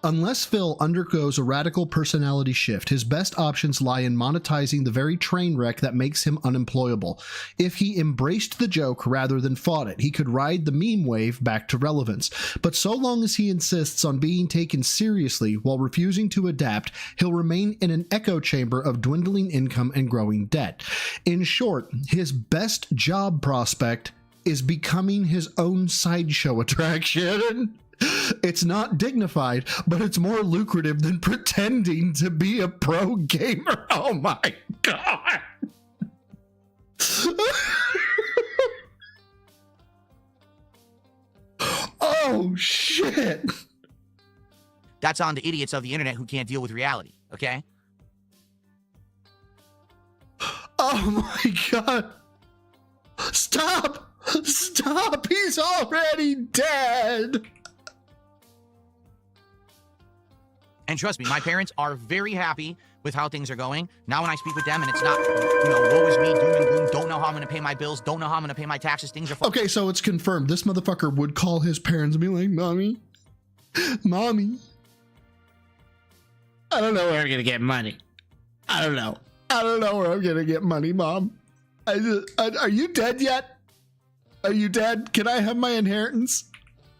Unless Phil undergoes a radical personality shift, his best options lie in monetizing the very train wreck that makes him unemployable. If he embraced the joke rather than fought it, he could ride the meme wave back to relevance. But so long as he insists on being taken seriously while refusing to adapt, he'll remain in an echo chamber of dwindling income and growing debt. In short, his best job prospect is becoming his own sideshow attraction. It's not dignified, but it's more lucrative than pretending to be a pro gamer. Oh my God. Oh shit. That's on the idiots of the internet who can't deal with reality, okay? Oh my God. Stop. Stop. He's already dead. And trust me, my parents are very happy with how things are going. Now when I speak with them and it's not, you know, woe is me, doom and gloom, don't know how I'm going to pay my bills, don't know how I'm going to pay my taxes, things are okay, so it's confirmed. This motherfucker would call his parents and be like, Mommy, I don't know where I'm going to get money. I don't know where I'm going to get money, Mom. Are you dead yet? Are you dead? Can I have my inheritance?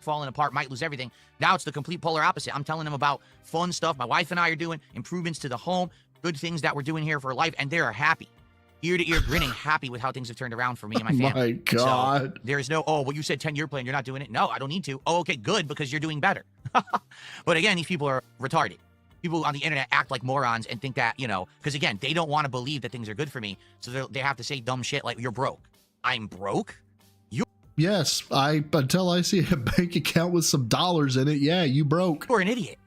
falling apart, might lose everything. Now it's the complete polar opposite. I'm telling them about fun stuff my wife and I are doing, improvements to the home, good things that we're doing here for life, and they are happy. Ear to ear grinning, happy with how things have turned around for me and my family. My God. So there's no, oh, well, you said 10-year plan, you're not doing it. No, I don't need to. Oh, okay, good, because you're doing better. But again, these people are retarded. People on the internet act like morons and think that, you know, because again, they don't want to believe that things are good for me. So they have to say dumb shit like, you're broke. I'm broke? Yes, until I see a bank account with some dollars in it, yeah, you broke. You're an idiot.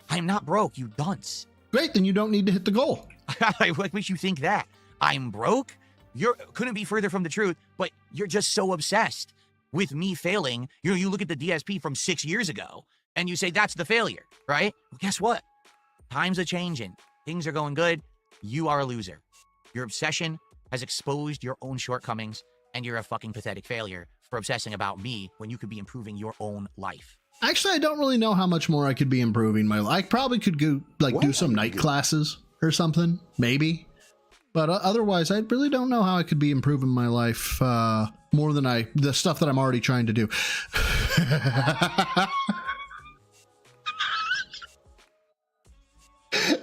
I'm not broke, you dunce. Great, then you don't need to hit the goal. What makes you think that? I'm broke? Couldn't be further from the truth, but you're just so obsessed with me failing. You know, you look at the DSP from 6 years ago, and you say, that's the failure, right? Well, guess what? Times are changing. Things are going good. You are a loser. Your obsession has exposed your own shortcomings, and you're a fucking pathetic failure for obsessing about me when you could be improving your own life. Actually, I don't really know how much more I could be improving my life. I probably could go, like, do some night classes or something, maybe. But otherwise, I really don't know how I could be improving my life more than the stuff that I'm already trying to do.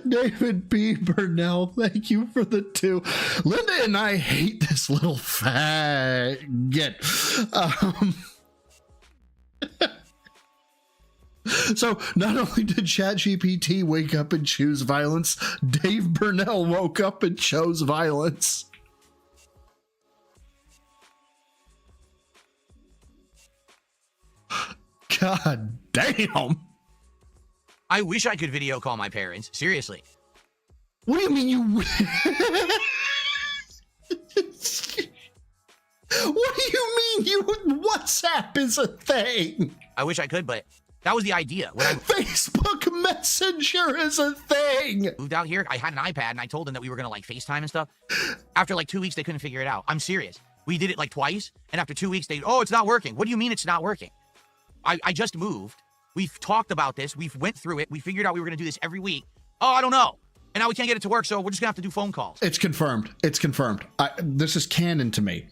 David B. Burnell, thank you for the 2. Linda and I hate this little faggot. So not only did ChatGPT wake up and choose violence, Dave Burnell woke up and chose violence. God damn. I wish I could video call my parents. Seriously. What do you mean you... What do you mean WhatsApp is a thing? I wish I could, but that was the idea. Facebook Messenger is a thing. Moved out here, I had an iPad, and I told them that we were going to, like, FaceTime and stuff. After, like, 2 weeks, they couldn't figure it out. I'm serious. We did it like twice, and after 2 weeks, it's not working. What do you mean it's not working? I just moved. We've talked about this. We've went through it. We figured out we were going to do this every week. Oh, I don't know. And now we can't get it to work, so we're just going to have to do phone calls. It's confirmed. It's confirmed. This is canon to me.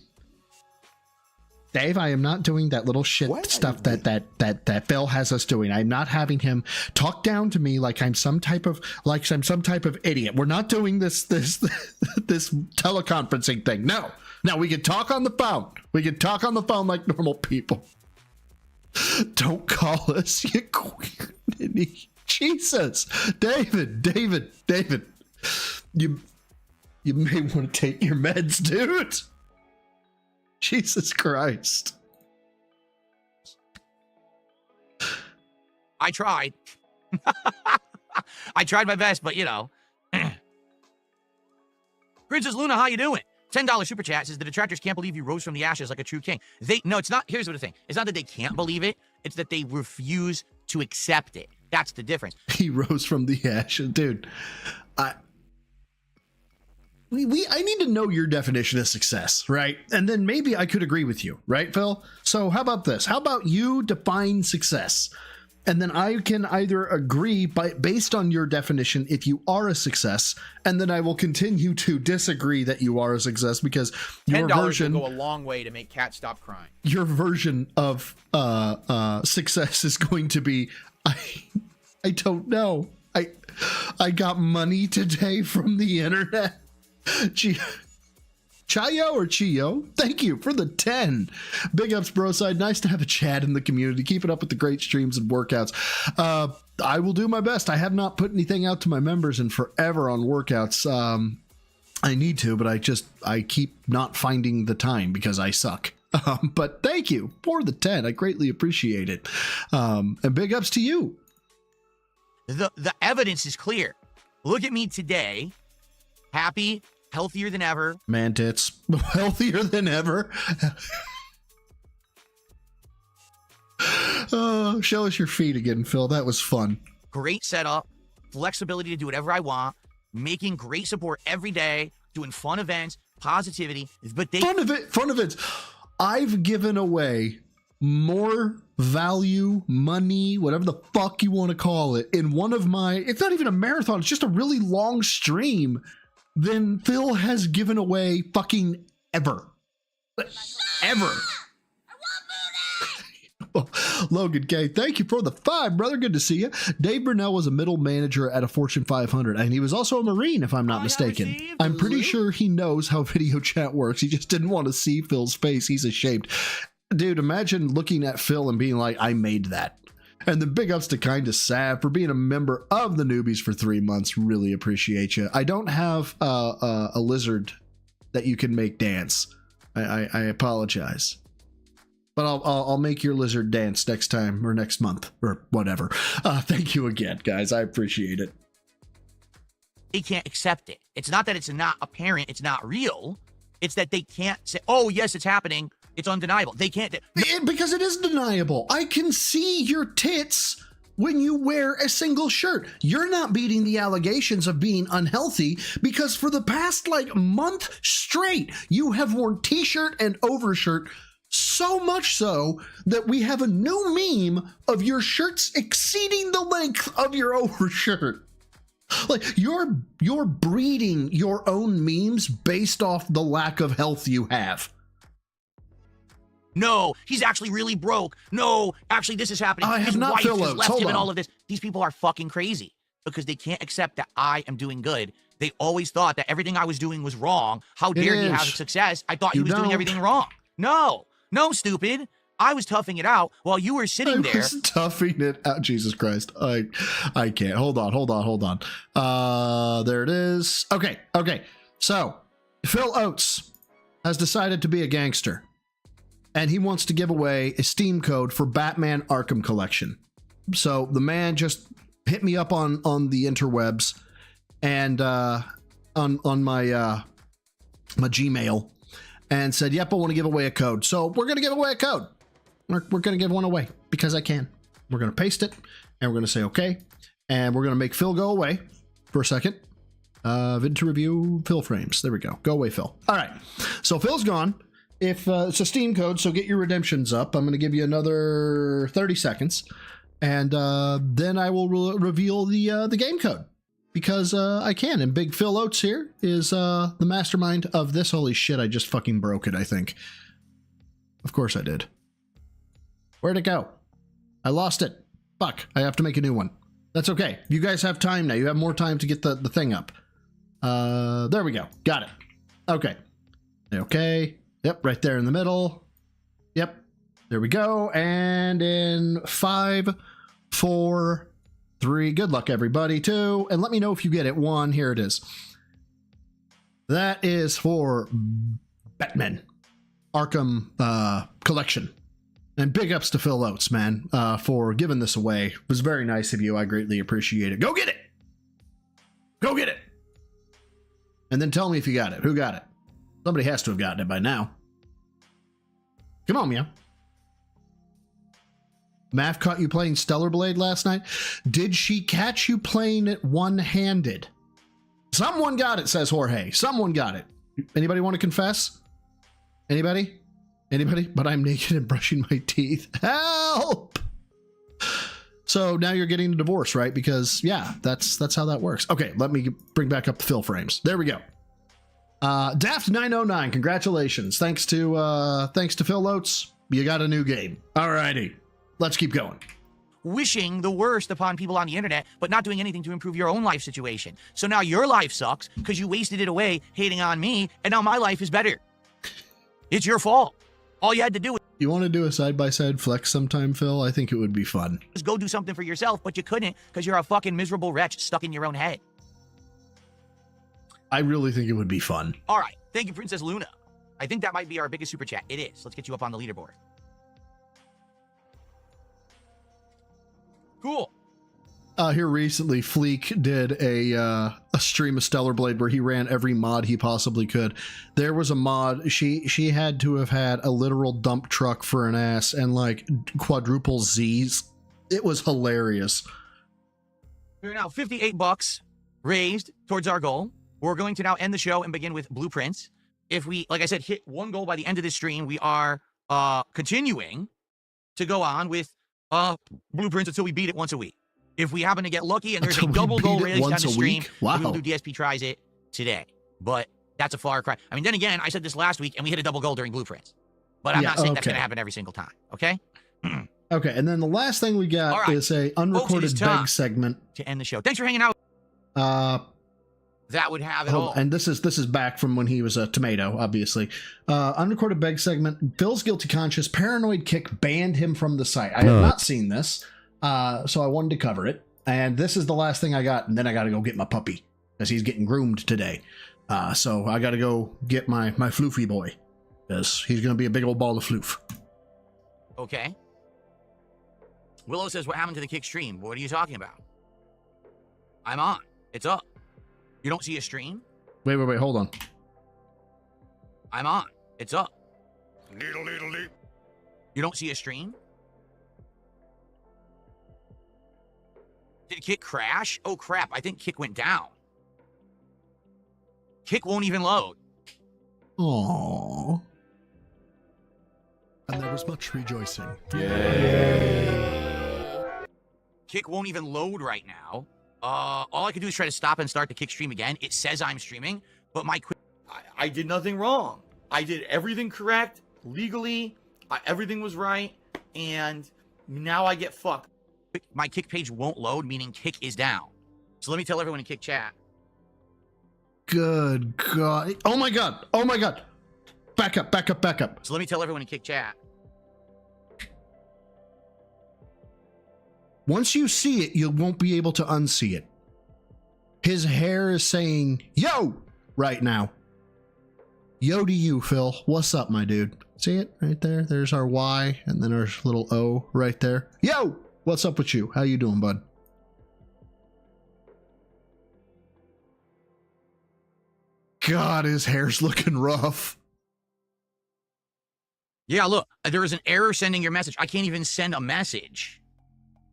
Dave, I am not doing that little shit stuff that Phil has us doing. I'm not having him talk down to me like I'm some type of idiot. We're not doing this teleconferencing thing. No, we can talk on the phone. We can talk on the phone like normal people. Don't call us, you queer ninny. Jesus, David. You may want to take your meds, dude. Jesus Christ. I tried. I tried my best, but Princess Luna, how you doing? $10 super chat says the detractors can't believe you rose from the ashes like a true king. No, it's not. Here's what the thing. It's not that they can't believe it. It's that they refuse to accept it. That's the difference. He rose from the ashes, dude. I need to know your definition of success, right? And then maybe I could agree with you, right, Phil? So how about this? How about you define success? And then I can either agree based on your definition if you are a success, and then I will continue to disagree that you are a success because your version will go a long way to make Cat stop crying. Your version of success is going to be I don't know. I got money today from the internet. Chayo or Chio, thank you for the 10. Big ups, bro side. Nice to have a chat in the community. Keep it up with the great streams and workouts. I will do my best. I have not put anything out to my members in forever on workouts. I need to, but I keep not finding the time because I suck. But thank you for the 10. I greatly appreciate it. And big ups to you. The evidence is clear. Look at me today. Happy, healthier than ever. Man tits. Healthier than ever. Show us your feet again, Phil. That was fun. Great setup. Flexibility to do whatever I want. Making great support every day. Doing fun events. Positivity. But fun events. I've given away more value, money, whatever the fuck you want to call it, in one of my, it's not even a marathon, it's just a really long stream, than Phil has given away fucking ever. Ever. Logan K, thank you for the 5, brother. Good to see you. Dave Burnell was a middle manager at a Fortune 500, and he was also a Marine, if I'm not mistaken. I'm pretty sure he knows how video chat works. He just didn't want to see Phil's face. He's ashamed. Dude, imagine looking at Phil and being like, I made that. And the big ups to Kinda Sav for being a member of the newbies for 3 months. Really appreciate you. I don't have a lizard that you can make dance. I apologize. But I'll make your lizard dance next time or next month or whatever. Thank you again, guys. I appreciate it. They can't accept it. It's not that it's not apparent, it's not real. It's that they can't say, oh, yes, it's happening. It's undeniable. They can't. Because it is deniable. I can see your tits when you wear a single shirt. You're not beating the allegations of being unhealthy because for the past month straight, you have worn t-shirt and overshirt, so much so that we have a new meme of your shirts exceeding the length of your overshirt. You're breeding your own memes based off the lack of health you have. No, he's actually really broke. No, actually, this is happening. I have His not wife Phil has Oates. left Hold him and on. all of this. These people are fucking crazy because they can't accept that I am doing good. They always thought that everything I was doing was wrong. How dare he have success? I thought he was doing everything wrong. No, stupid. I was toughing it out while you were sitting there. I was toughing it out. Jesus Christ. I can't. Hold on. There it is. Okay. So, Phil Oates has decided to be a gangster. And he wants to give away a Steam code for Batman Arkham Collection. So the man just hit me up on the interwebs and on my my Gmail and said, "Yep, I want to give away a code." So we're gonna give away a code. We're gonna give one away because I can. We're gonna paste it and we're gonna say okay, and we're gonna make Phil go away for a second. Vid to review Phil frames. There we go. Go away, Phil. All right. So Phil's gone. if it's a Steam code, so get your redemptions up. I'm going to give you another 30 seconds, and then I will reveal the game code, because I can. And Big Phil Oates here is the mastermind of this. Holy shit, I just fucking broke it, I think. Of course I did. Where'd it go? I lost it. Fuck, I have to make a new one. That's okay. You guys have time now. You have more time to get the thing up. There we go. Got it. Okay. Okay. Yep, right there in the middle. Yep. There we go. And in 5, 4, 3. Good luck, everybody. 2. And let me know if you get it. 1. Here it is. That is for Batman Arkham Collection. And big ups to Phil Oates, man, for giving this away. It was very nice of you. I greatly appreciate it. Go get it. Go get it. And then tell me if you got it. Who got it? Somebody has to have gotten it by now. Come on, Meow. Mav caught you playing Stellar Blade last night. Did she catch you playing it one-handed? Someone got it, says Jorge. Someone got it. Anybody want to confess? Anybody? Anybody? But I'm naked and brushing my teeth. Help! So now you're getting a divorce, right? Because yeah, that's how that works. Okay, let me bring back up the fill frames. There we go. Daft909, congratulations. Thanks to Phil Oates, you got a new game. Alrighty, let's keep going. Wishing the worst upon people on the internet, but not doing anything to improve your own life situation. So now your life sucks because you wasted it away hating on me, and now my life is better. It's your fault. All you had to do was... You want to do a side-by-side flex sometime, Phil? I think it would be fun. Just go do something for yourself, but you couldn't because you're a fucking miserable wretch stuck in your own head. I really think it would be fun. All right. Thank you, Princess Luna. I think that might be our biggest super chat. It is. Let's get you up on the leaderboard. Cool. Here recently, Fleek did a stream of Stellar Blade where he ran every mod he possibly could. There was a mod, she had to have had a literal dump truck for an ass and like quadruple Z's. It was hilarious. We're now $58 raised towards our goal. We're going to now end the show and begin with blueprints. If we, like I said, hit one goal by the end of this stream, we are continuing to go on with blueprints until we beat it once a week. If we happen to get lucky and there's a double goal released on the stream, wow, we'll do DSP tries it today. But that's a far cry. I mean, then again, I said this last week and we hit a double goal during blueprints. But I'm not saying that's going to happen every single time. Okay? Okay, and then the last thing we got is a unrecorded beg segment to end the show. Thanks for hanging out. That would have it all. And this is back from when he was a tomato, obviously. Unrecorded beg segment. Phil's guilty conscience. Paranoid Kick banned him from the site. I have not seen this, so I wanted to cover it. And this is the last thing I got, and then I got to go get my puppy because he's getting groomed today. So I got to go get my floofy boy because he's going to be a big old ball of floof. Okay. Willow says, what happened to the kick stream? What are you talking about? I'm on. It's up. You don't see a stream? Wait, hold on. I'm on. It's up. Needle. You don't see a stream? Did Kick crash? Oh, crap. I think Kick went down. Kick won't even load. Aww. And there was much rejoicing. Kick won't even load right now. All I can do is try to stop and start the Kick stream again. It says I'm streaming, but my I did nothing wrong. I did everything correct, legally. Everything was right, and now I get fucked. My Kick page won't load, meaning Kick is down. So let me tell everyone in Kick chat. Good God. Oh my God. Oh my God. Back up. So let me tell everyone in Kick chat. Once you see it, you won't be able to unsee it. His hair is saying, yo, right now. Yo to you, Phil. What's up, my dude? See it right there? There's our Y and then our little O right there. Yo, what's up with you? How you doing, bud? God, his hair's looking rough. Yeah, look, there is an error sending your message. I can't even send a message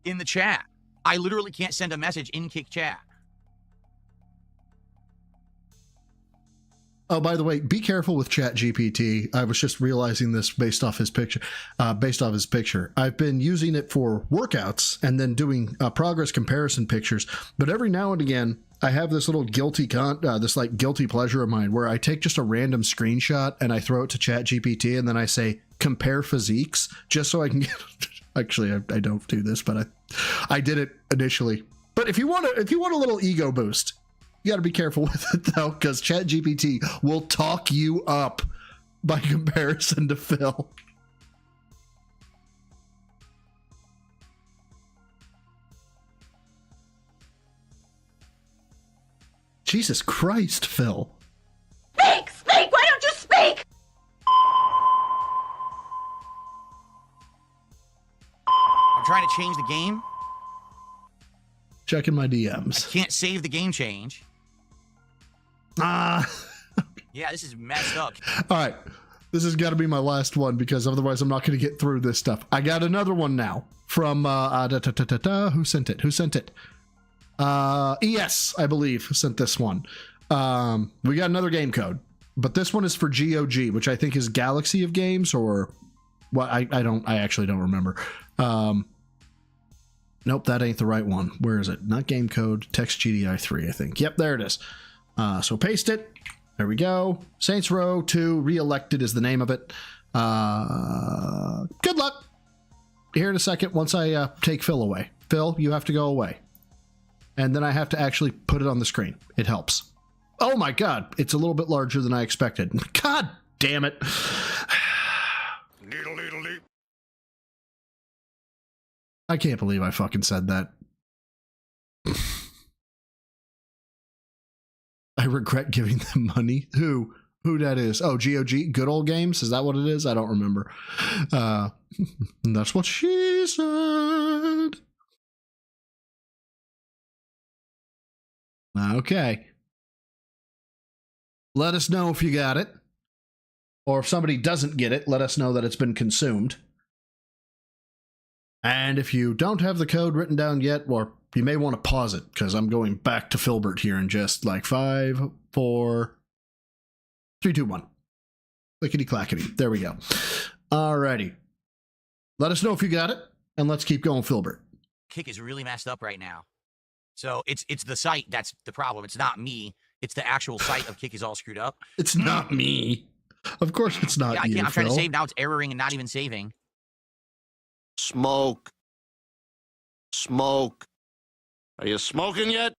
in the chat. I literally can't send a message in Kick chat. Oh, by the way, be careful with ChatGPT. I was just realizing this based off his picture. I've been using it for workouts and then doing progress comparison pictures. But every now and again, I have this little guilty pleasure of mine where I take just a random screenshot and I throw it to ChatGPT and then I say compare physiques just so I can get. Actually, I don't do this, but I did it initially. But if you want a little ego boost, you got to be careful with it though, because ChatGPT will talk you up by comparison to Phil. Jesus Christ, Phil. Speak! Speak! Why don't you speak? I'm trying to change the game. Checking my DMs. I can't save the game change. Yeah, this is messed up. All right. This has got to be my last one because otherwise I'm not going to get through this stuff. I got another one now from who sent it? ES, I believe, sent this one. We got another game code, but this one is for GOG, which I think is Galaxy of Games or what? I actually don't remember. Nope, that ain't the right one. Where is it? Not game code, text GDI 3, I think. Yep, there it is. So paste it. There we go. Saints Row 2 Reelected is the name of it. Good luck. Here in a second once I take Phil away. Phil, you have to go away. And then I have to actually put it on the screen. It helps. Oh my God, it's a little bit larger than I expected. God damn it. I can't believe I fucking said that. I regret giving them money. Who that is? Oh, GOG, Good Old Games. Is that what it is? I don't remember. That's what she said. Okay. Let us know if you got it. Or if somebody doesn't get it, let us know that it's been consumed. And if you don't have the code written down yet, or you may want to pause it, because I'm going back to Filbert here in just like 5, 4, 3, 2, 1. Clickety clackety. There we go. Alrighty. Let us know if you got it, and let's keep going, Filbert. Kick is really messed up right now. So it's the site that's the problem. It's not me. It's the actual site of Kick is all screwed up. It's not me. Of course it's not you, I'm trying to Phil. save now. It's erroring and not even saving. Smoke. Smoke. Are you smoking yet?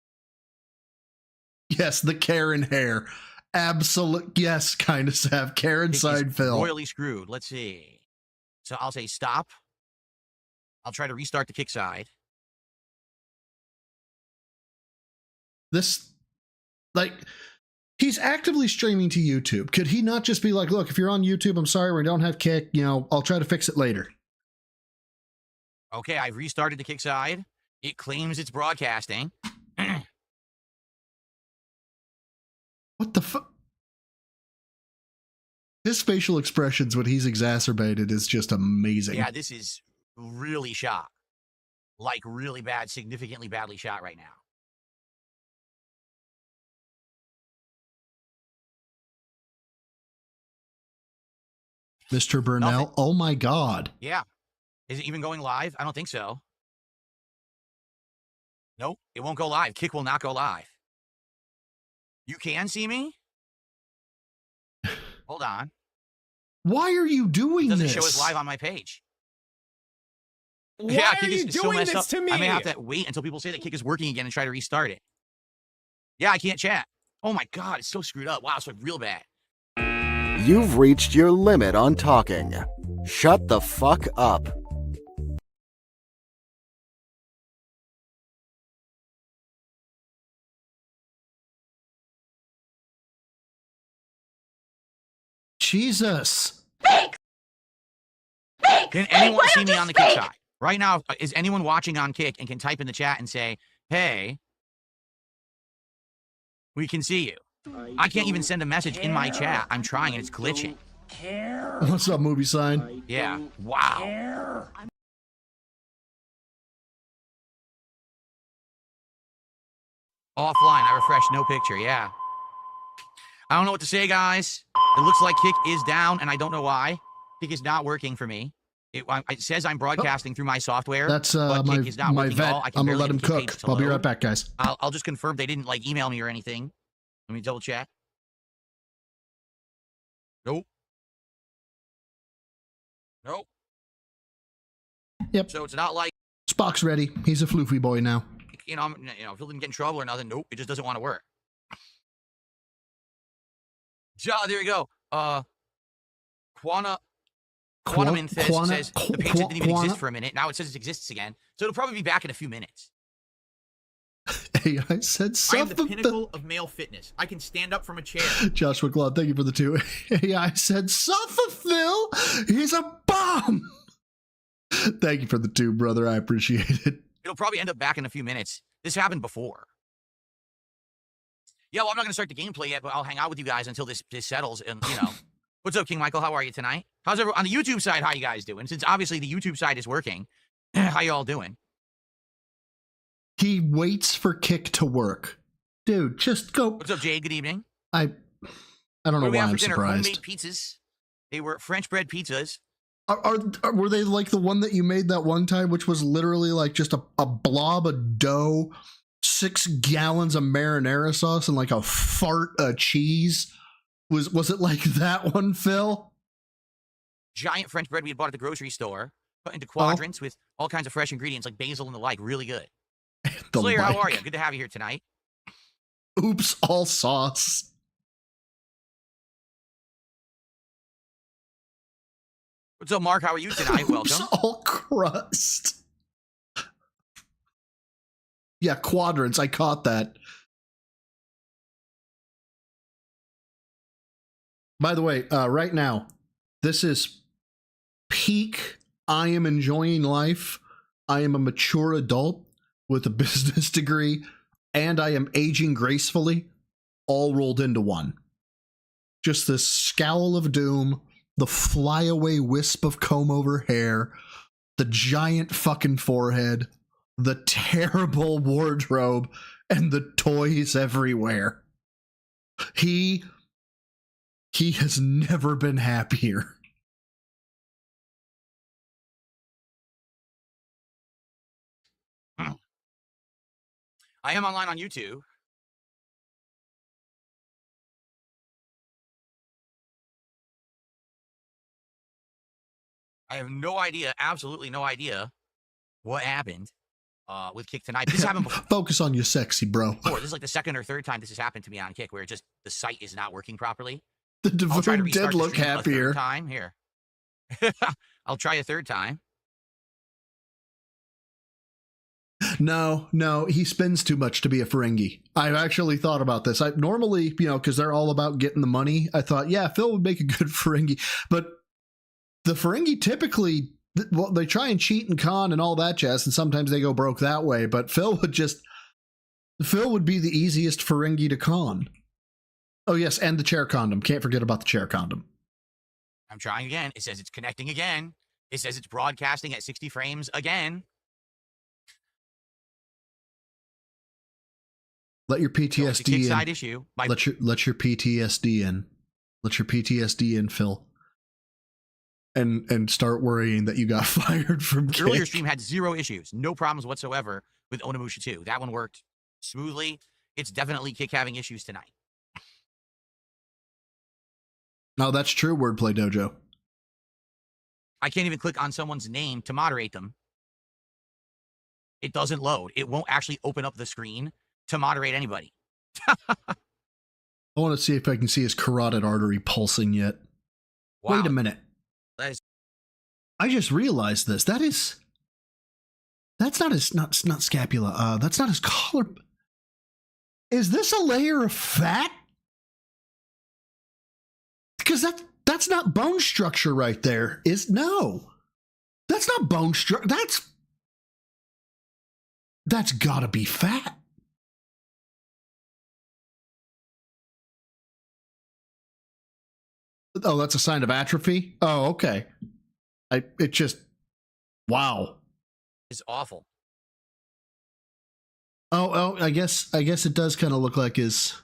Yes, the Karen hair. Absolute. Yes, kind of Sav. Karen side Phil. Royally screwed. Let's see. So I'll say stop. I'll try to restart the Kick side. This, like, he's actively streaming to YouTube. Could he not just be like, look, if you're on YouTube, I'm sorry, we don't have Kick. You know, I'll try to fix it later. Okay, I've restarted the Kick side. It claims it's broadcasting. What the fuck? His facial expressions when he's exacerbated is just amazing. Yeah, this is really shot. Like, really bad, significantly badly shot right now. Mr. Burnell, Nothing. Oh my God. Yeah. Is it even going live? I don't think so. Nope, it won't go live. Kick will not go live. You can see me? Hold on. Why are you doing this? It doesn't show us live on my page. Why are you so doing messed this up. to me? I may have to wait until people say that Kick is working again and try to restart it. Yeah, I can't chat. Oh my God, it's so screwed up. Wow, it's like real bad. You've reached your limit on talking. Shut the fuck up. Jesus. Can anyone see me on the Kick side? Right now, is anyone watching on Kick and can type in the chat and say, hey, we can see you. I can't even send a message in my chat. I'm trying and it's glitching. What's up, movie sign? Yeah. Wow. Offline, I refreshed, no picture, yeah. I don't know what to say, guys. It looks like Kick is down, and I don't know why. Kick is not working for me. It says I'm broadcasting through my software. That's but my Kick is not working at vet. all. I'm gonna let him cook. I'll be right back, guys. I'll just confirm they didn't like email me or anything. Let me double check. Nope. Nope. Yep. So it's not like Spock's ready. He's a floofy boy now. if Phil didn't get in trouble or nothing. Nope. It just doesn't want to work. There we go. Quantum Inthis says the page didn't even exist for a minute. Now it says it exists again. So it'll probably be back in a few minutes. AI said I am something. the pinnacle of male fitness. I can stand up from a chair. Joshua Claude, thank you for the 2. AI said, suffer Phil. He's a bomb. Thank you for the 2, brother. I appreciate it. It'll probably end up back in a few minutes. This happened before. Yeah, well, I'm not going to start the gameplay yet, but I'll hang out with you guys until this settles. And, what's up, King Michael? How are you tonight? How's everyone on the YouTube side? How you guys doing? Since obviously the YouTube side is working, how you all doing? He waits for Kick to work. Dude, just go. What's up, Jay? Good evening. I don't know why I'm surprised. Homemade pizzas. They were French bread pizzas. Were they like the one that you made that one time, which was literally like just a blob of dough, 6 gallons of marinara sauce, and like a fart of cheese? Was it like that one, Phil? Giant French bread we had bought at the grocery store, put into quadrants with all kinds of fresh ingredients like basil and the like. Really good. Slayer, how are you? Good to have you here tonight. Oops, all sauce. What's up, Mark? How are you tonight? Welcome. Oops, all crust. Yeah, quadrants. I caught that. By the way, right now, this is peak. I am enjoying life. I am a mature adult with a business degree, and I am aging gracefully, all rolled into one. Just this scowl of doom, the flyaway wisp of comb-over hair, the giant fucking forehead, the terrible wardrobe, and the toys everywhere. He has never been happier. I am online on YouTube. I have no idea, absolutely no idea what happened with Kick tonight. This happened before. Focus on your sexy, bro. This is like the second or third time this has happened to me on Kick, where just the site is not working properly. The Devoted did look happier. Time here. I'll try a third time. No, he spends too much to be a Ferengi. I've actually thought about this. I normally, because they're all about getting the money, I thought, yeah, Phil would make a good Ferengi. But the Ferengi typically, well, they try and cheat and con and all that jazz, and sometimes they go broke that way. But Phil would be the easiest Ferengi to con. Oh, yes, and the chair condom. Can't forget about the chair condom. I'm trying again. It says it's connecting again. It says it's broadcasting at 60 frames again. Let your PTSD in. Side issue. Let your PTSD in. Let your PTSD in, Phil. And start worrying that you got fired from Kick. Earlier stream had 0 issues. No problems whatsoever with Onimusha 2. That one worked smoothly. It's definitely Kick having issues tonight. No, that's true, Wordplay Dojo. I can't even click on someone's name to moderate them. It doesn't load. It won't actually open up the screen to moderate anybody. I want to see if I can see his carotid artery pulsing yet. Wow. Wait a minute. I just realized this. That's not his not scapula. That's not his collar. Is this a layer of fat? Because that's not bone structure right there. No. That's not bone structure. That's gotta be fat. Oh, that's a sign of atrophy? Oh, okay. Wow. It's awful. Oh, I guess it does kind of look like his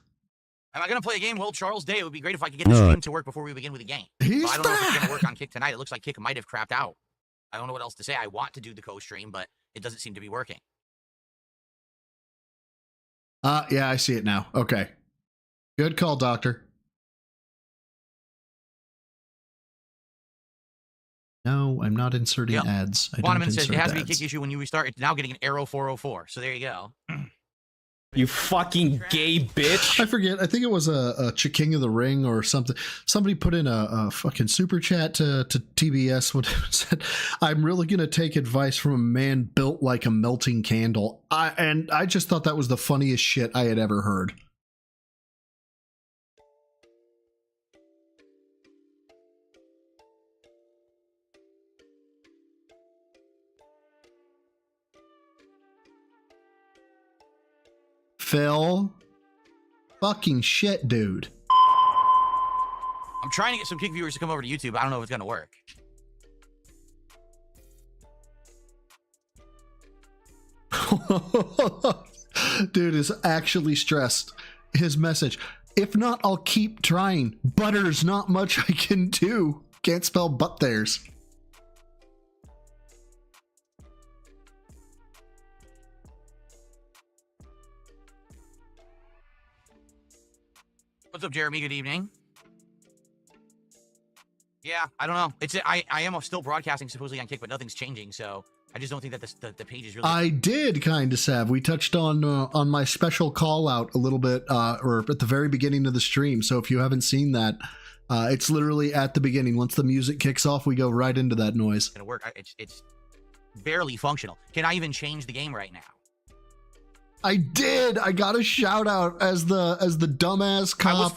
Am I going to play a game? Well, Charles Day, it would be great if I could get the stream to work before we begin with the game. But I don't know if it's going to work on Kick tonight. It looks like Kick might have crapped out. I don't know what else to say. I want to do the co-stream, but it doesn't seem to be working. Yeah, I see it now. Okay. Good call, Doctor. No, I'm not inserting ads. Quantum says it has to be a Kick issue when you restart. It's now getting an arrow 404. So there you go. You fucking gay bitch. I forget. I think it was a King of the Ring or something. Somebody put in a fucking super chat to TBS when it said, I'm really going to take advice from a man built like a melting candle. I just thought that was the funniest shit I had ever heard. Phil, fucking shit, dude. I'm trying to get some Kick viewers to come over to YouTube. I don't know if it's going to work. Dude is actually stressed. His message, if not, I'll keep trying. Butter's not much I can do. Can't spell but there's. What's up, Jeremy? Good evening. Yeah, I don't know. I am still broadcasting supposedly on Kick, but nothing's changing, so I just don't think that the page is really... I did kind of, Sav. We touched on my special call out a little bit, or at the very beginning of the stream, so if you haven't seen that, it's literally at the beginning. Once the music kicks off, we go right into that noise. It's gonna work. It's barely functional. Can I even change the game right now? I did. I got a shout out as the dumbass cop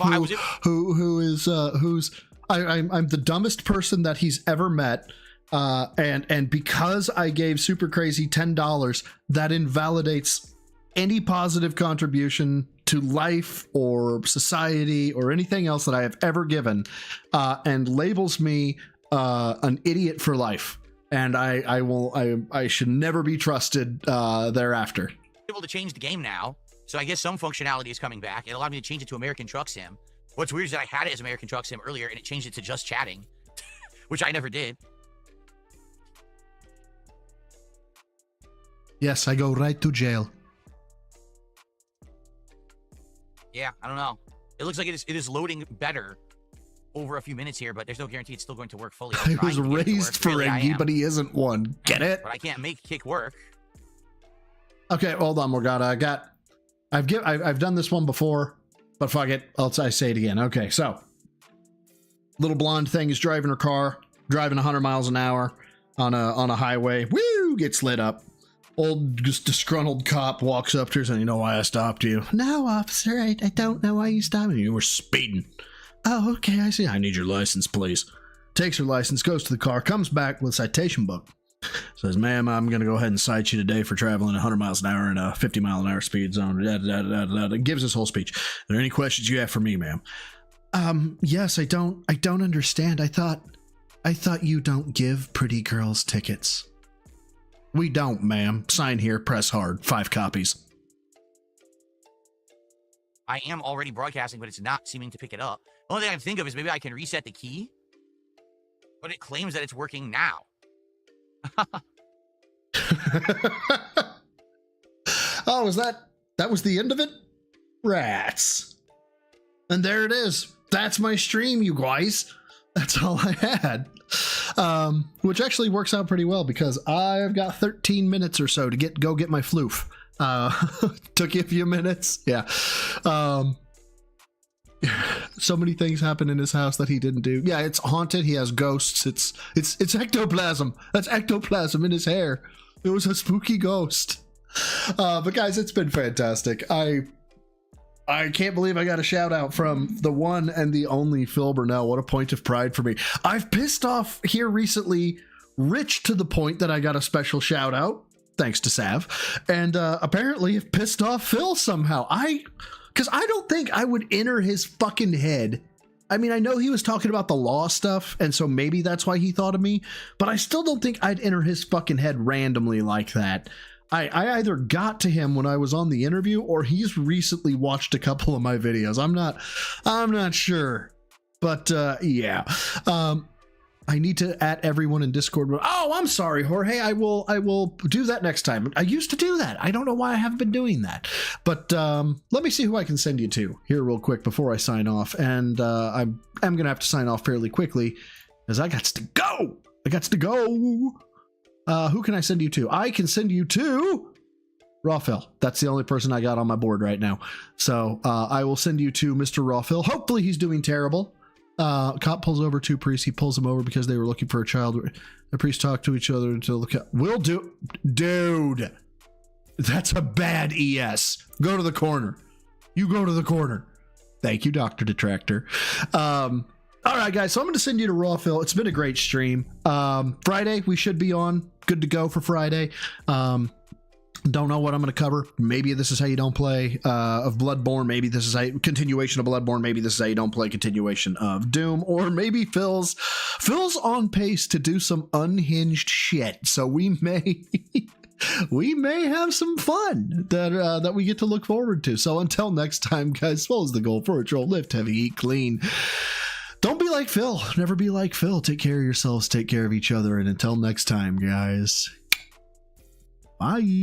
I'm the dumbest person that he's ever met. And because I gave Super Crazy $10, that invalidates any positive contribution to life or society or anything else that I have ever given, and labels me an idiot for life. And I should never be trusted thereafter. Able to change the game now, so I guess some functionality is coming back. It allowed me to change it to American Truck Sim. What's weird is that I had it as American Truck Sim earlier, and it changed it to just chatting, which I never did. Yes, I go right to jail. Yeah, I don't know. It looks like it is loading better over a few minutes here, but there's no guarantee it's still going to work fully. I was raised Ferengi, but he isn't one. Get it? But I can't make Kick work. Okay, hold on, Morgana. I've done this one before, but fuck it. I say it again. Okay, so little blonde thing is driving her car, driving 100 miles an hour on a highway. Woo! Gets lit up. Old disgruntled cop walks up to her and says, "You know why I stopped you?" "No, officer, I don't know why you stopped me." "You were speeding." "Oh, okay, I see. I need your license, please." Takes her license, goes to the car, comes back with a citation book. Says, "Ma'am, I'm going to go ahead and cite you today for traveling 100 miles an hour in a 50 mile an hour speed zone." Gives this whole speech. "Are there any questions you have for me, ma'am?" Yes, I don't understand. I thought you don't give pretty girls tickets." "We don't, ma'am. Sign here, press hard. 5 copies. I am already broadcasting, but it's not seeming to pick it up. The only thing I can think of is maybe I can reset the key, but it claims that it's working now. Oh, that was the end of it? Rats. And there it is. That's my stream, you guys. That's all I had. Which actually works out pretty well because I've got 13 minutes or so to go get my floof. Took you a few minutes. Yeah. So many things happen in his house that he didn't do. Yeah, it's haunted. He has ghosts. It's ectoplasm. That's ectoplasm in his hair. It was a spooky ghost. But guys, it's been fantastic. I can't believe I got a shout out from the one and the only Phil Burnell. What a point of pride for me. I've pissed off here recently Rich to the point that I got a special shout out, thanks to Sav, and apparently have pissed off Phil somehow. Because I don't think I would enter his fucking head. I mean, I know he was talking about the law stuff, and so maybe that's why he thought of me, but I still don't think I'd enter his fucking head randomly like that. I either got to him when I was on the interview, or he's recently watched a couple of my videos. I'm not sure, but yeah. I need to at everyone in Discord. Oh, I'm sorry, Jorge. I will do that next time. I used to do that. I don't know why I haven't been doing that. But let me see who I can send you to here real quick before I sign off. And I'm gonna have to sign off fairly quickly, as I got to go. Who can I send you to? I can send you to Rawfil. That's the only person I got on my board right now. So I will send you to Mr. Rawfil. Hopefully he's doing terrible. Cop pulls over two priests. He pulls them over because they were looking for a child. The priests talk to each other to look at. Will do. Dude, that's a bad ES. Go to the corner. You go to the corner. Thank you, Dr. Detractor. All right, guys. So I'm going to send you to Rawfil. It's been a great stream. Friday, we should be on. Good to go for Friday. Don't know what I'm going to cover. Maybe this is how you don't play of Bloodborne. Maybe this is how continuation of Bloodborne. Maybe this is how you don't play continuation of Doom. Or maybe Phil's on pace to do some unhinged shit. So we may have some fun that we get to look forward to. So until next time, guys, swallows the goal for a troll. Lift heavy, eat clean. Don't be like Phil. Never be like Phil. Take care of yourselves. Take care of each other. And until next time, guys. Bye.